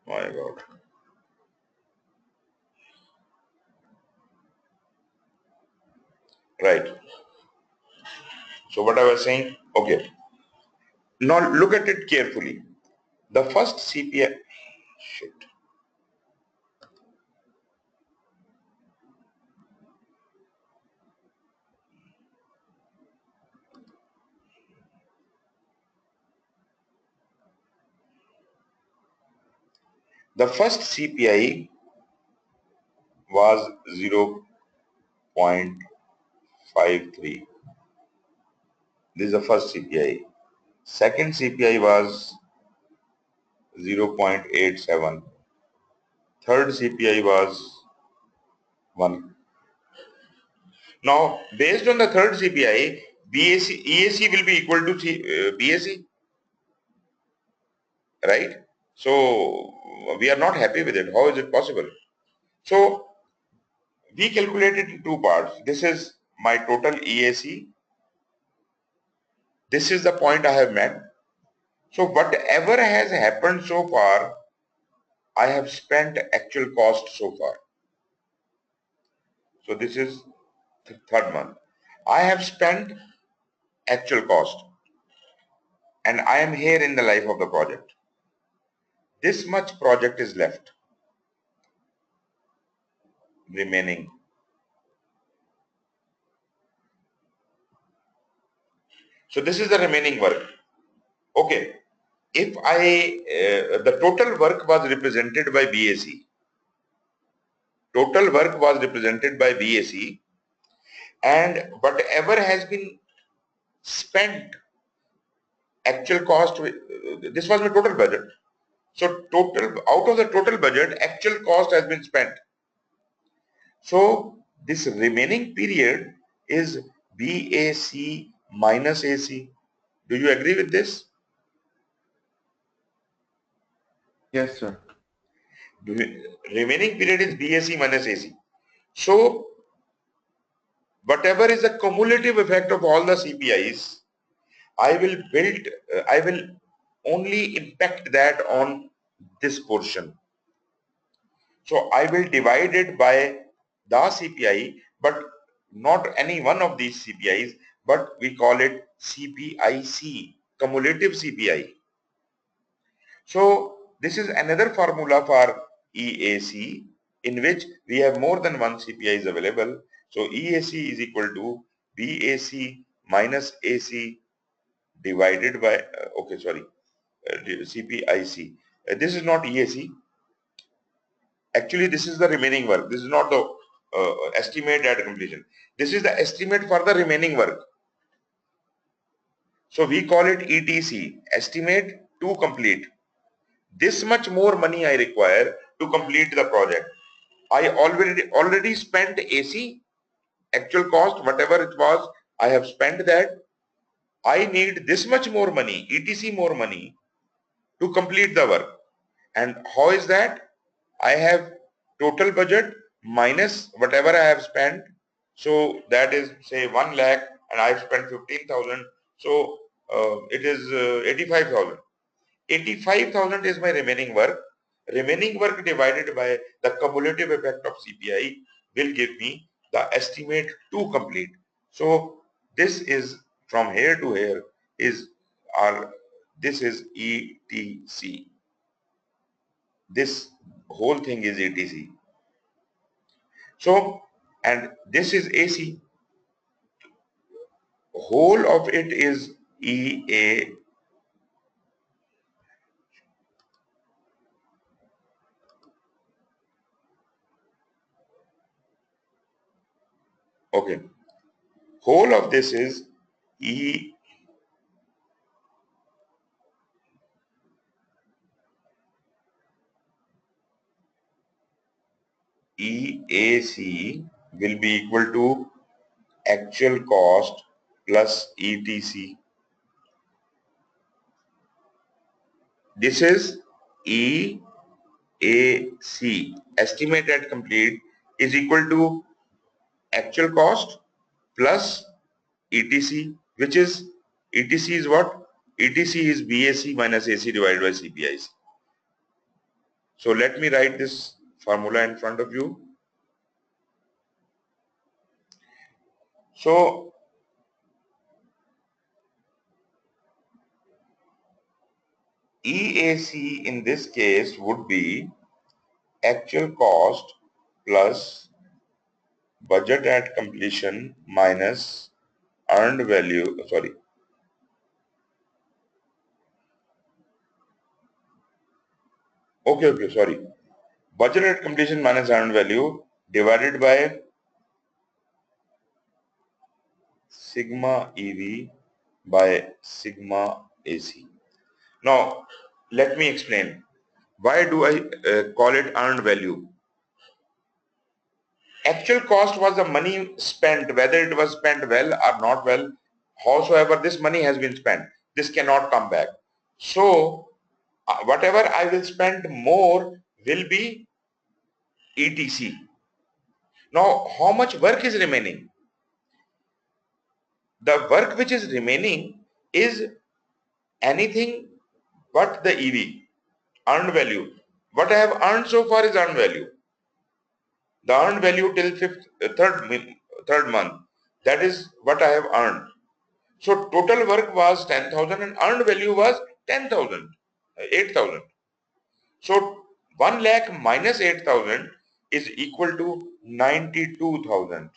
My God. Right. So what I was saying, okay. Now look at it carefully. The first CPI, shit. The first CPI was 0.53. This is the first CPI. Second CPI was 0.87. Third CPI was 1. Now, based on the third CPI, EAC will be equal to BAC, right? So, we are not happy with it. How is it possible? So, we calculated in two parts. This is my total EAC. This is the point I have met. So, whatever has happened so far, I have spent actual cost so far. So, this is the third month. I have spent actual cost, and I am here in the life of the project. This much project is left remaining. So this is the remaining work. Okay, if the total work was represented by BAC. Total work was represented by BAC, and whatever has been spent, actual cost, this was my total budget. So total, out of the total budget, actual cost has been spent. So this remaining period is BAC minus AC. Do you agree with this? Yes, sir. Remaining period is BAC minus AC. So whatever is the cumulative effect of all the CPIs, I will only impact that on this portion. So I will divide it by the CPI, but not any one of these CPIs, but we call it CPIC, cumulative CPI. So this is another formula for EAC in which we have more than one CPI is available. So EAC is equal to BAC minus AC divided by, CPIC. This is not EAC. Actually, this is the remaining work. This is not the estimate at completion. This is the estimate for the remaining work. So we call it ETC, estimate to complete. This much more money I require to complete the project. I already spent AC, actual cost, whatever it was, I have spent that. I need this much more money, ETC more money to complete the work. And how is that? I have total budget minus whatever I have spent. So that is say 1 lakh and I have spent 15,000. So it is 85,000. 85,000 is my remaining work. Remaining work divided by the cumulative effect of CPI will give me the estimate to complete. So this is from here to here is our, this is ETC. This whole thing is ETC. So, and this is AC. Whole of it is EA. Okay. Whole of this is EAC will be equal to actual cost plus ETC. This is EAC, estimate at complete, is equal to actual cost plus ETC, which is, ETC is what? ETC is BAC minus AC divided by CPIC. So let me write this formula in front of you. So EAC in this case would be actual cost plus budget at completion minus earned value, budget at completion minus earned value divided by sigma EV by sigma AC. Now let me explain. Why do I call it earned value? Actual cost was the money spent, whether it was spent well or not well, howsoever this money has been spent. This cannot come back. So whatever I will spend more will be ETC. Now how much work is remaining? The work which is remaining is anything but the EV, earned value. What I have earned so far is earned value. The earned value till third month, that is what I have earned. So total work was 10,000 and earned value was 10,000, 8,000. So 1 lakh minus 8,000 is equal to 92,000.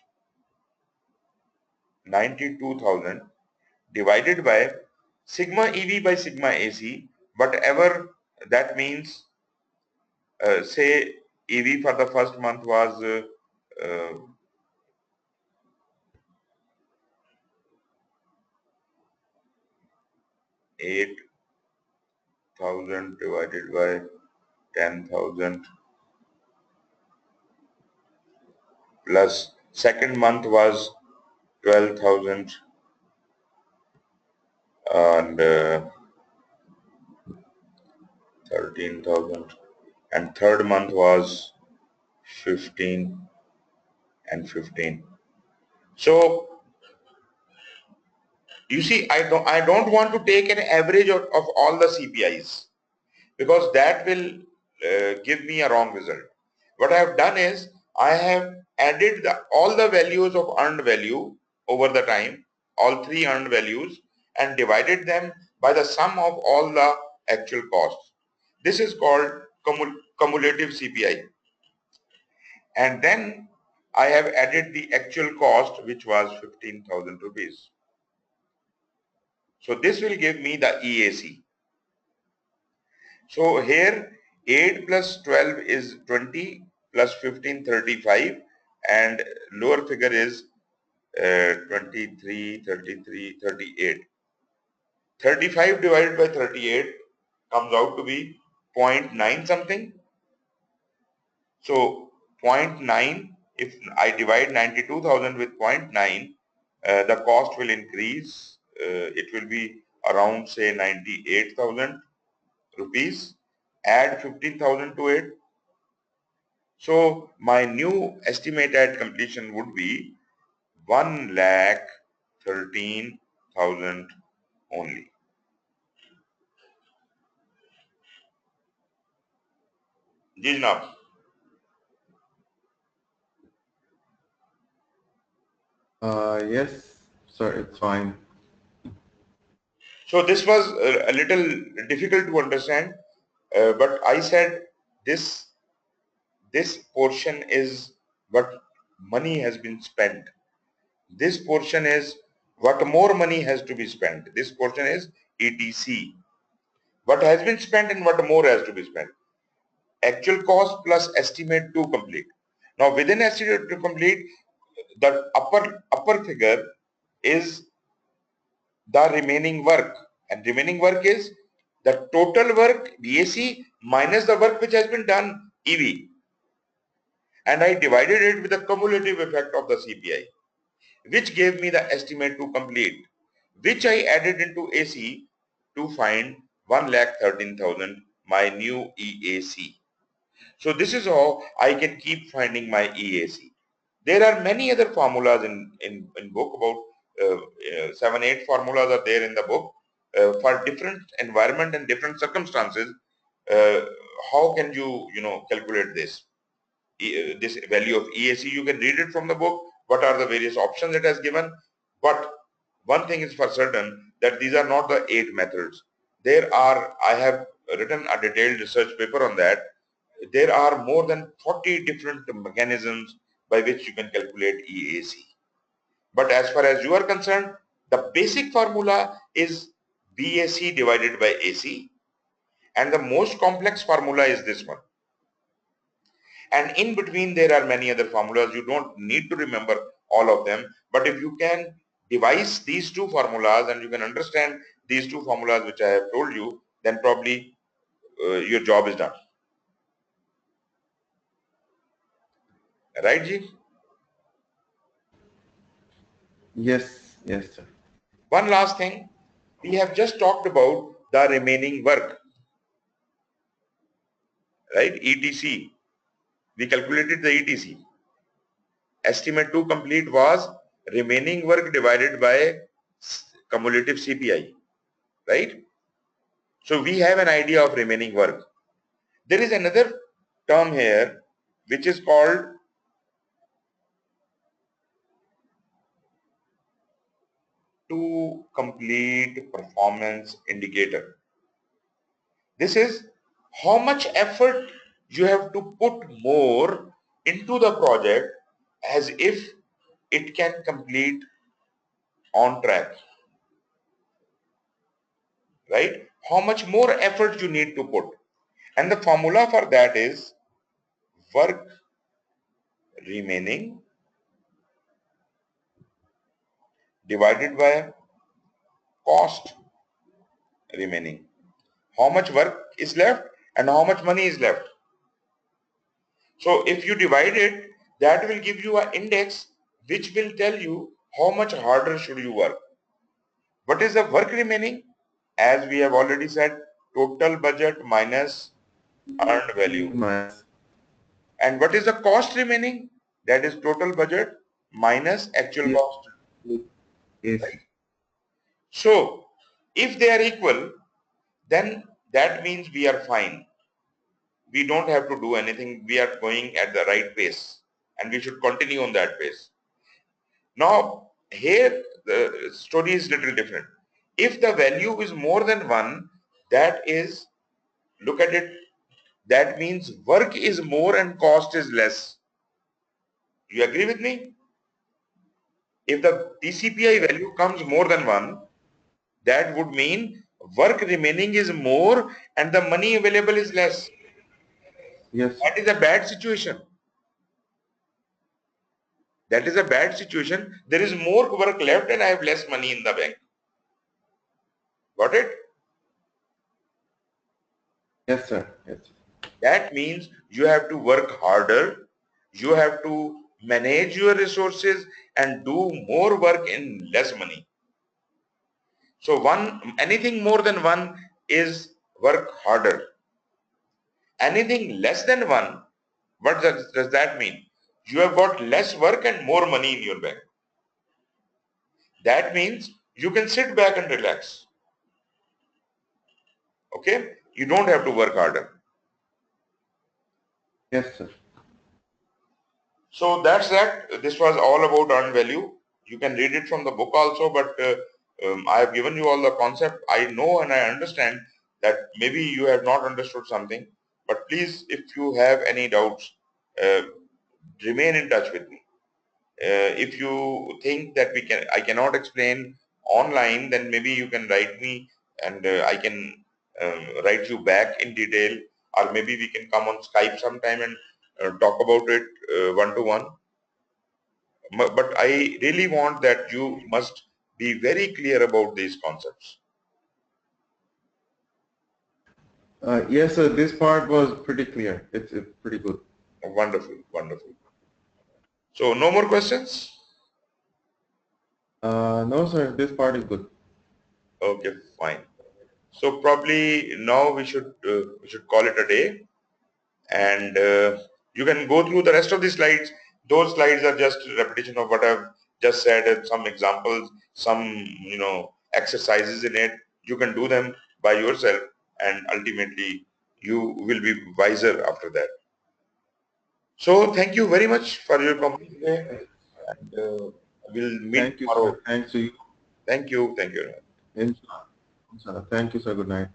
92,000 divided by sigma EV by sigma AC, whatever that means. Say EV for the first month was 8,000 divided by 10,000 plus second month was 12,000 and 13,000 and third month was 15 and 15. So you see, I don't want to take an average of all the CPIs, because that will give me a wrong result. What I have done is I have added all the values of earned value over the time, all three earned values, and divided them by the sum of all the actual costs. This is called cumulative CPI. And then I have added the actual cost, which was 15,000 rupees. So this will give me the EAC. So here 8 plus 12 is 20 plus 15 35, and lower figure is 23, 33, 38. 35 divided by 38 comes out to be zero point 0.9 something. So 0.9, if I divide 92,000 with 0.9, the cost will increase. It will be around say 98,000 rupees. Add 15,000 to it. So my new estimate at completion would be 1,13,000 only. जी जनाब. Yes, sir, it's fine. So this was a little difficult to understand, but I said this portion is what money has been spent. This portion is what more money has to be spent. This portion is ETC. What has been spent and what more has to be spent. Actual cost plus estimate to complete. Now within estimate to complete, the upper figure is the remaining work, and remaining work is the total work BAC minus the work which has been done EV, and I divided it with the cumulative effect of the CPI, which gave me the estimate to complete, which I added into AC to find 1,13,000, my new EAC. So this is how I can keep finding my EAC. There are many other formulas in book, about 7-8 formulas are there in the book for different environment and different circumstances. Uh, how can you calculate this? This value of EAC, you can read it from the book. What are the various options it has given? But one thing is for certain, that these are not the 8 methods. I have written a detailed research paper on that. There are more than 40 different mechanisms by which you can calculate EAC. But as far as you are concerned, the basic formula is BAC divided by AC, and the most complex formula is this one. And in between there are many other formulas. You don't need to remember all of them, but if you can devise these two formulas and you can understand these two formulas which I have told you, then probably your job is done. Right, Ji? Yes, yes, sir. One last thing, we have just talked about the remaining work, right? ETC. We calculated the ETC. Estimate to complete was remaining work divided by cumulative CPI, right? So we have an idea of remaining work. There is another term here which is called to complete performance indicator. This is how much effort you have to put more into the project as if it can complete on track, right? How much more effort you need to put. And the formula for that is work remaining divided by cost remaining. How much work is left and how much money is left. So if you divide it, that will give you an index which will tell you how much harder should you work. What is the work remaining? As we have already said, total budget minus earned value. Minus. And what is the cost remaining? That is total budget minus actual cost. Yes. Right? So if they are equal, then that means we are fine. We don't have to do anything. We are going at the right pace and we should continue on that pace. Now, here the story is little different. If the value is more than 1, that is, look at it, that means work is more and cost is less. You agree with me? If the TCPI value comes more than 1, that would mean work remaining is more and the money available is less. Yes, sir. That is a bad situation. That is a bad situation. There is more work left and I have less money in the bank. Got it? Yes, sir. Yes. That means you have to work harder. You have to manage your resources and do more work in less money. So anything more than 1 is work harder. Anything less than 1, what does that mean? You have got less work and more money in your bank. That means you can sit back and relax. Okay? You don't have to work harder. Yes, sir. So that's that. This was all about earned value. You can read it from the book also, but I have given you all the concept. I know and I understand that maybe you have not understood something, but please, if you have any doubts, uh, remain in touch with me. If you think that I cannot explain online, then maybe you can write me and I can write you back in detail, or maybe we can come on Skype sometime and talk about it one to one. But I really want that you must be very clear about these concepts. Yes, sir. This part was pretty clear. It's pretty good. Wonderful, wonderful. So no more questions? No, sir. This part is good. Okay, fine. So probably now we should call it a day, and you can go through the rest of the slides. Those slides are just a repetition of what I've just said, and some examples, some exercises in it. You can do them by yourself, and ultimately you will be wiser after that. So thank you very much for your company today, and we'll meet Thank you, tomorrow. sir. Thanks to you. Thank you. Thank you. Inshallah. Inshallah. Thank you, sir. Good night.